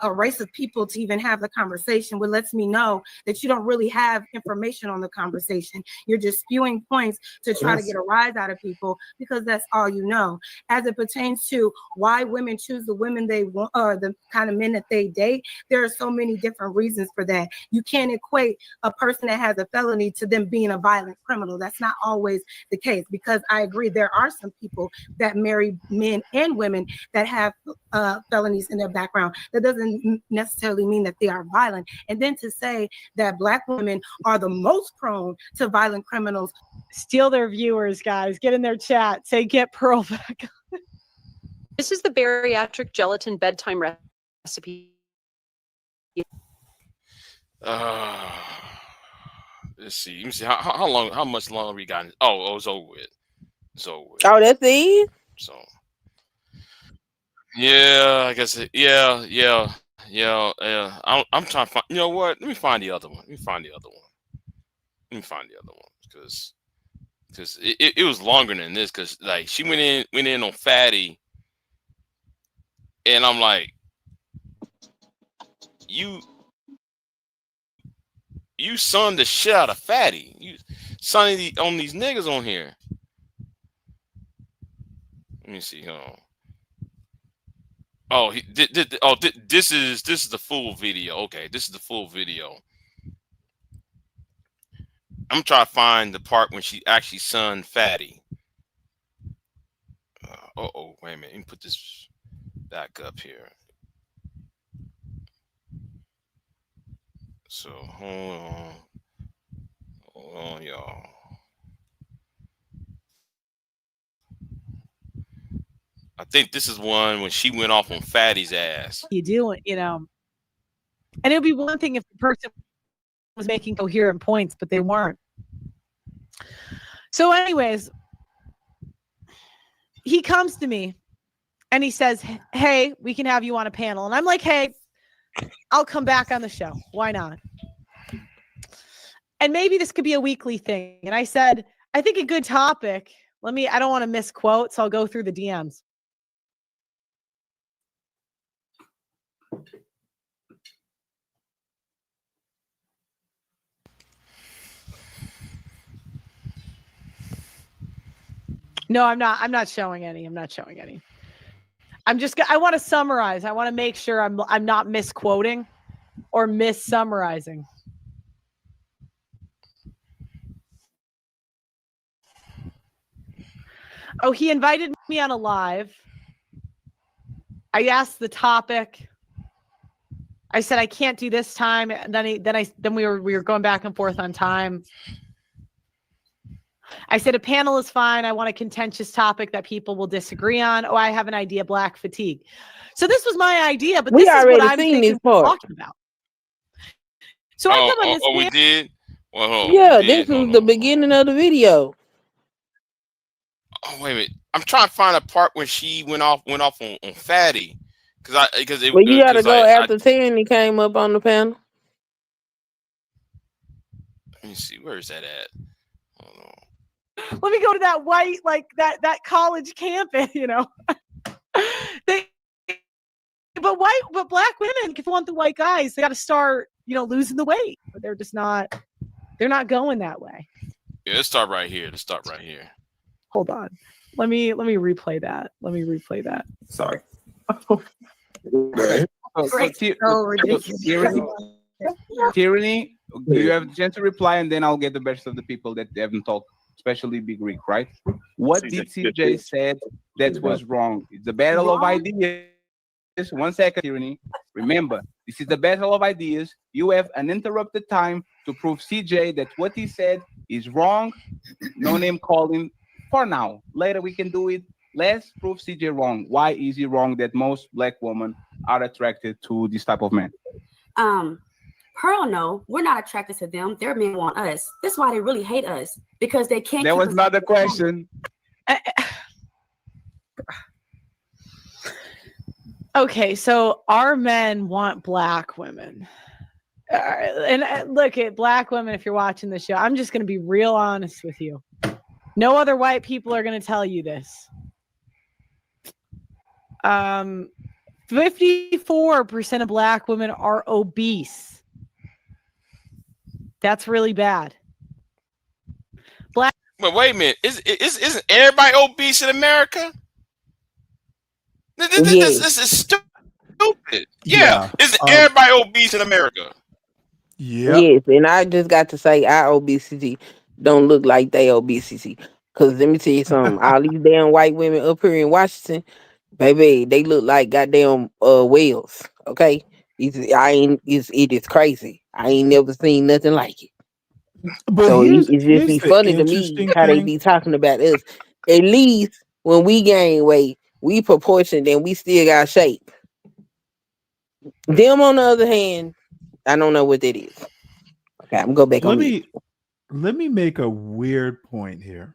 race of people to even have the conversation, which lets me know that you don't really have information on the conversation. You're just spewing points to try to get a rise out of people because that's all you know. As it pertains to why women choose the women they want or the kind of men that they date, there are so many different reasons for that. You can't equate a person that has a felony to them being a violent criminal. That's not always the case, because I agree there are some people that marry men and women that have felonies in their background. That doesn't necessarily mean that they are violent. And then to say that black women are the most prone to violent criminals. Steal their viewers, guys. Get in their chat. Say, get Pearl back. This is the bariatric gelatin bedtime recipe. Let's see. Let me see how much longer we got. Oh, it's over with. It's over with. Oh, that's it. So yeah, I guess yeah. I'm trying to find. You know what? Let me find the other one. Because it was longer than this. Because like she went in on Fatty, and I'm like, you son the shit out of Fatty. You sonny on these niggas on here. Let me see. Oh, this is the full video. Okay, this is the full video. I'm trying to find the part when she actually sunned Fatty. Wait a minute. Let me put this back up here. So hold Hold on, y'all. I think this is one when she went off on Fatty's ass. You do, and it would be one thing if the person was making coherent points, but they weren't. So, anyways, he comes to me and he says, "Hey, we can have you on a panel." And I'm like, "Hey, I'll come back on the show. Why not? And maybe this could be a weekly thing." And I said, "I think a good topic. I don't want to misquote, so I'll go through the DMs." No, I'm not showing any. I'm not showing any. I want to summarize. I want to make sure I'm not misquoting or mis-summarizing. Oh, he invited me on a live. I asked the topic. I said I can't do this time. And then we were going back and forth on time. I said a panel is fine. I want a contentious topic that people will disagree on. Oh, I have an idea, black fatigue. So this was my idea, but We this is already what I'm seen thinking this part. talking about. So I come on this we did? Well, hold on, Yeah, we did. this was the beginning of the video. Oh, wait a minute. I'm trying to find a part when she went off on Fatty. Well, you gotta go after Tierney came up on the panel. Let me see. Where is that at? Hold on. Let me go to that white, like that college campus, But black women, if you want the white guys, they got to start, losing the weight. But they're not going that way. Yeah, let's start right here. Hold on. Let me replay that. Sorry. Tyranny, you have a chance to reply, and then I'll get the best of the people that haven't talked, especially Big Rick, right? What did CJ said that was wrong? It's a battle of ideas. 1 second, Tyranny. Remember, this is the battle of ideas. You have uninterrupted time to prove CJ that what he said is wrong. No name calling for now. Later we can do it. Let's prove CJ wrong. Why is he wrong that most black women are attracted to this type of man? Pearl, no, we're not attracted to them. Their men want us. That's why they really hate us, because they can't. That was not the question. Okay, so our men want black women. And look at black women, if you're watching the show, I'm just going to be real honest with you. No other white people are going to tell you this. 54% of black women are obese. That's really bad. But wait a minute. Isn't everybody obese in America? This is stupid. Yeah. Isn't everybody obese in America? Yeah. Yes, and I just got to say our obesity don't look like they obesity. Cause let me tell you something, all these damn white women up here in Washington, baby, they look like goddamn whales. Okay, it is crazy. I ain't never seen nothing like it. But So here's it's just be the funny to me interesting how they thing. be talking about us. At least when we gain weight, we proportioned and we still got shape. Them on the other hand, I don't know what that is. Okay, I'm gonna go back on mute. Let me make a weird point here.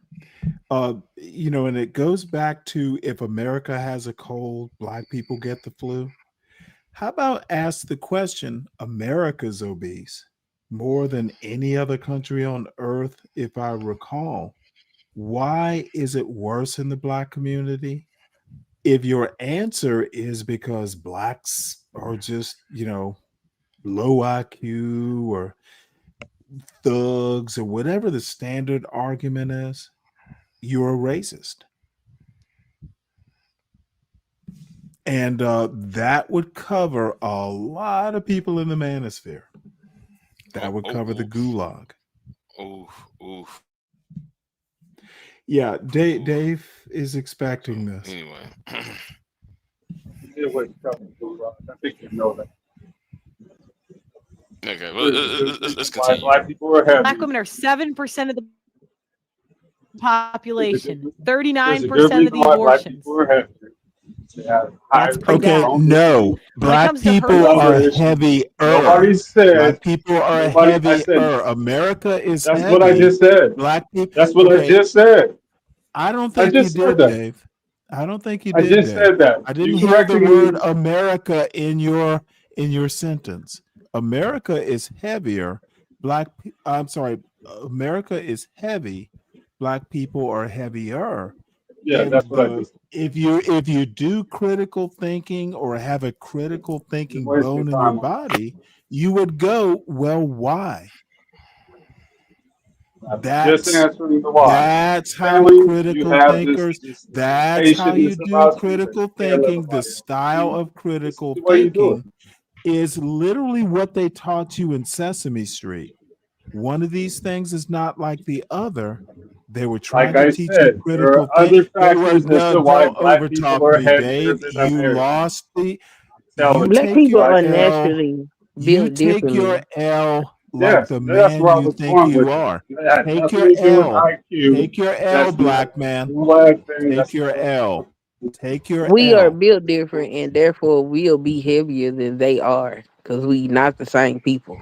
And it goes back to if America has a cold, black people get the flu. How about ask the question, America's obese more than any other country on earth, if I recall. Why is it worse in the black community? If your answer is because blacks are just, low IQ or thugs or whatever the standard argument is, you're a racist. And that would cover a lot of people in the manosphere. That would cover the gulag. Oof. Yeah, Dave is expecting this. Anyway. I think you know that. Okay, well, let's Why continue. black people are heavy. Black women are 7% of the population, There's a 39% good of reason the why black abortions. people are heavy. They have high That's pretty Okay, bad. no. When it Black comes to people herpes, are other issues. heavier. Nobody said. Black people are Nobody. I said. heavier. America is That's what I heavy. just said. Black people. That's what I Okay, just said. I don't I think you just said did, that. Dave. I don't think you I did, just Dave. said that. I didn't You hear the correcting word me. America in your sentence. America is heavier. I'm sorry. America is heavy. Black people are heavier. Yeah, And that's what I just. if you do critical thinking or have a critical thinking You're wasting bone in your time. body, you would go, well, why? Just answering the why. That's how Family, you critical have thinkers. this That's how you patience do about you that critical you can't let thinking. The nobody else style see. of This is critical the way you do it. thinking is literally what they taught you in Sesame Street. One of these things is not like the other. They were trying Like to I teach you said, there critical are think. other They were factors as no, to why don't black people overtalk are me, heavier Dave. than You Americans. lost the. Tell You me. Black take people your are L. naturally You built take your differently. L like Yes, the that's man where I you was think going you with it. are. That had Take nothing your to do with L. IQ. Take your L, That's black the man. black thing. Take That's your L. Take your We are L. built different, and therefore we'll be heavier than they are because we not the same people.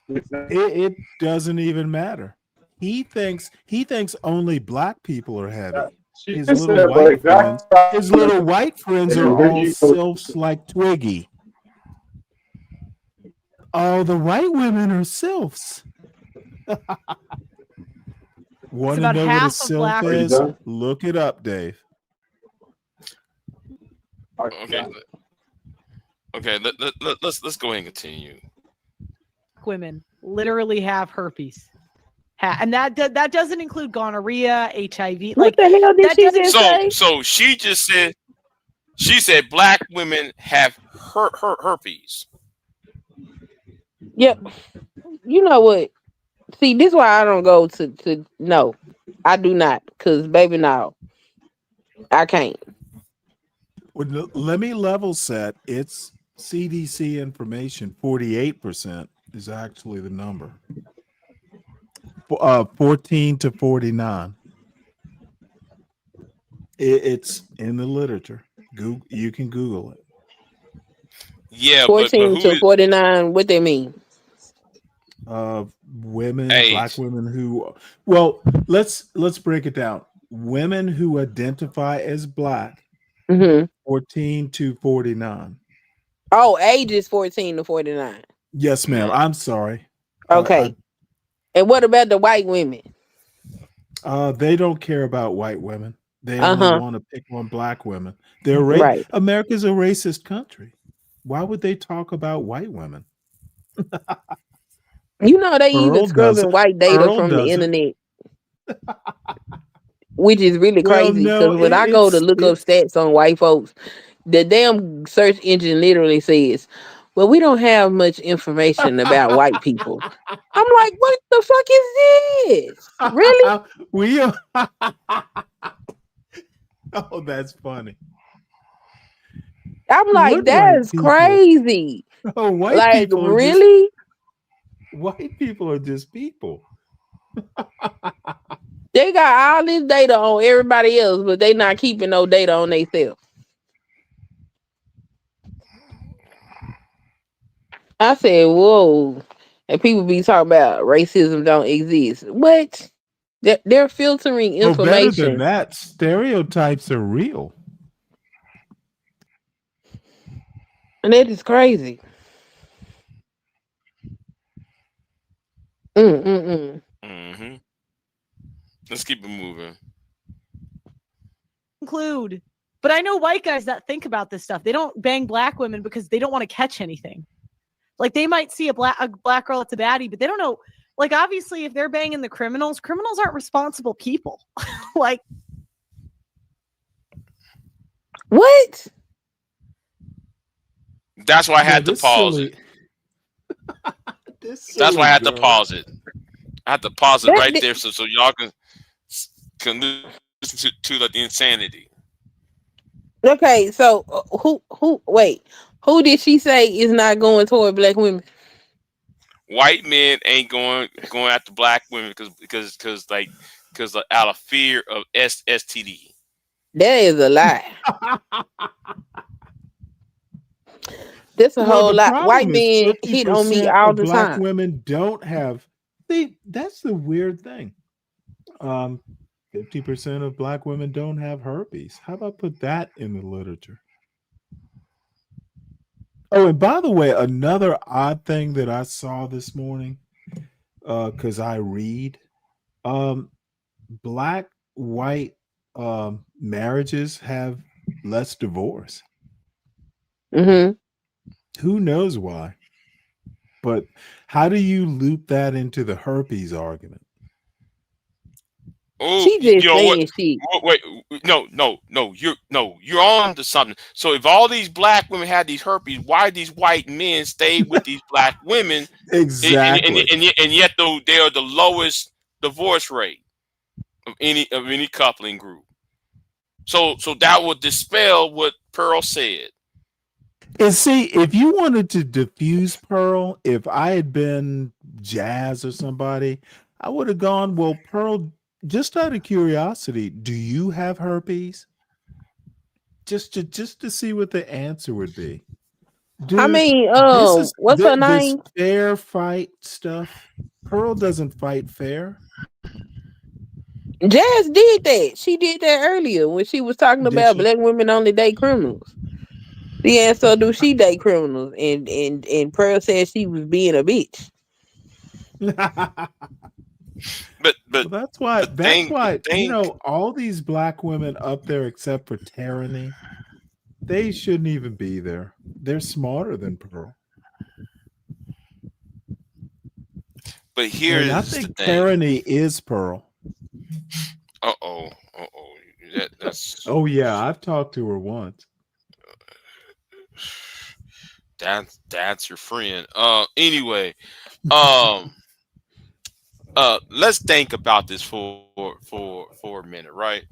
It doesn't even matter. He thinks only black people are heavy. She His just little said, but white friends, exactly. his little white friends are And here all you go. sylphs like Twiggy. Oh, the white women are sylphs. Want to about know what a half of sylph black. Are you is? done? Look it up, Dave. Okay, let's go ahead and continue. Women literally have herpes. And that doesn't include gonorrhea, HIV. What the hell did she just say? So she said black women have herpes. Yep. You know what? See, this is why I don't go to no. I do not, because baby, no. I can't. Well, let me level set. It's CDC information. 48% is actually the number. 14 to 49. It's in the literature. Google, you can Google it. Yeah, but 14 who to is 49, what they mean? Women, black age? women who, well, let's break it down. Women who identify as black, 14 to 49. Oh, age is 14 to 49. Yes, ma'am. I'm sorry. Okay. And what about the white women? They don't care about white women. They only want to pick on black women. They're Right. America's a racist country. Why would they talk about white women? You know, they even Earl scrubbing white data from the doesn't. internet, which is really Well, crazy no, because when I go to look up it's stats on white folks, the damn search engine literally says, well, we don't have much information about white people. I'm like, what the fuck is this? Really? we are. Oh, that's funny. I'm like, What white that's people? crazy. Oh, white Like, people are really? white people are just people. They got all this data on everybody else, but they not keeping no data on themselves. I said, whoa. And people be talking about racism don't exist. What? They're filtering Oh, better than information. that, stereotypes are real. And that is crazy. Mm-hmm. Let's keep it moving. Include. But I know white guys that think about this stuff. They don't bang black women because they don't want to catch anything. Like they might see a black girl that's a baddie, but they don't know. Like obviously, if they're banging the criminals aren't responsible people. Like what? That's why I had to pause it. That's why I had to pause it. I had to pause it right there so y'all can listen to the insanity. Okay, so who? Wait, who did she say is not going toward black women? white men ain't going after black women because out of fear of STD. That is a lie. That's a Well, whole the lot. White problem is men hit on me 50% all of the black time. women don't have. See, that's the weird thing. 50% of black women don't have herpes. How about put that in the literature? Oh, and by the way, another odd thing that I saw this morning, because I read, um, black white marriages have less divorce. Mm-hmm. Who knows why? But how do you loop that into the herpes argument? Oh, She you just know what? saying shit. Wait, you're on to something. So if all these black women had these herpes, why these white men stay with these black women, Exactly. and yet though they are the lowest divorce rate of any coupling group. So that would dispel what Pearl said. And see, if you wanted to diffuse Pearl, if I had been Jazz or somebody, I would have gone, well, Pearl, just out of curiosity, do you have herpes? Just to see what the answer would be. I Dude, mean, this what's her this name? fair fight stuff. Pearl doesn't fight fair. Jazz did that. She did that earlier when she was talking Did about she? black women only date criminals. Yeah, so do she date criminals? And Pearl said she was being a bitch. But Well, that's why the thing all these black women up there except for Tyranny, they shouldn't even be there. They're smarter than Pearl. but here And I is the think thing. Tyranny is Pearl. Uh-oh. That's Oh yeah, I've talked to her once. that's your friend. Anyway, let's think about this for a minute, right?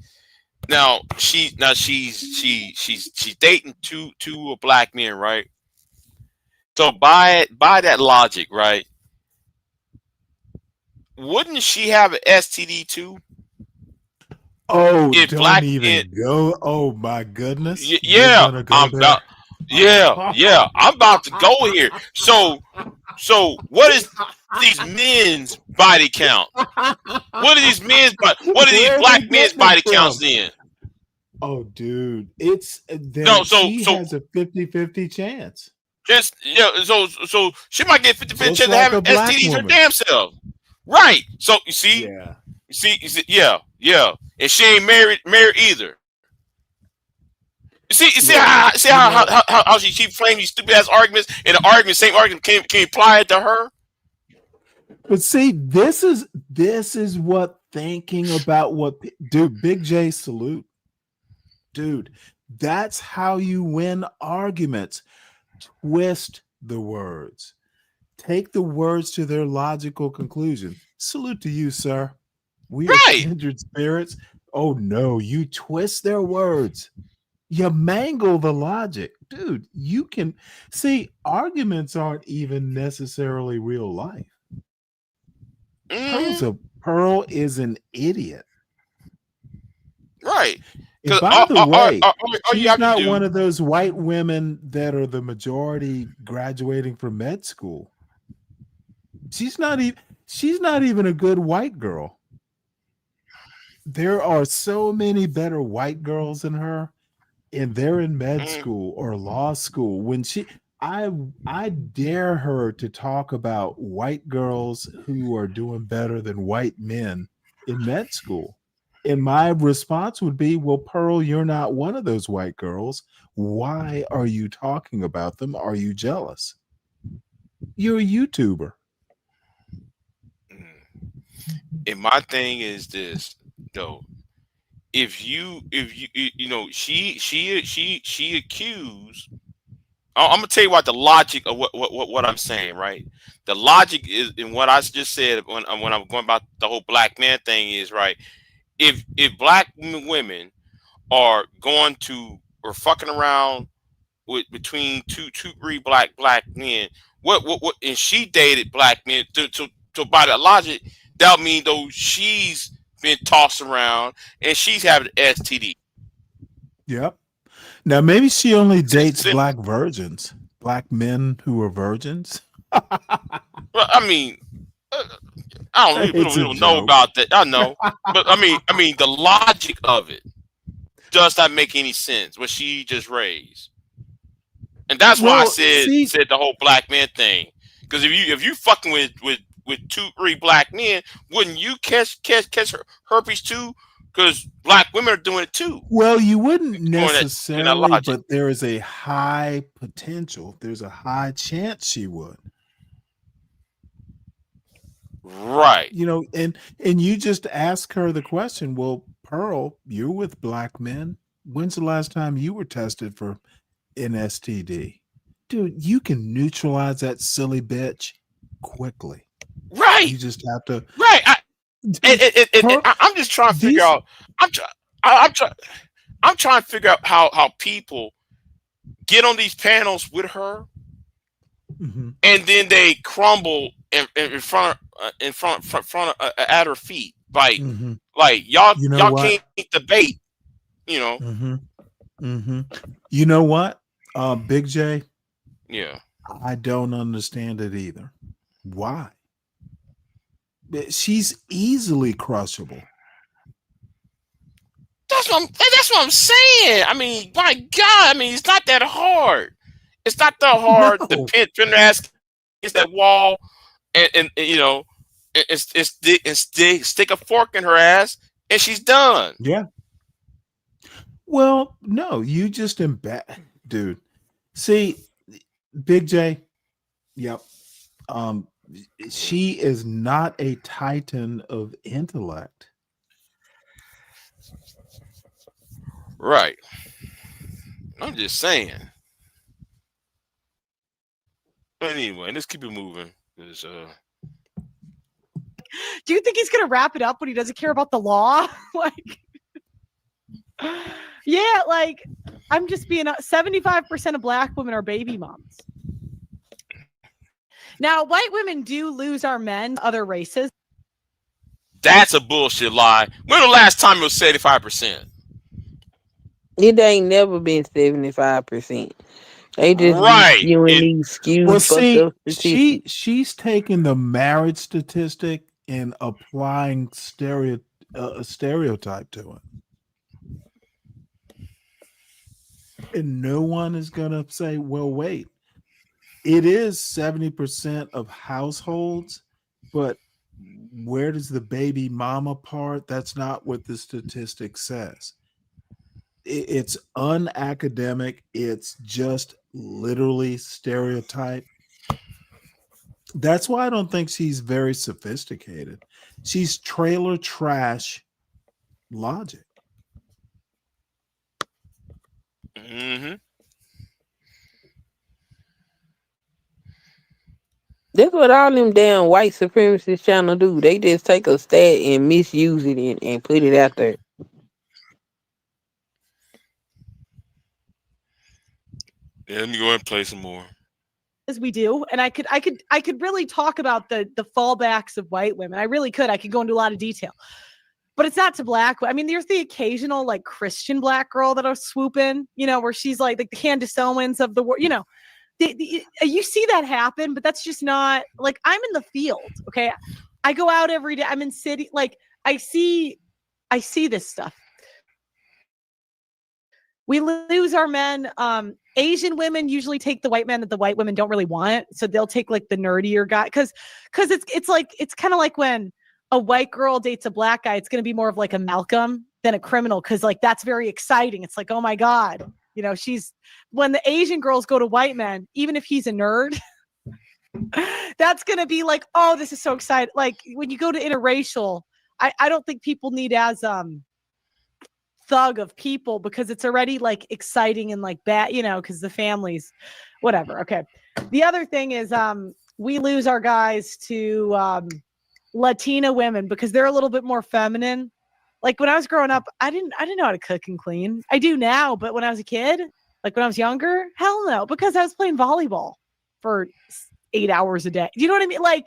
Now she's dating two black men, right? So by that logic, right? Wouldn't she have an STD too? Oh, If don't black men, even go. Oh my goodness. You're yeah, gonna go there. I'm about to go here. So what is these men's body count? What are these what are these Where are they black men's getting it body counts from? then? Oh, dude. It's No, then so she so has a 50-50 chance. just so she might get 50% Just chance of like having a black STDs her woman. damn self. Right. So Yeah. yeah. And she ain't married either. You see Look, you know, how she keep playing these stupid ass arguments, and the same argument can apply it to her. but see, this is what thinking about dude, Big J salute. Dude, that's how you win arguments. Twist the words. Take the words to their logical conclusion. Salute to you, sir. We are Right. kindred spirits. Oh no, you twist their words. You mangle the logic. Dude, you can see arguments aren't even necessarily real life. Mm-hmm. Pearl is an idiot. Right. And Because by the way, all you she's have to not one do. of those white women that are the majority graduating from med school. She's not even a good white girl. There are so many better white girls than her, and they're in med Mm, school or law school. I dare her to talk about white girls who are doing better than white men in med school. And my response would be, well, Pearl, you're not one of those white girls. Why are you talking about them? Are you jealous? You're a YouTuber. and my thing is this though. You know she accused. I'm gonna tell you what the logic of what I'm saying, right? The logic is in what I just said when I'm going about the whole black man thing is right. If black women are going to or fucking around between two, three black men. What? And she dated black men. To by the logic, that mean though she's been tossed around and she's having STD. Yep. Now maybe she only dates Sim- black virgins, black men who are virgins. Well, I mean, I don't. We It's a don't know joke. about that. I know, but I mean, the logic of it does not make any sense. What she just raised, and that's why I Well, said see, the whole black man thing. Because if you fucking with 2-3 black men, wouldn't you catch herpes too? Because black women are doing it too. well, you wouldn't In that necessarily, logic, but there is a high potential. There's a high chance she would. right? You know, and you just ask her the question, well, Pearl, you're with black men. When's the last time you were tested for an STD? Dude, you can neutralize that silly bitch quickly. Right. You just have to. Right. Pearl, I'm just trying to figure these, out. I'm trying to figure out how people get on these panels with her, Mhm. and then they crumble in front at her feet. Like Mhm. y'all You know what? can't debate. You know. You know what? Big J, Yeah. I don't understand it either. Why? She's easily crushable. That's what I'm saying. I mean, my God. I mean, it's not that hard. It's not that hard to No. pin her ass against that wall and you know, stick a fork in her ass and she's done. Yeah. Well, no, you just dude. See, Big J, yep. She is not a titan of intellect. Right. I'm just saying. But anyway, let's keep it moving. Do you think he's gonna wrap it up when he doesn't care about the law? Like, yeah, like I'm just being 75% of black women are baby moms. Now, white women do lose our men to other races. That's a bullshit lie. When the last time it was 75%? It ain't never been 75%. They just be Right. spewing these skewed, Well, fucked see, up statistics. she's taking the marriage statistic and applying a stereotype to it. And no one is gonna say, well, wait. It is 70% of households, but where does the baby mama part? That's not what the statistic says. It's unacademic. It's just literally stereotype. That's why I don't think she's very sophisticated. She's trailer trash logic. Mm-hmm. That's what all them damn white supremacists trying to do. They just take a stat and misuse it and put it out there. Yeah, let me go ahead and play some more. As we do, and I could really talk about the fallbacks of white women. I really could. I could go into a lot of detail, but it's not to black. I mean, there's the occasional like Christian black girl that'll swoop in, you know, where she's like the Candace Owens of the world, you know. You see that happen, but that's just not like I'm in the field. Okay, I go out every day. I'm in city. Like I see this stuff. We lose our men. Asian women usually take the white men that the white women don't really want, so they'll take like the nerdier guy because it's kind of like when a white girl dates a black guy, it's going to be more of like a Malcolm than a criminal because like that's very exciting. It's like, oh my God, you know, when the Asian girls go to white men, even if he's a nerd, that's going to be like, oh, this is so exciting. Like when you go to interracial, I don't think people need as thug of people because it's already like exciting and like bad, you know, because the families, whatever. Okay. The other thing is we lose our guys to Latina women because they're a little bit more feminine. Like when I was growing up, I didn't know how to cook and clean. I do now, but when I was a kid, Like when I was younger? Hell no, because I was playing volleyball for 8 hours a day. Do you know what I mean? Like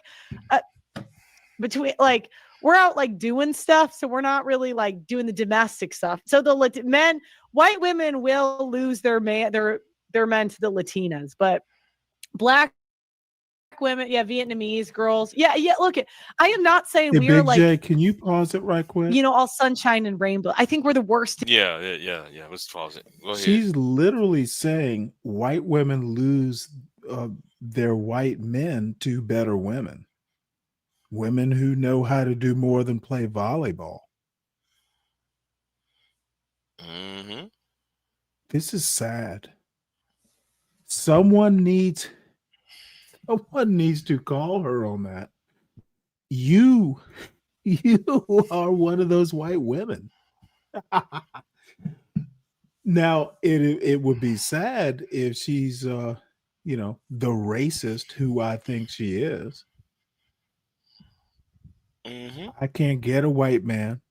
between like we're out like doing stuff, so we're not really like doing the domestic stuff. So the white women will lose their men to the Latinas, but black women, Vietnamese girls, look, I am not saying Hey, we're Big like, J, can you pause it right quick? all sunshine and rainbow. I think we're the worst. Yeah. Let's pause it. Go ahead. She's literally saying white women lose their white men to better women who know how to do more than play volleyball. Mm-hmm. This is sad. Someone needs to call her on that. You are one of those white women. Now it would be sad if she's the racist who I think she is. Mm-hmm. I can't get a white man.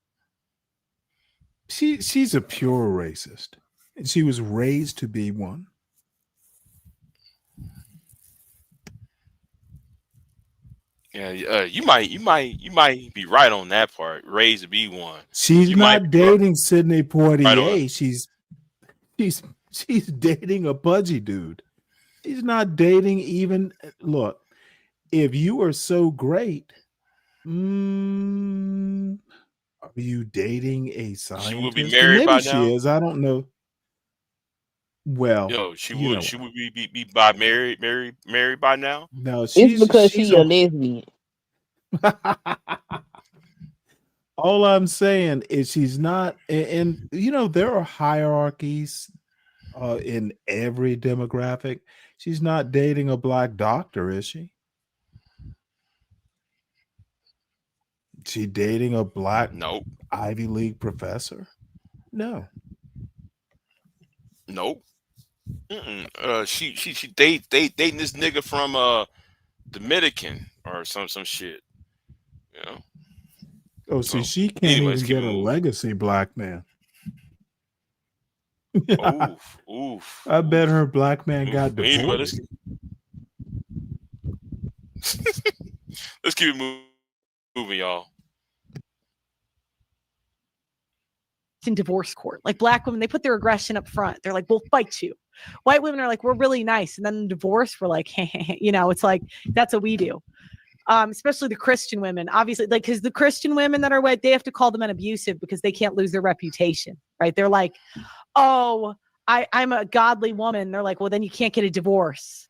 She's a pure racist, and she was raised to be one. Yeah, you might be right on that part. Raised to be one. She's not dating Sidney Poitier. Right She's dating a pudgy dude. She's not dating even. Look, if you are so great, are you dating a scientist? She would be married by now. She is. I don't know. Well, she would be by married by now. No, it's because she's a lesbian. All I'm saying is she's not, and there are hierarchies in every demographic. She's not dating a black doctor, is she? She dating a black Ivy League professor? No. Nope. She dating this nigga from Dominican or some shit. Oh, see, she can't even get a legacy black man. Oof. I bet her black man got divorced. Let's keep it moving, y'all. In divorce court, like black women, they put their aggression up front. They're like, we'll fight you. White women are like, we're really nice, and then in divorce, we're like, it's like that's what we do. Especially the Christian women, obviously, like because the Christian women that are white, they have to call the men abusive because they can't lose their reputation, right? They're like, oh, I'm a godly woman. They're like, well, then you can't get a divorce.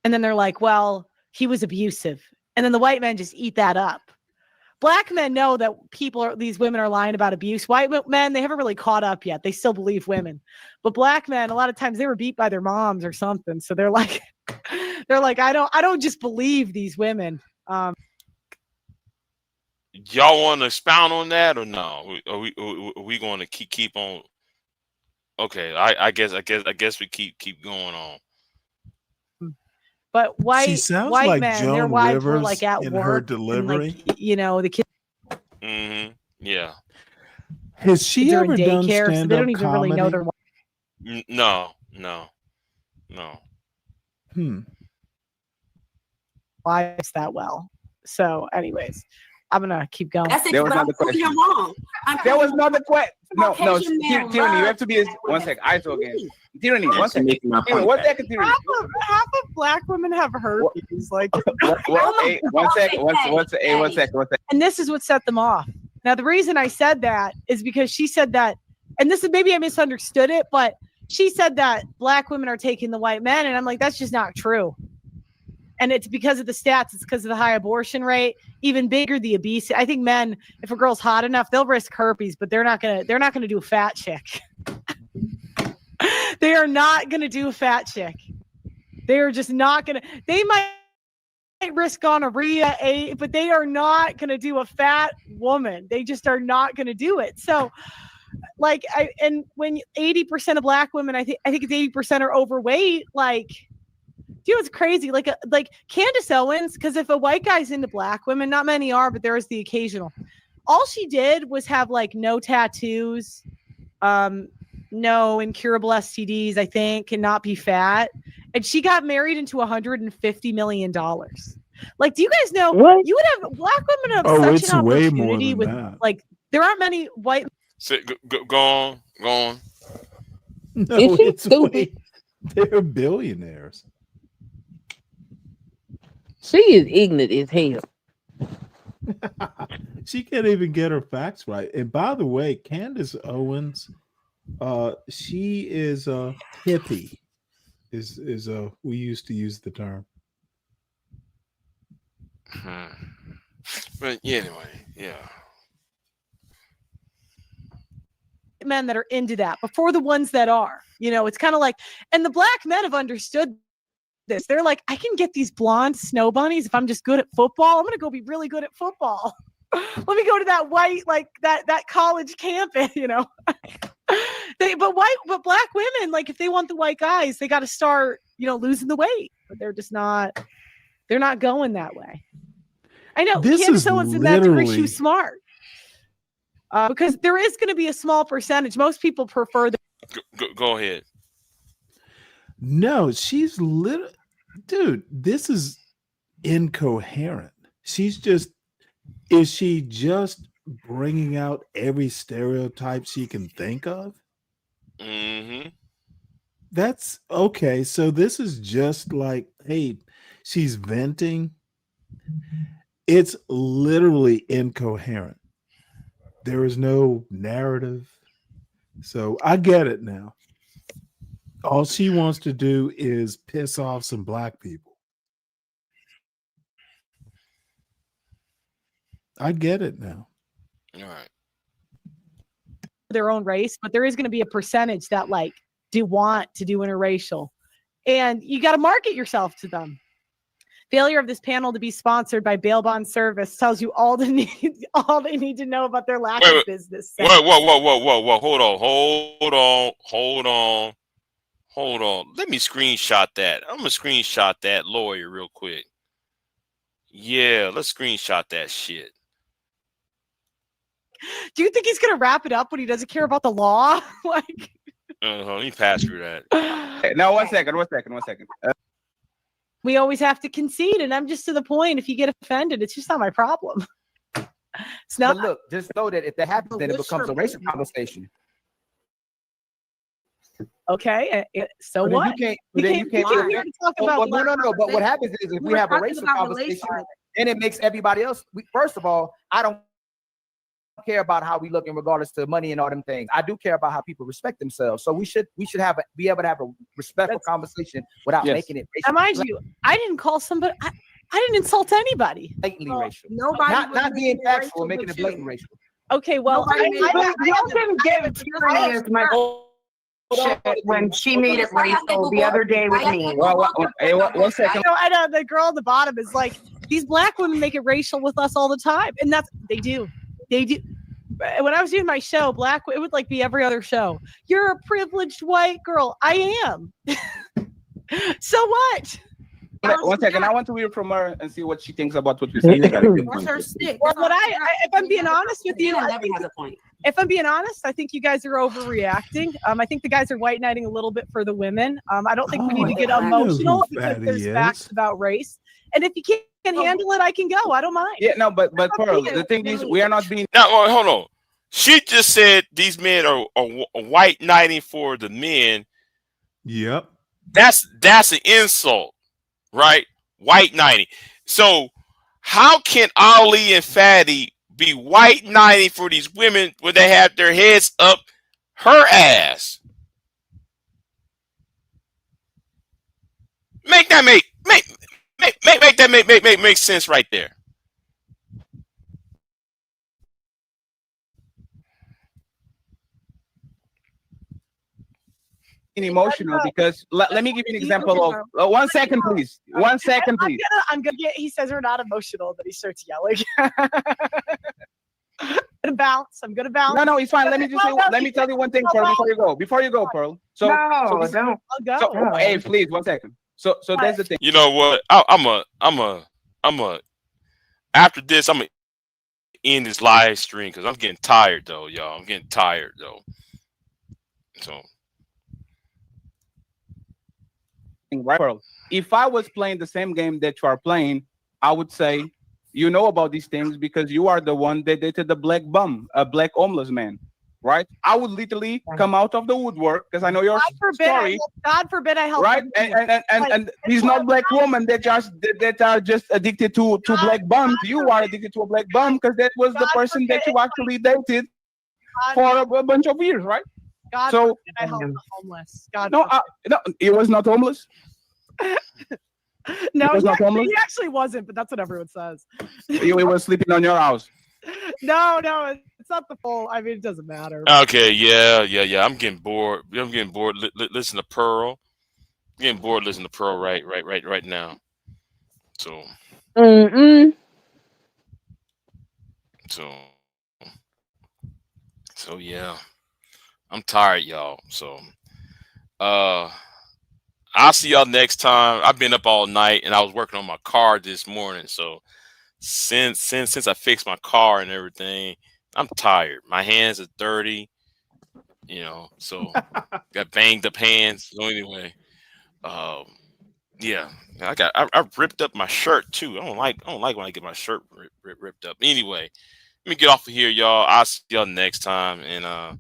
And then they're like, well, he was abusive, and then the white men just eat that up. Black men know that these women are lying about abuse. White men, they haven't really caught up yet. They still believe women. But black men, a lot of times they were beat by their moms or something. So they're like, I don't just believe these women. Y'all want to expound on that or no? Are we going to keep on? Okay, I guess we keep going on. But she sounds white like men, Joan their wives Rivers were like at in work her delivery. And, like, the kids. Mm-hmm. Yeah. Has she ever done daycare, stand-up so they don't even comedy? really know their No. wives that well. So, anyways, I'm gonna keep going. That's it. There was But I'm another proving question. you're wrong. There was another question. No, Caucasian men Tyranny, you have to be love one sec. I talk again. Tyranny, one second. Anyway, one second, Tyranny. Half of black women have herpes. Like, Hey, one second. And this is what set them off. Now, the reason I said that is because she said that, and this is maybe I misunderstood it, but she said that black women are taking the white men, and I'm like, that's just not true. And it's because of the stats. It's because of the high abortion rate. Even bigger, the obesity. I think men, if a girl's hot enough, they'll risk herpes, but they're not gonna do a fat chick. They are not gonna do a fat chick. They are just not gonna. They might risk gonorrhea, but they are not gonna do a fat woman. They just are not gonna do it. So, like, and when 80% of black women, I think it's 80% are overweight. Like, do you know what's crazy? Like Candace Owens, because if a white guy's into black women, not many are, but there is the occasional. All she did was have like no tattoos, no incurable STDs, I think, cannot be fat. And she got married into $150 million. Like, do you guys know What? you would have black women have Oh, such it's an way more opportunity than with that. like there aren't many white. Go on, go on. No, Is she it's stupid? way. They're billionaires. She is ignorant as hell. She can't even get her facts right. And by the way, Candace Owens, she is a hippie. Is we used to use the term. But yeah, anyway, yeah. Men that are into that before the ones that are, it's kind of like, and the black men have understood this. They're like, I can get these blonde snow bunnies if I'm just good at football. I'm gonna go be really good at football. Let me go to that white, like that college campus, but black women, like if they want the white guys, they got to start, losing the weight. But they're not going that way. I know This Candace is Owens in that degree, she literally- was smart. Because there is going to be a small percentage. Most people prefer the. Go ahead. No, she's dude, this is incoherent. Is she just bringing out every stereotype she can think of? Mm-hmm. That's okay. So this is just like, hey, she's venting. It's literally incoherent. There is no narrative. So I get it now. All she wants to do is piss off some black people. I get it now. All right. Their own race, but there is going to be a percentage that like do want to do interracial, and you got to market yourself to them. Failure of this panel to be sponsored by Bail Bond Service tells you all they need to know about their lack of business sense. Whoa. Hold on. Let me screenshot that. I'm going to screenshot that lawyer real quick. Yeah, let's screenshot that shit. Do you think he's going to wrap it up when he doesn't care about the law? Like, let me pass through that. Now, one second. We always have to concede, and I'm just to the point. If you get offended, it's just not my problem. It's not. But look, just know that if that happens, then it becomes a racial conversation. Okay, so But what? then You can't can't be here to talk about. No. But what happens is if we have a racial conversation, then it makes everybody else. First of all, I don't care about how we look in regards to money and all them things. I do care about how people respect themselves. So we should be able to have a respectful conversation without making it racial. And mind you, I didn't call somebody. I didn't insult anybody. Blatantly racial. Nobody Not being factual and making it blatant racial. Okay, well, you can give Tyranny my bullshit when she made it racial the other day with me. One second. I know the girl at the bottom is like, these black women make it racial with us all the time, and they do. When I was doing my show, it would like be every other show. You're a privileged white girl. I am. So what? One second. I want to hear from her and see what she thinks about what we said. What's her stick? Well, if I'm being honest with you, never has a point. if I'm being honest, I think you guys are overreacting. I think the guys are white knighting a little bit for the women. I don't think we need to get emotional because there's facts about race. And if you can't handle it, I can go. I don't mind. Yeah, no, but Pearl, the thing is, we are not being. Now, hold on. She just said these men are white knighting for the men. Yep. That's an insult, right? White knighting. So how can Ali and Fatty be white knighting for these women when they have their heads up her ass? Make that make sense right there. Emotional because let me give you an example of 1 second, please. 1 second, please. I'm gonna get. He says we're not emotional, but he starts yelling. I'm gonna bounce. No, it's fine. Let me tell you one thing, Pearl, before you go, Pearl. So don't. I'll go. Hey, please, 1 second. So that's the thing. You know what? I'm a. After this, I'm gonna end this live stream because I'm getting tired, though, y'all. I'm getting tired, though. So right, Pearl. If I was playing the same game that you are playing, I would say you know about these things because you are the one that dated the black bum, a black homeless man, right? I would literally come out of the woodwork because I know your story. God forbid I help. Right, and these not black women that are just addicted to black bums. You are addicted to a black bum because that was the person that you actually dated for a bunch of years, right? God so forbid I help the homeless. God no, no, he was not homeless. No, was not homeless? he actually wasn't, but that's what everyone says. He was sleeping on your house. No, it's not the full. I mean, it doesn't matter. okay, yeah. I'm getting bored. Listen to Pearl. I'm getting bored. Listen to Pearl right now. So so yeah, I'm tired, y'all. So I'll see y'all next time. I've been up all night and I was working on my car this morning. So since I fixed my car and everything, I'm tired. My hands are dirty, so got banged up hands. So anyway, yeah, I ripped up my shirt too. I don't like when I get my shirt ripped up. Anyway, let me get off of here, y'all. I'll see y'all next time. And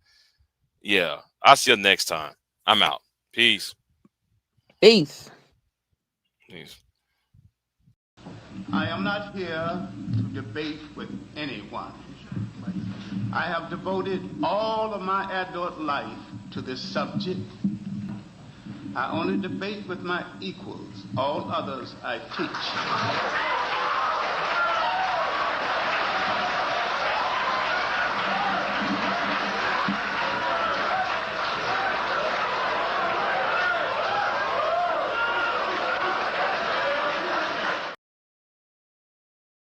yeah, I'll see you next time. I'm out. Peace. Peace. I am not here to debate with anyone. I have devoted all of my adult life to this subject. I only debate with my equals. All others I teach.